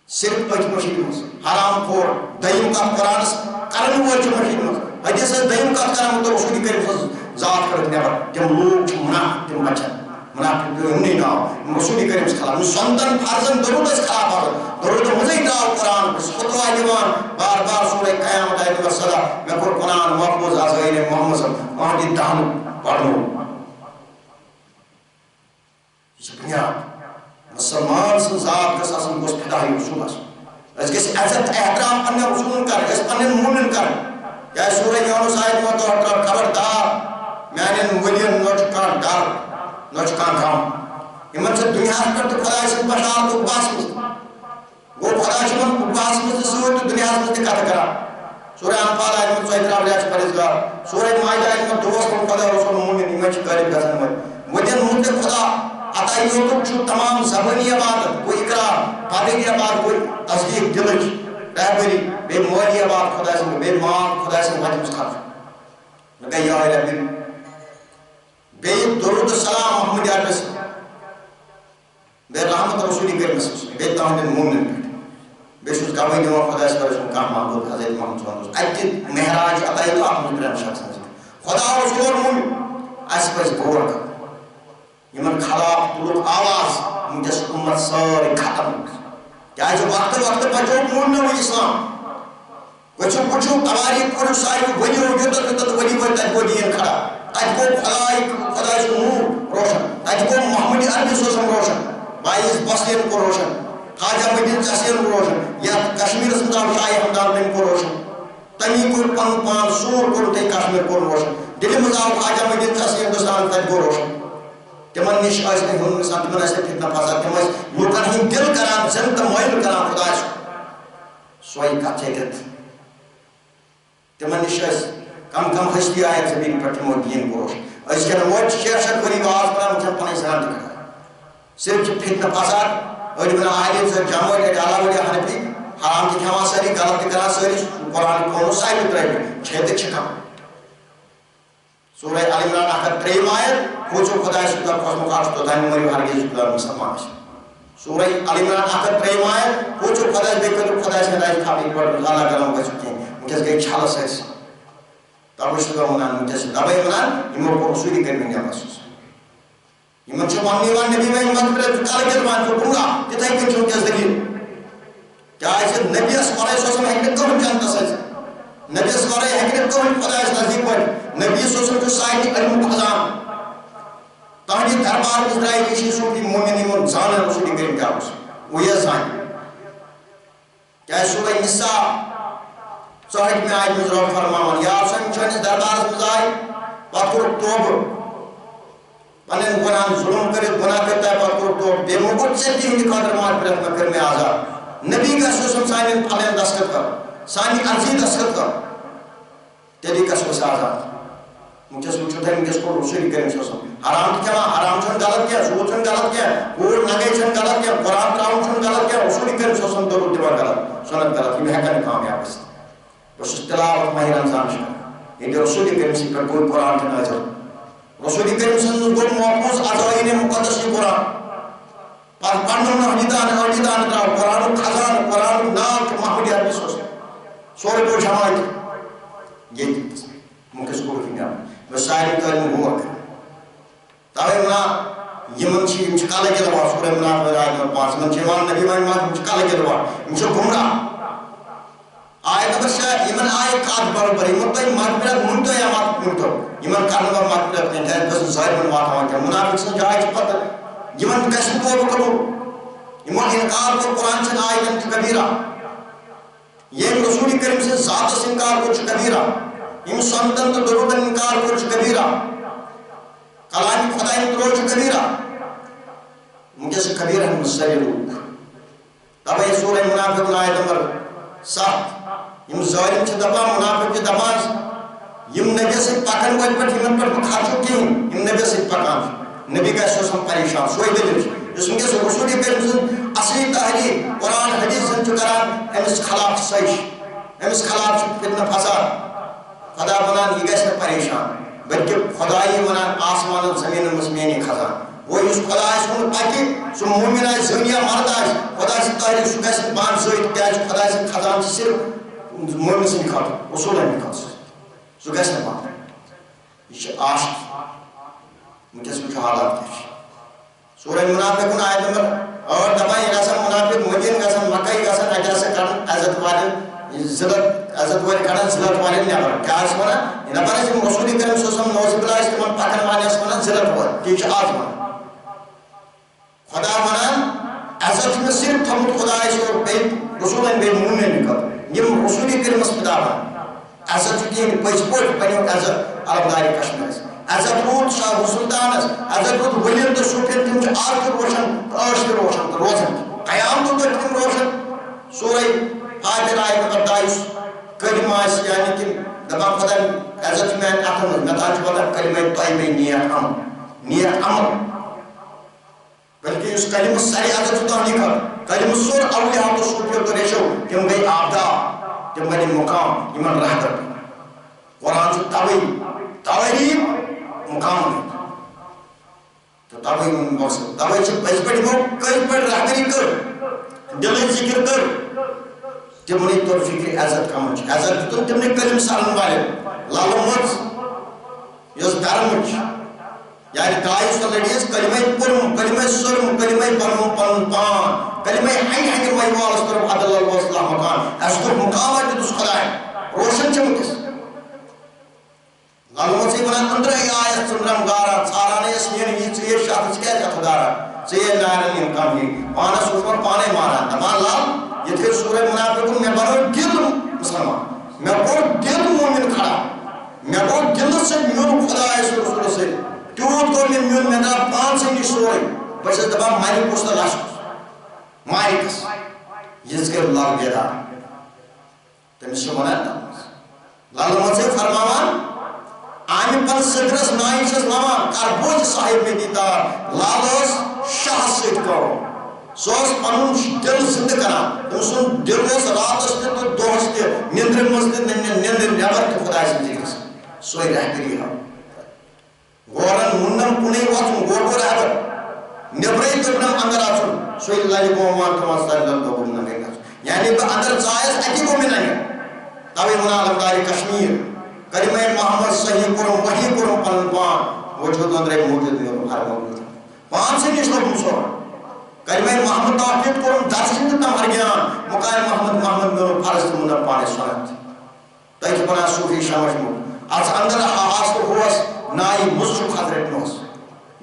صرف أتھۍ مٔشیٖدِ منٛز حرام خور دوٚیِم کتھ قرآنس کرن وٲلۍ چھِ مٔشیٖدِ منٛز حدیث ٲسۍ دوٚیِم کتھ کران تہٕ رسول کریم سٕنٛز ذات کٔڑٕکھ نٮ۪بر تِم لوٗکھ چھِ منافق تِم بچن منافق پیو یمنٕے ناو یم رسول کریمس خلاف یم سونتن فرضن درود ٲسۍ خلاف درود منٛزٕے درٛاو قرآن فتوا دِوان بار بار سورہ قیامت آیت نمبر 17 مےٚ کوٚر قرآن محفوظ آزٲیِن محمد صٲب تُہنٛدِ دہنُک پرنوو یہِ چھِ بُنیاد مسلمان سٕنٛز ذات گٔژھ آسٕنۍ گوٚژھ فِداہی رسول آسُن أسۍ گٔژھۍ عزت احترام پننٮ۪ن رسوٗلن کرٕنۍ أسۍ پننٮ۪ن مومنن کرٕنۍ کیٛازِ سورہ یوٗنس آیت نمبر 2 خبردار میانٮ۪ن ؤلین نہ چھُ کانٛہہ ڈر نہ چھُ کانٛہہ غم یمن چھِ دُنیاہس پٮ۪ٹھ تہِ خۄداے سٕنٛز بشارت باسمٕژ گوٚو خۄدا چھُ یمن باسمٕژ تہِ سۭتۍ تہٕ دُنیاہس منٛز تہِ کتھٕ کران سورہ انفال آیت نمبر 34 رٮ۪تھ چھِ پرہیزگار سورہ مائدہ آیت نمبر 2 منٛز خۄدا رسول مومن یمن چھِ غٲلب گژھن وٲلۍ ؤلین مُتعلق خۄدا عطا یوتُک چھُ تمام زبٲنی عبادت گوٚو اقرار باطنی عبادت گوٚو تصدیق دلٕچ رہبری بیٚیہِ مٲلی عبادت خۄداے سٕنٛز بیٚیہِ مال خۄداے سٕنٛدِ وتہِ منٛز خرچ مےٚ گٔے یِہوٚے رہبری بیٚیہِ درود سلام محمد عربس بیٚیہِ رحمت رسول کریمس بیٚیہِ تُہنٛدٮ۪ن مومنن پٮ۪ٹھ بیٚیہِ چھُس گواہی دِوان خۄدایس خٲطرٕ چھُنہٕ کانٛہہ معبوٗد حضرت محمد صلی اللہ علیہ وسلم اَتہِ تہِ معراج عطا یوت اکھ منٛز ترٛٮ۪ن شخصن سۭتۍ خۄدا اوس اور موٗمن اَسہِ پزِ غور کرُن یمن خلاف تُلُکھ آواز ونکیٚس اُمت سٲرٕے ختم کیٛازِ وقتہٕ وقتہٕ بچووُکھ موٗمنوٕے اسلام وٕچھِو تواریٖخ کٔرِو سارِوٕے ؤنِو یوٚتَتھ یوٚتَتھ ؤنِو تَتہِ گوٚو دیٖن کھڑا تَتہِ گوٚو خۄداے سُنٛد نوٗر روشن تَتہِ گوٚو محمد عربی صٲب روشن باعث بصریٖن کوٚر روشن خواجہ مدین چسین روشن یا کشمیر سمجھا شاہی حمدان بن کو روشن تمی کو پن پان سور کو تے کشمیر کو روشن دل مزاو خواجہ مدین چسین ہندوستان تک کو روشن تمن نش آس نہیں ہن مثال تمن آس فتنہ فساد تم آس لوکن ہند دل کران زن تو مائل کران خدا سوئی کت چیت تمن نش آس کم کم ہستی آئے زمین پر تمو دین کو روشن اس کے نموت 66 ؤری آواز پران چھن پنن سان دکھا صرف فتنہ فساد اور بنا عالم سے جامع کے علاوہ ولی حنفی حرام کی کھاوا ساری غلط کی کرا ساری قرآن کو سائب ترائی چھت چھکا سورہ ال عمران اخر 3 آیت پوچھو خدا سے تو خاص مخاص تو دائم مری ہرگز خدا مسلمان سورہ ال عمران اخر 3 آیت پوچھو خدا سے بے خدا سے دائم کھابی پر لالا کرام کا سکتے ہیں مجھے گئی چھالا سیس تب اس کا منان مجھے سے دبائی منان امور کو رسولی کرنے گیا محسوس یمن چھ مانیوان نبی میں امت پر کال کرمان کو گمرا کتائی کن چھو کس دلیل کیا ایسے نبی اسقرائے سوسم حکمت کو ہم جانتا سیس نبی اسقرائے حکمت کو ہم خدا اس نزدیک پر نبی سوسم جو سائنی علم خزان تاہی دربار اسرائیل کسی صوفی مومن امون زانا رسولی کریم کیا اس وہ یہ زائن کیا سورہ نساء صحیح میں آئیت مزرور فرماون یا سن چونس دربار مزائی پتر توب پنن گناہ ظلم کرے گناہ کرتا ہے پتر توب بے مبت سے دین قدر مار پر مکر میں آزاد نبی کا سوسم سانی پھلین دستخط کر سانی عرضی دستخط کر تیری کا سوس آزاد مجھے سوچو تھا مجھے کو رسولی کریم سوسم حرام کیا حرام چھن غلط کیا زور چھن غلط کیا گوڑ نگے چھن غلط کیا قرآن تراؤن چھن غلط کیا رسولی کریم سوسم درود دیوار غلط سنت غلط یہ حقا کامیاب است بس تلاوت ماہر انسان شکر یہ رسولی کریم سے پر کوئی قرآن چھن نظر رسولی کریم سے گوڑ محفوظ عزائین مقدس قرآن پڑھنا حدیدان حدیدان تراؤ قرآن خزان قرآن نام کے محمودی عربی سوسم سورے کو جماعی یہ مکس کو کیمیاب وسائل تعلیم ہوا کر تاوی منا یمن چی مچکالے کے لوا سورہ منا پر آیت نمبر 5 من چیوان نبی مانی مات مچکالے کے لوا مچو گمراہ آیت نمبر 6 یمن آیت کاد برابر یمن تو مغفرت منتو یا مات منتو یمن کارنبا مغفرت نہیں جائے بس ظاہر من مات ہوا کیا منافق سے جائے چی پتر یمن کشن کو بکلو یمن انکار کو قرآن سے آیت انت کبیرہ یہ رسول کریم سے ذات سے انکار کو چی کبیرہ یم سنتن تو درود انکار کو چی کبیرہ کلام خدا انتروج کبیرہ مجھے سے کبیرہ مستری روح تب یہ سورہ منافق آیت نمبر 7 یم ظالم چھ دبا منافق چھ دبا یم نبی سے پاکن وجہ پر یمن پر مخاچو کی یم نبی سے پاکن نبی کا سوسم پریشان سوئی دلیل جس میں سے رسولی کریم سن اصلی تحریر قرآن حدیث سن چکران امس خلاف سائش امس خلاف فتنہ فساد خدا بنان یہ گیسے پریشان بلکہ خدای ونان آسمان و زمین مسمینی خزان وہ اس خدای سن پاکی سو مومن آئی زمینی مرد آئی خدای سے تحریر سو گیسے بان زوید کیا ہے خدای سے خزان سے صرف مومن سے نکھاتا اصول ہے نکھاتا سو گیسے بان یہ عاشق مجھے سمجھو حالات کیا سورہ منافقون آیت نمبر اور دبائی غسن منافق مدین غسن مکہی غسن اجاسے کرن عزت والن زلط عزت والن کرن زلط والن نیابر کیا اس منا نیابر اس رسولی کریم سوسم نوزی بلا استعمال پاکن مانی اس منا زلط والن تیچ آج منا خدا منا عزت میں صرف تھمت خدا اس اور بیت رسولن بے مومن نکل یم رسولی کریم اس پدا منا عزت چکی پیچ پوٹ پنیو عزت عربداری کشمیر اس عزت رود شاہ سلطان اس عزت رود ولیم تو شوپین تم چھ آج روشن آج روشن روزن قیام تو تم روشن سورہ فاتر آئے نمبر 22 کلمہ اس یعنی کہ دبا خدا عزت میں احمد نتاج والا کلمہ طیبہ نیت عمل بلکہ اس کلمہ ساری عزت تو نہیں کر کلمہ سور اولیاء تو صوفیوں تو ریشو تم گئی آبدا تم گئی مقام ایمان رہ کر قرآن سے توحید مقام ہے تو توحید مقصد توحید سے بس بڑی کئی پر رہبری کر دل ذکر کر تمہیں تو فکر عزت کا منچ عزت تو تم نے کلم سالن والے لالو مرز یس درمچ یعنی دائی سو لڑیس کلمہ پرم کلمہ سرم کلمہ پرم پن پان کلمہ حین حین ویوال استرم عدل اللہ وصلہ مکان اشتر مقامت دوس خدای روشن چمکس لالو مرزی بنان اندر ای آیت سنرم گارا سارانے اس مین یہ یہ شخص کیا خدارا ژے نارن یم کم ہی پانس اوپر پانے ماران دپان لال یہ سورہ منافقون میں بنو دل مسلمان میں کوٚر دل مومن کھڑا میں گو دل سے میون خدا رسول سے تیوت کوٚر مےٚ میون مےٚ درٛاو پانسٕے نِش سورُے بہٕ چھَس دپان مَرِ کُس تہٕ لَچھ مارکس یِژ کٔر لل بیدار تٔمِس چھِ وَنان لل مژے فرماوان آمہِ پتہٕ سدرس نایہِ چھَس لَوان کر بوٚج صاحب مےٚ دیٖدار لل ٲس شاہ سۭتۍ کٲم سُہ اوس پنُن دل زِندٕ کران تٔمۍ سُنٛد دل اوس راتس تہِ تہٕ دۄہس تہِ نیندرِ منٛز تہِ نیندرِ نٮ۪بر تہِ خۄداے سٕنٛدِ ذِکرس سۄے رہبری ہا گورن مُنن کُنُے وۄتھُن گور گور رہبر نیبرٕے دوٚپنم اندر اژُن سۄے للہِ گومان تِمن سارنٕے دوٚپُن نہ گٔے گژھُن یعنی بہٕ اندر ژایس اکی گوٚو مےٚ ننہِ توے وَنان علمدارِ کشمیٖر کلمہ محمد صحیح کوٚرُم وحی کوٚرُم پنُن پان وجوٗد أنٛدرے موٗجوٗد میون ہر موجوٗد پانسٕے نِش لوٚگُم سورُے کلمہ محمد توحید کوٚرُم درسن تہِ تم ہرگیان مقام محمد میون فرض تہِ مُنم پانے سۄنت تۄہہِ چھِ وَنان صوٗفی شمس مُل اتھ اندر آس تہٕ ہوس نایہِ مُز چھُ خط رٔٹنوس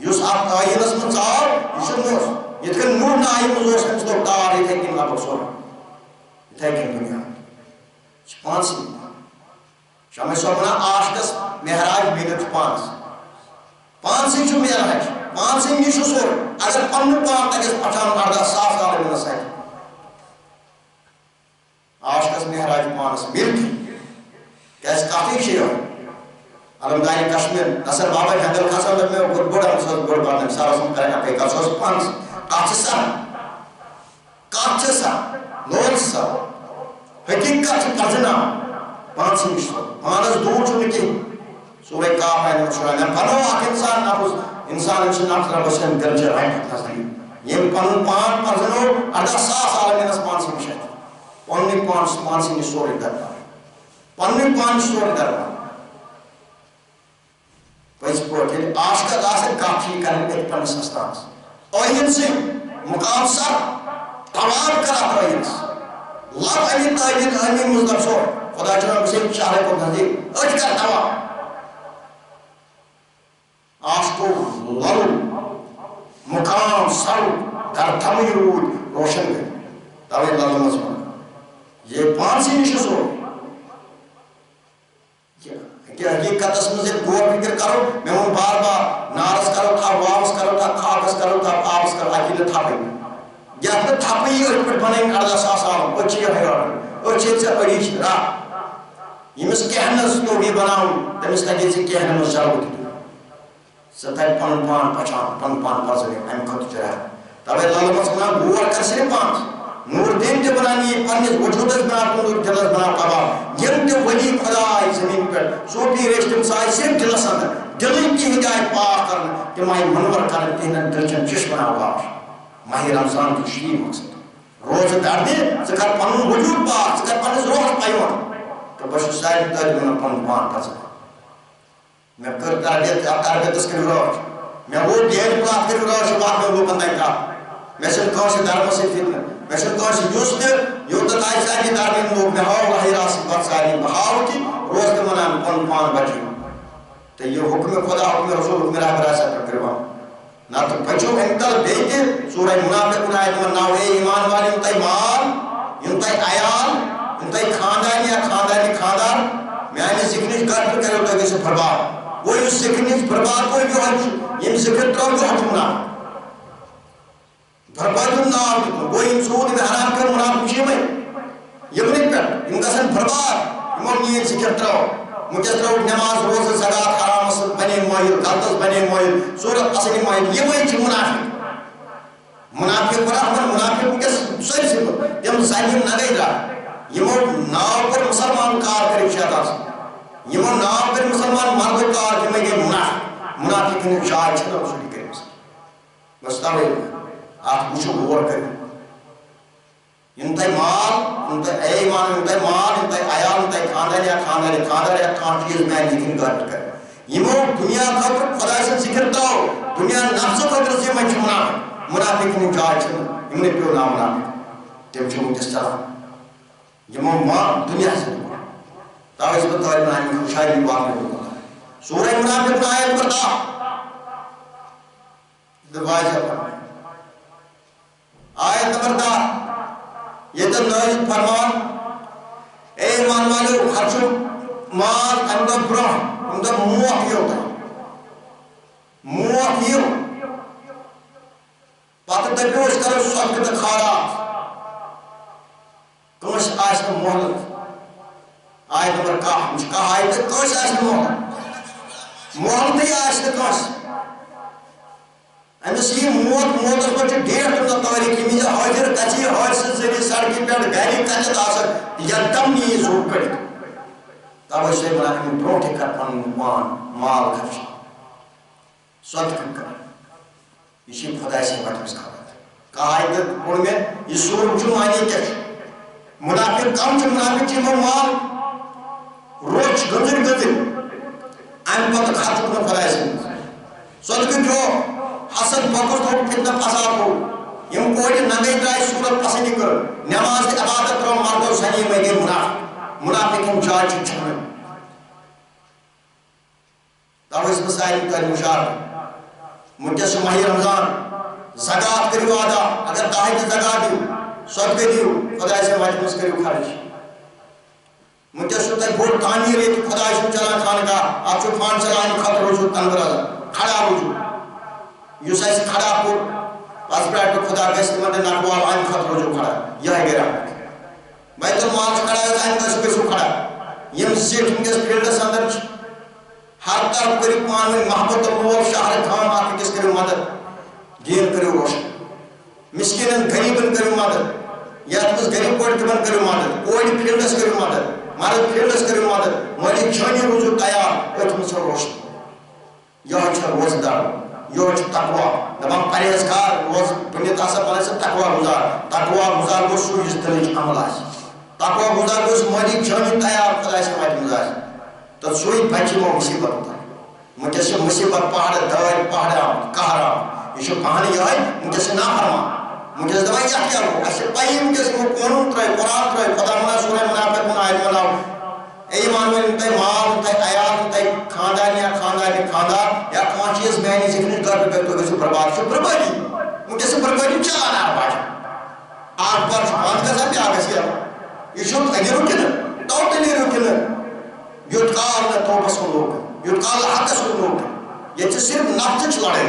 یُس اتھ ٲیٖنس منٛز ژاو یہِ چھُ نوٚس یِتھ کٔنۍ نوٚو نایہِ منٛز اوس أمِس لوٚگ تار یِتھے کٔنۍ لبُک سورُے یِتھے کٔنۍ دُنیا یہِ چھُ پانسٕے شمس صٲب وَنان عاشقس معراج میٖلِتھ چھُ پانسٕے چھُ معراج پانسٕے نِش چھُ سورُے اگر پنُن پان تگیس پٹھان 18,000 عالمس اتہِ عاشقس معراج پانس میٖلتھٕے کیازِ کتھٕے چھِ یِہوٚے علمدارِ کشمیٖر نصر بابا ہٮ۪نٛدل کھسان دوٚپ مےٚ بوٚڑ أمِس ٲس بٔڑ بار أمِس سر ٲسٕم کران اپٲرۍ کتھ سۄ ٲس پانس کتھ چھِ سا لول چھِ سا حقیٖقت چھِ پرزٕناوان پانسٕے نِش پانس دوٗر چھُنہٕ کِہیٖنۍ سورے کاف آیہِ نہٕ شُراہ مےٚ بنوو اکھ انسان نفس انسان چھُ نفس رۄبس سٕنٛدِ دِل چہِ رحمت نزدیٖک ییٚمۍ پنُن پان پرزٕنوو 18,000 عالمینس پانسٕے نِش اتہِ پننُے پان چھُ پانسٕے نِش سورُے دربار پننُے پان چھُ سورُے دربار پٔزۍ پٲٹھۍ ییٚلہِ عاشقس آسہِ کتھ چھِ یہِ کرٕنۍ أتھۍ پننِس استانس ٲیٖنسٕے مُقام سر طواف کر اتھ ٲیٖنس لب امی تٲبیٖد أمی منٛز لب سورُے خدا چھُ وَنان بہٕ چھُسے شہرے کُن نزدیٖک أتھۍ کر طواف عاشقو لل مقام سر در تھمٕے روٗدۍ روشن گٔے توے لل منٛز وَنان یہ پانسٕے نِش چھُ سورُے حقیقتس منٛز ییٚلہِ غور فِکر کرو مےٚ ووٚن بار بار نارس کرو تھپھ واوس کرو تھپھ خاکس کرو تھپھ آبس کرو اکی نہٕ تھپھٕے یتھ نہٕ تھپھٕے یی أتھۍ پٲٹھۍ بنٲوِن 18,000 عالم أتھۍ چھِ یِہوٚے آرڈر أتھۍ چھِ ژےٚ أڑِچ راتھ ییٚمِس کیٚنٛہہ توٚگ یہِ بناوُن تٔمِس تگہِ ژےٚ کیٚنٛہہ منٛز جلوٕ تہِ سۄ تھاوِ پنُن پان پہچان پنُن پان پرزٕنٲوِتھ امہِ خٲطرٕ چھُ رحم توے لل منٛز وَنان غور کر صرف پانس نوٗر دیٖن تہِ بنان یی پننِس وجوٗدس بناو کُنُر دِلس بناو کباب یِم تہِ ؤلی خۄداے زٔمیٖن پٮ۪ٹھ صوٗفی ریٚچھۍ تِم ژایہِ صرف دِلس انٛدر دِلٕے تِہنٛدِ آیہِ پاک کرنہٕ تِم آیہِ منور کرنہٕ تِہنٛدٮ۪ن دِلچن چشمہٕ باش ماہِ رمضان چھُ یی مقصد روزٕ دردِ ژٕ کر پنُن وجوٗد پاک ژٕ کر پننِس روحس پَیوَنٛد تہٕ بہٕ چھُس سارنٕے طٲلبہِ علمن پنُن پان پرزناوان مےٚ کٔر تربیت اتھ تربیتس کٔرِو رٲچھ مےٚ ووت دیرِ کُن اتھ کٔرِو رٲچھ واتنٲو لوٗکن تانۍ کتھ مےٚ چھُنہٕ کٲنٛسہِ دھرمس سۭتۍ فِتنہٕ مےٚ چھُنہٕ کٲنٛسہِ یُس تہِ یوٚتتھ آسہِ سارنٕے دھرمٕکۍ لوٗکھ مےٚ ہاو لاہہِ راسٕکۍ پتہٕ سارنٕے بہٕ ہاو کہِ روز تہِ ونان پنُن پان بچٲیِو تہٕ یہِ حُکمہِ خۄدا حُکمہِ رسوٗل حُکمہِ رحبر آسہِ اتھ پٮ۪ٹھ کٔرِو نتہٕ بچو امہِ تل بیٚیہِ تہِ سورہ منافقون آیہِ تِمن ناو اے ایمان وال یِم تۄہہِ مال یِم تۄہہِ عیال یِم تۄہہِ خاندان یا خاندانہِ خاندار میانہِ ذِکرٕچ گرفہٕ کٔرِو تُہۍ گٔژھِو برباد گوٚو یُس ذِکرِ نِش برباد گوٚو یِہوٚے چھُ ییٚمہِ ذِکر ترٛٲو یِہوٚے چھُ منافق بربادیُن ناو دیُتمُت گوٚو یِم ژوٗر یِم حرام کٔر منافق چھِ یِمے یِمنٕے پٮ۪ٹھ یِم گژھن برباد یِمو میٛٲنۍ ذِکر ترٛٲو وٕنکٮ۪س ترٛٲوُکھ نٮ۪ماز روزٕ زکات حرامس بنے مٲیِل غلطس بنے مٲیِل ژوٗرس اصلی مٲیِل یِمے چھِ منافق منافق برابر منافق وٕنکٮ۪س سٲرسٕے منٛز تِم زنہِ یِم نگے درٛاے یِمو ناو کوٚر مُسلمان کار کٔرِکھ شیطان سۭتۍ یِمو ناو کٔرۍ مُسلمان مردو کار یِمے گٔے منافق منافق ہٕنٛز جاے چھنہٕ رسوٗلی کٔرمٕژ بس توے اتھ وٕچھو غور کٔرِتھ یِم تۄہہِ مال یِم تۄہہِ ایمان یِم تۄہہِ مال یِم تۄہہِ عیال یِم تۄہہِ خاندان یا خاندار یا کانٛہہ چیٖز میانہِ ذِکرِ گرفہٕ کرِ یِمو دُنیا خٲطرٕ خۄداے سٕنٛز ذِکر ترٛٲو دُنیا نفژٕ خٲطرٕ زِ یِمے چھِ منافق منافق ہٕنٛز جاے چھنہٕ یِمنٕے پیوٚو ناو منافق تِم چھِ وٕنکٮ۪س چلان یِمو مال دُنیا سۭتۍ توے چھُس بہٕ طٲلبہِ علمہِ خوشحٲلی واتنٲومٕژ سورہ منافقون آیت نمبر 10 واجہ فرمائے آیت نمبر 10 یہ تو نازل فرمان اے ایمان والو خرچو مال اندر برہ اندر موت یہ ہوتا ہے موت یہ پتہ دبیو اس کرو صدقہ تہ خیرات کنس آسہ محلت آیت نمبر 10 مش کہا آیت کنس آسہ محلت محلت آسہ کنس امس یہ موتس پہ ڈیٹ تاریخ یہ حاضر کچی حادثہ ذریعہ سڑکہ پہ گھر کچت آسان یکدم یہ زور کڑ توے سے ونان برونٹھ کر پن مال خرچ صدقہ کر یہ خدا سے وٹمس خبر کہا پور میں یہ سور معنی کیا منافق کم منافق مال روچ گزر ام پتہ خرچ کر خدا سے صدقہ جو حسد فقر تو فتنہ فساد ہو یم کوڑ نگے درائے صورت پسند کر نماز عبادت رو مردو سنی میں گئے منافق ہم جائے چھن تو اس مسائل کر مشار مجھے ماہ رمضان زکات کریو ادا اگر کاہی کی زکات دیو صدقہ دیو خدا سے مجموس کریو خرچ مجھے سوتا بوٹ تعمیر ہے کہ خدا سے چلان خان کا آپ جو خان چلان خطر ہو جو تنبرا کھڑا ہو جو یوس ایسے کھڑا پور پاس بیٹھ خدا گیس مدد نقوال آئین خطر ہو جو کھڑا یہ ہے گرا بیت المال سے کھڑا ہے آئین کا سپیسو کھڑا یم سیٹ ہنگیس فیلڈس اندر ہر طرف کری پان میں محبت اللہ شہر خان آکے کس کرو مدد دین کرو روشن مسکینن غریبن کرو مدد یا تمس غریب کوڑ تمن کرو مدد کوڑ فیلڈس کرو مدد مرد فیلڈس کرو مدد مالک جانی روزو تیار تمس روشن یہ چھا روزدار یہ تقوی دپان پرہیزگار روز بنیت آسا پنس تقوی گزار گو سو اس دلچ عمل آس تقوی گزار گو مالک جانی تیار خدا سے وات مزاج تو سوئی بچی مو مصیبت ہوتا مجھے سے مصیبت پہاڑ دور پہاڑ قہر یہ شو کہانی یہ ہے مجھے سے نہ فرما مجھے سے دوائی کیا ہو ایسے پائی مجھے سے وہ قانون ترائے قرآن ترائے خدا منا سورہ منافق منا آیت مناو ایمان میں انتائی مال انتائی آیات انتائی خاندان یا کان چیز میں نہیں ذکر کر پہ تو کسی برباد شو بربادی مجھے سے بربادی چلانا ہے باجا آگ پر شمان کا ساتھ آگا سیا یہ شو اگے رکھنا ٹوٹلی رکھنا یوتکال نہ توبہ سن لوگ یوتکال حق سن لوگ یہ صرف نفس لڑے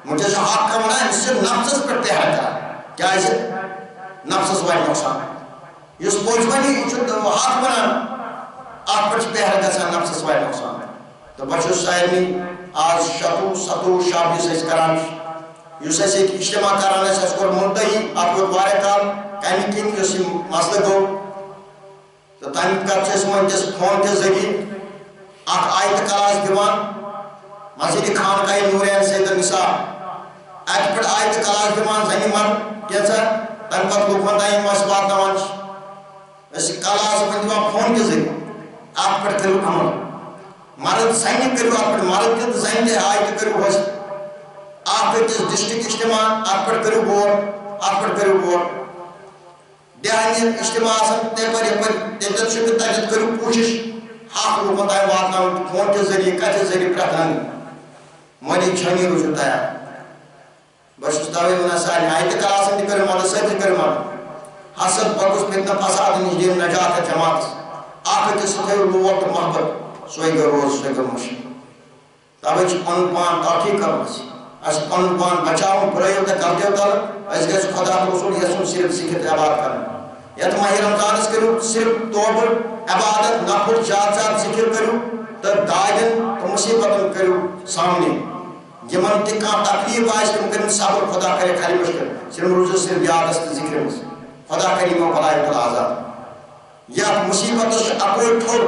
مجھے سے حق کا منع ہے صرف نفس پر تحر کرا کیا ہے نفس وائی نقصان یہ پوچھوانی حق منع آپ پر تحر کرا نفس وائی نقصان تو بچو سائنی آج شتو ستو شابی سے اس کران یہ سے ایک اجتماع کرانا ہے اس کو منتحی آپ کو دوارے کال کہنی کن جو سی مسئلہ کو تو تایم کر سے سمجھ جس فون کے ذریعے آپ آیت کلاس دیوان مسجد خان کا نورین سید النساء ایت پر آیت کلاس دیوان زنی مر کیسا تایم پر لوگ بندائی مسئلات نوانش اس کلاس دیوان فون کے ذریعے آپ پر کرو عمل مرد زنی کرو آپ پر مرد کے زنی دے آیت کرو ہوش آپ پر جس ڈسٹرک اجتماع آپ پر کرو بور آپ پر کرو بور دہانی اجتماع آسان تے پر یہ پر تیتت شکر تاجد کرو کوشش حق لوگوں تائیں واتنا فون کے ذریعے کچھ ذریعے پرکھنانی مالی چھانی روچو تایا بس استاوی منا ساری آیت کا آسان دی کرو مالا سیدی کرو مالا حسد بگوز پیتنا فساد نجدیم نجات جماعت آخر کے ستے لوگ محبت سوئی گر روز سوئی گر مشکل تابے چھ پن پان تاکی کرو سی اس پن پان بچاؤں برائی ہوتا کرتے ہوتا اس گئے خدا رسول یسون صرف ذکر عبادت کرنا یا تو ماہی رمضان اس کرو صرف توبر عبادت نفر جات ذکر کرو تو دائدن تو مصیبتن کرو سامنے یمن تکان تقریب آئیس کم کرن صبر خدا کرے خالی مشکل صرف روز صرف یاد است ذکر مس خدا کریم و بلائی کل آزاد یا مصیبت اس اپوئی ٹھوڑ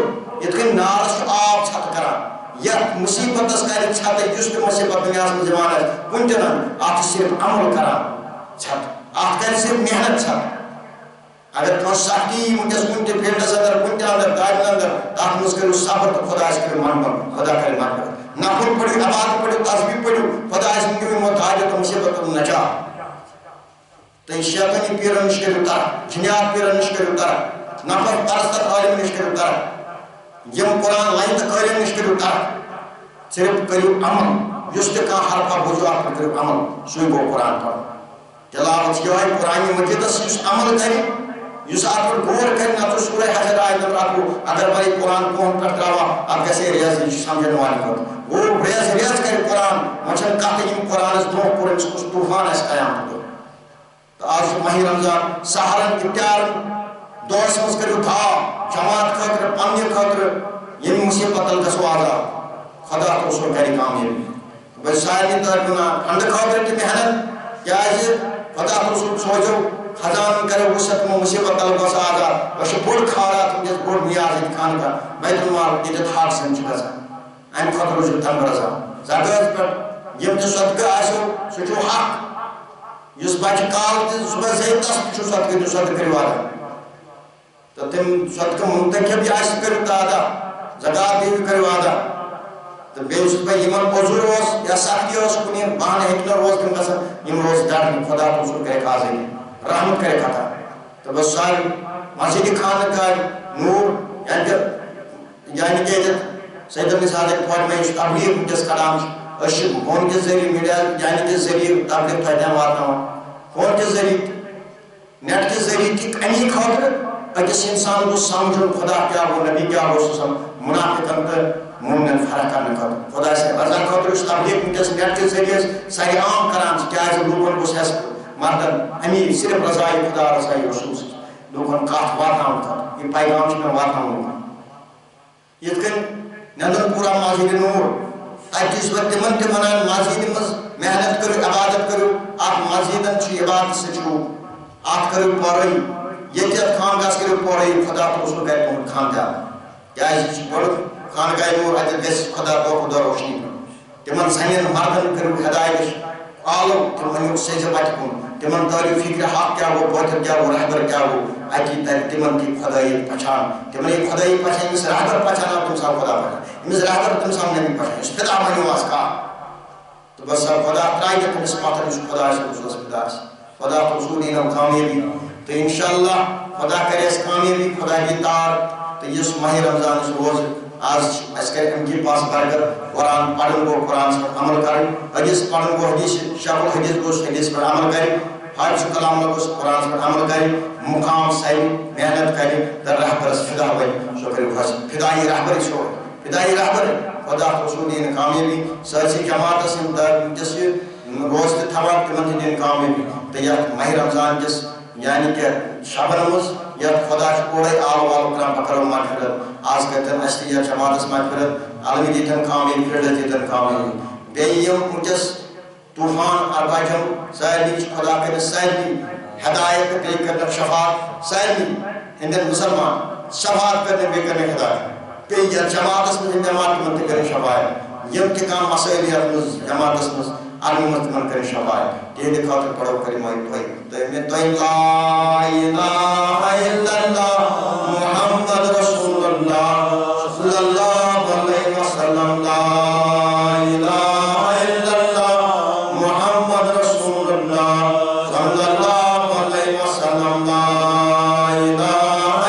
یتکن نار اس آب چھت کرا یا مصیبت اس کا چھت جس کے مصیبت میں آسم زمان ہے کنٹنن آپ صرف عمل کرا چھت آپ کہیں صرف محنت چھت اگر تو سختی مجھے کنٹے پیڑ سے اندر کنٹے اندر دائم اندر تاکہ مجھ کرو صبر تو خدا اس کے مان بن خدا کرے مان بن نفر پڑھو عبادت پڑھو تسبیح پڑھو خدا اس کے محتاج تو مصیبت تو نجا تو شیطانی پیرا نشکر اتارا جنیات پیرا نشکر اتارا نفر پرست عالم نشکر اتارا یم قرآن لائن تک عالم نشکر اتارا صرف کرو عمل تہ حرفہ بوزو ات پہ کرو عمل سوی گو قرآن پڑھ تلاوت یہ قرآن مجیدس عمل کرے اس ات پہ غور کرے نہ تو سورہ حشر آیت رکھو اگر بھائی قرآن کون پہ تراوا ات گھے ریاض سمجھن والے کھت وہ ریاض کرے قرآن وچن کت یم قرآنس برو کور امس کس طوفان اس قیام تو آج ماہ رمضان سہرن اتیار دورس مز کرو تھا جماعت خاطر پنہ خاطر یم مصیبت تل گھو آزاد خدا تو سو کری کامیابی بس سارے طرفنا انڈ خاطر تہ محنت کیا خدا تو سو سوچو خزان کرے وسط مصیبت تل گھو آزاد بس بوڑ خارات ونکس بوڑ نیاز خان کا بیت المال یہ ہاٹ سن گھان ام خاطر روز تنگ روزان زکات پہ یم تہ صدقہ آسو سہ حق اس بچہ کال تہ صبح زی تس صدقہ صدقہ کرو ادا تو تم صدقہ منتخب آس کرو ادا زکات دیو کرو ادا تو بیس بہ یمن عذر یا سختی کن بہانہ ہیکہ روز تم گھن یم روز ڈر خدا تو سر کرے آزادی رحمت کرے عطا تو بس ساری مسجد خانہ کار نور یعنی کہ سید مثال فوج میں تبلیغ ونکس کران فون کے ذریعے میڈیا یعنی کے ذریعے تبلیغ تتام واتناوان فون کے ذریعے نیٹ کے ذریعے تہ امی خاطر اکس انسان کو سمجھن خدا کیا گو نبی کیا گو سم منافقن تو مومن فرق کرنے خاطر خدا سے رضا خاطر اس تبلیغ ونکس نیٹ کے ذریعے ساری عام کران کیا لوگن کو حس مردن امی صرف رضائی خدا رضائی رسول لوگن کت واتناون خاطر یہ پیغام میں واتناون یہ نندن پورا مسجد نور تک تمن تہ ونان مسجد مز محنت کرو عبادت کرو ات مسجدن عبادت سچو ات کرو پڑھائی یہ خانگاہ کرو پڑھائی خدا تو سو کرے تم خاندان کیا بڑ خانگاہ نور ات گھس خدا دہ روشنی تمن زنین مردن کرو ہدایت عالم تم ونیو سیز بچ کن تمن تعلیم فکر حق کیا گو بہتر کیا گو رہبر کیا گو اکی تر تمن کی خدائی پہچان تمن یہ خدائی پہچان امس رہبر پہچانا تم سب خدا پہچان امس رہبر تم سب نبی پہچان اس پتا ونیو آس کا تو بس خدا ترائی کہ تمس پاتر اس خدا سے اس پتا خدا تو سونی نم کامیابی تو انشاءاللہ خدا کرے اس کامیابی خدا کی تار تو یہ ماہ رمضان اس روز آج اس کے ان کی پاس کر قرآن پڑھن کو قرآن پر عمل کریں حدیث پڑھن کو حدیث شکل حدیث کو حدیث پر عمل کریں حج کلام کو قرآن پر عمل کریں مقام صحیح محنت کریں در رہبر فدا ہوئے شکر فدائی رہبر چھوڑ فدائی رہبر خدا خصوص دین کامیابی سرسی جماعت سن در جس روز تھوان تمن دین کامیابی تو یہ ماہ رمضان جس یعنی کہ شبن مز یا خدا پورے آل وال کرام بکرم مغفرت آز کرتن استی یا جماعت مغفرت عالمی دیتن کامیابی پھر دیتن کامیابی بیم مجس طوفان ارباجم سائلی خدا کرے سائلی ہدایت بے کرنے شفاعت سائلی ہندن مسلمان شفاعت کرنے بے کرنے ہدایت کہ یہ جماعت میں جماعت منت کرے شفاعت یم کے کام مسائل یا جماعت میں عالمی منت کرے شفاعت یہ خاطر پڑھو کلمہ توحید تو لا الہ الا اللہ محمد رسول اللہ صلی اللہ علیہ وسلم لا الہ الا اللہ محمد رسول اللہ صلی اللہ علیہ وسلم لا الہ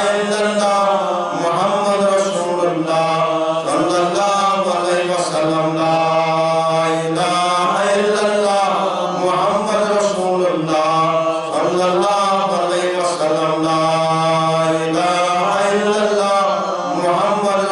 الا اللہ محمد رسول اللہ صلی اللہ علیہ وسلم لا الہ الا اللہ محمد رسول اللہ صلی اللہ علیہ وسلم لا الہ الا اللہ محمد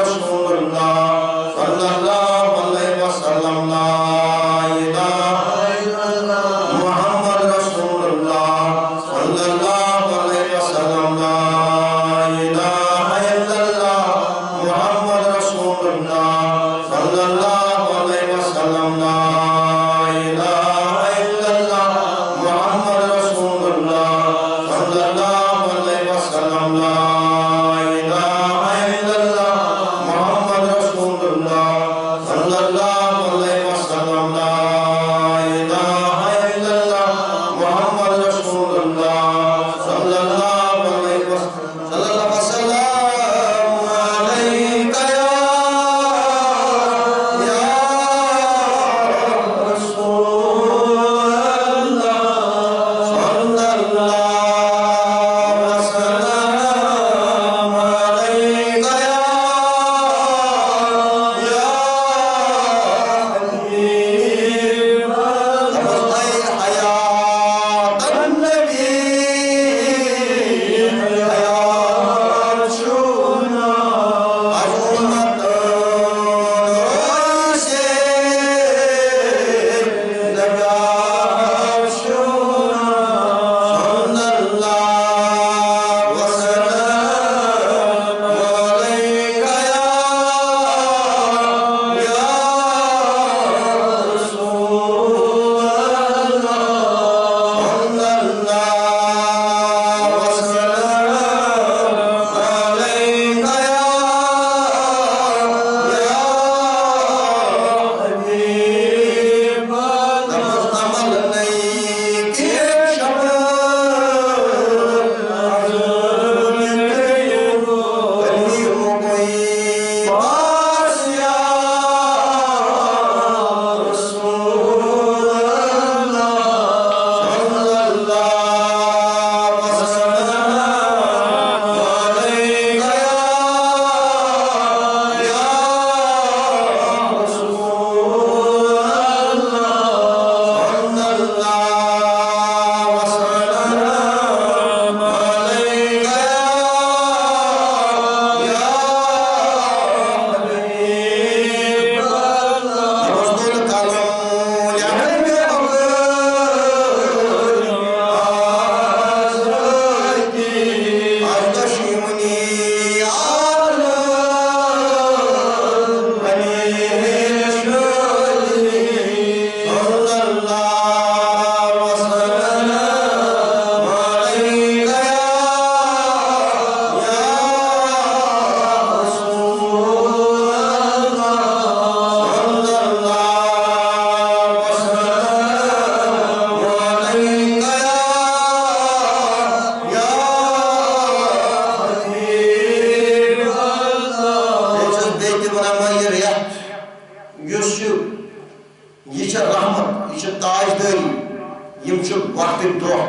یہ رحمت یہ تاجداری یم وقت دہ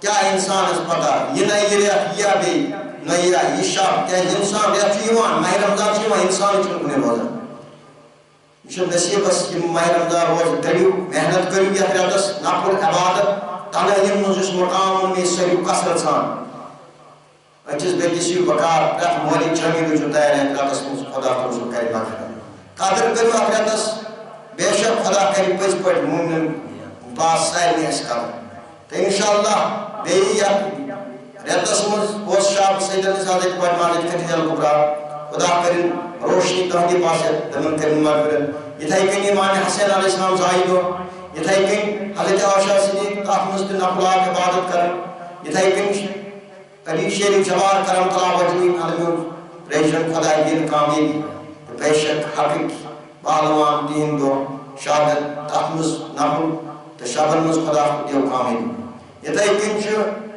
کیا انسان پتہ یہ نہ یہ ریت یہ بی نہ یہ شب کیا انسان ریت ماہ رمضان انسان کن روزان یہ نصیبس ماہ رمضان روز کریو محنت کرو یہ ریتس نفل عبادت تنہین مز مقام میں سریو کثرت سان اکس بیکس بکار پریت مولک جمیل تیار ریتس مز خدا تعالی کر مغفرت قدر کرو ریتس بے شک خدا کری پز پہ مومن باس سارے کر تو انشاءاللہ بیٚیہِ یتھ ریتس مز شاب سید نثار پٹمان ختیج الکبریٰ خدا کرن روشنی تہندی پاس تمن کرن مغفرت یتھے کن امام حسین علیہ السلام زائی دو یتھے کن حضرت عائشہ صدیق تحت مز نفلات عبادت کرن یتھے کن علی شریف جوار کرم طلب وجمی علم ریشن خدا دین کامیابی بے شک حقیقی پہلوان دین دو شہادت تحت مز نفل تو شبن مز خدا دیو کامیابی یتھے کن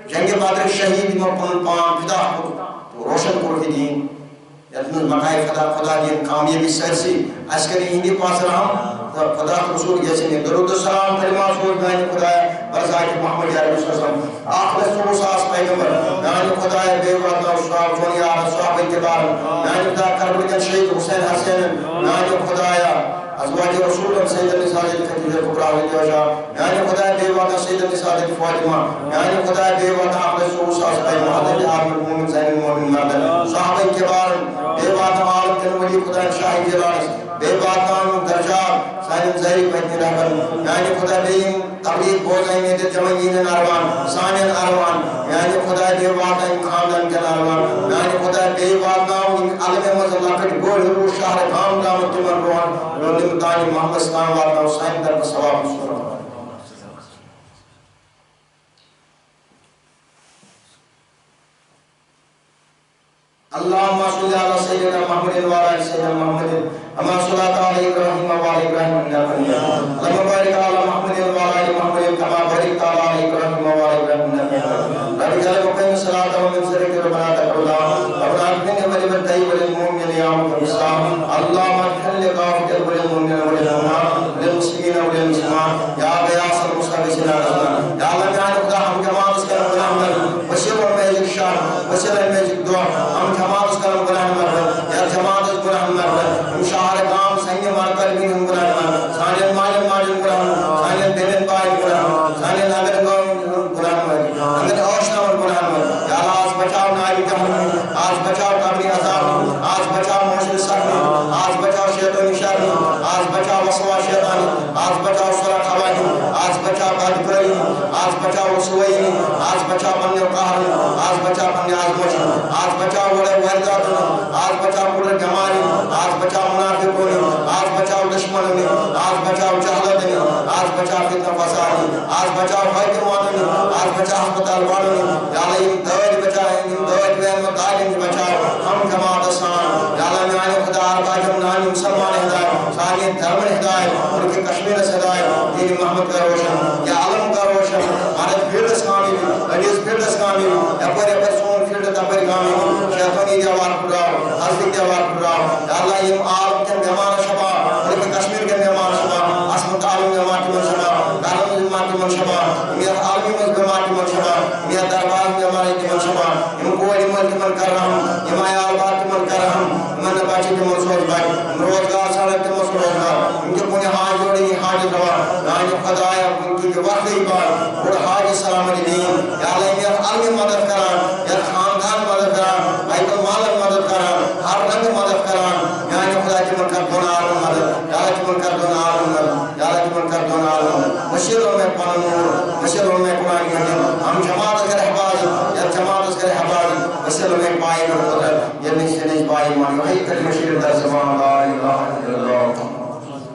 جنگ بدر شہید یمو پن پان فدا تو روشن کور دین یتھ مز مقائی خدا دین کامیابی سرسی اس کری ہندی پاس رحم خدا رسول گژھن درود السلام کلمات سوز میانہ خدا برزاق محمد عربی صلی اللہ علیہ وسلم آخر صبح ساس پیغمبر میانہ خدا بے وطن صحاب جونی آرہ صحاب اتبار میانہ خدا کربل کن شہید حسین حسین میانہ خدا ازواج رسول سید النساء ختیج الکبریٰ میانہ خدا بے وطن سید النساء فاطمہ میانہ خدا بے وطن آخر صبح ساس پیغمبر حضرت عامر المومن زین المومن مردن صحاب اتبار بے وطن عالم کن ولی خدا شاہد جلالس بے وطن درجات سانیم زہری پہنی رہبن میانہ خدا بیم تبلیغ بوزائیں میں جمعین ارمان سانین ارمان میانہ خدا بے وطن خاندان کن ارمان میانہ خدا بے وطن علم مزل لکٹ گوڑ رو شہر خام دامت تمن روحان رولم تانی محمد اسلام وطن سائن در بسواب سورہ اللهم صل على سيدنا محمد وعلى سيدنا محمد كما صليت على ابراهيم وعلى ابراهيم انك حميد اللهم بارك على محمد وعلى محمد كما باركت على ابراهيم وعلى ابراهيم انك حميد رب اجعل مقيم الصلاه ومن سرك ربنا تقبل ربنا اغفر وللمتقين وللمؤمنين يا رب الاسلام اللهم اغفر لقافه وللمؤمنين وللمؤمنات وللمسلمين وللمسلمات يا غياث المستغيثين يا الله تعالى خدا ہم جماعت اس کا رحمت وشر المجد شان وشر المجد دعاء ہم جماعت اس کا رحمت یا جماعت اس کا رحمت ہم شہر کام سنگ مارکر بھی ہم رحمت سانن مالن مالن رحمت سانن بہن بھائی رحمت سانن اگر گاؤں رحمت اگر اوشنا رحمت یا اللہ آج بچاؤ ناری جہنم آج بچاؤ قبری عذاب آج بچاؤ معاشر سخت آج بچاؤ شیطانی شر آج بچاؤ وسواس شیطانی آج بچاؤ سرا خواہی آج بچاؤ بدکاری آج بچاؤ رسوائی آج بچاؤ بننے قہر آج بچاؤ بننے آزمائش آج بچاؤ بڑے واردات آج بچاؤ بڑے جمالی آج بچاؤ منافقوں آج بچاؤ دشمن آج بچاؤ جہلت آج بچاؤ فتنہ فساد آج بچاؤ حاکمان آج بچاؤ ہسپتال والوں یا اللہ ان درد بچائیں ان درد میں مطالب بچاؤ ہم جماعت اسان یا اللہ میانے خدا آرکا جمنانی مسلمان ہدایت ساری دھرم ہدایت ان کے کشمیر سے ہدایت دین محمد کا روشن یا علم کا روشن مارت فیلڈس کامی ریڈیس فیلڈس کامی اپر سون فیلڈ تپر کامی شیطانی دیوار پراؤ حضرت دیوار پراؤ یا اللہ یہ عالم کے مہمان شبا ان کے کشمیر کے مہمان شبا اسمت عالم مہمان کی منشبا کارم مہمان کی منشبا میت عالمی مہمان کی منشبا میت دربار مہمان کی منشبا ام کوئی ملک من کر رہا ہوں امائی آلبات کی من کر رہا ہوں من باچی کی منصوص بھائی روزگار سارت کی منصوص روزگار ان کے پونے حاج جوڑی حاج روا نانی خدایا ان کی وقتی بار اور حاج سلام دین یا اللہ میت عالمی مدد کران یا خاندان مدد کران بیت المال مدد کران ہر رنگ مدد کران یعنی خدا کی من کر دونا عالم مدد یا اللہ کی من کر دونا عالم مدد یا اللہ کی من کر دونا عالم مشیروں میں پنور مشیروں میں قرآن کریم ہم جماعت کر حفاظ یا جماعت کر حفاظ مشیروں میں پائی میں قدر یہ نہیں سے نہیں پائی مانی وہی کر مشیر در زمان لا الہ الا اللہ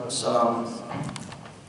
السلام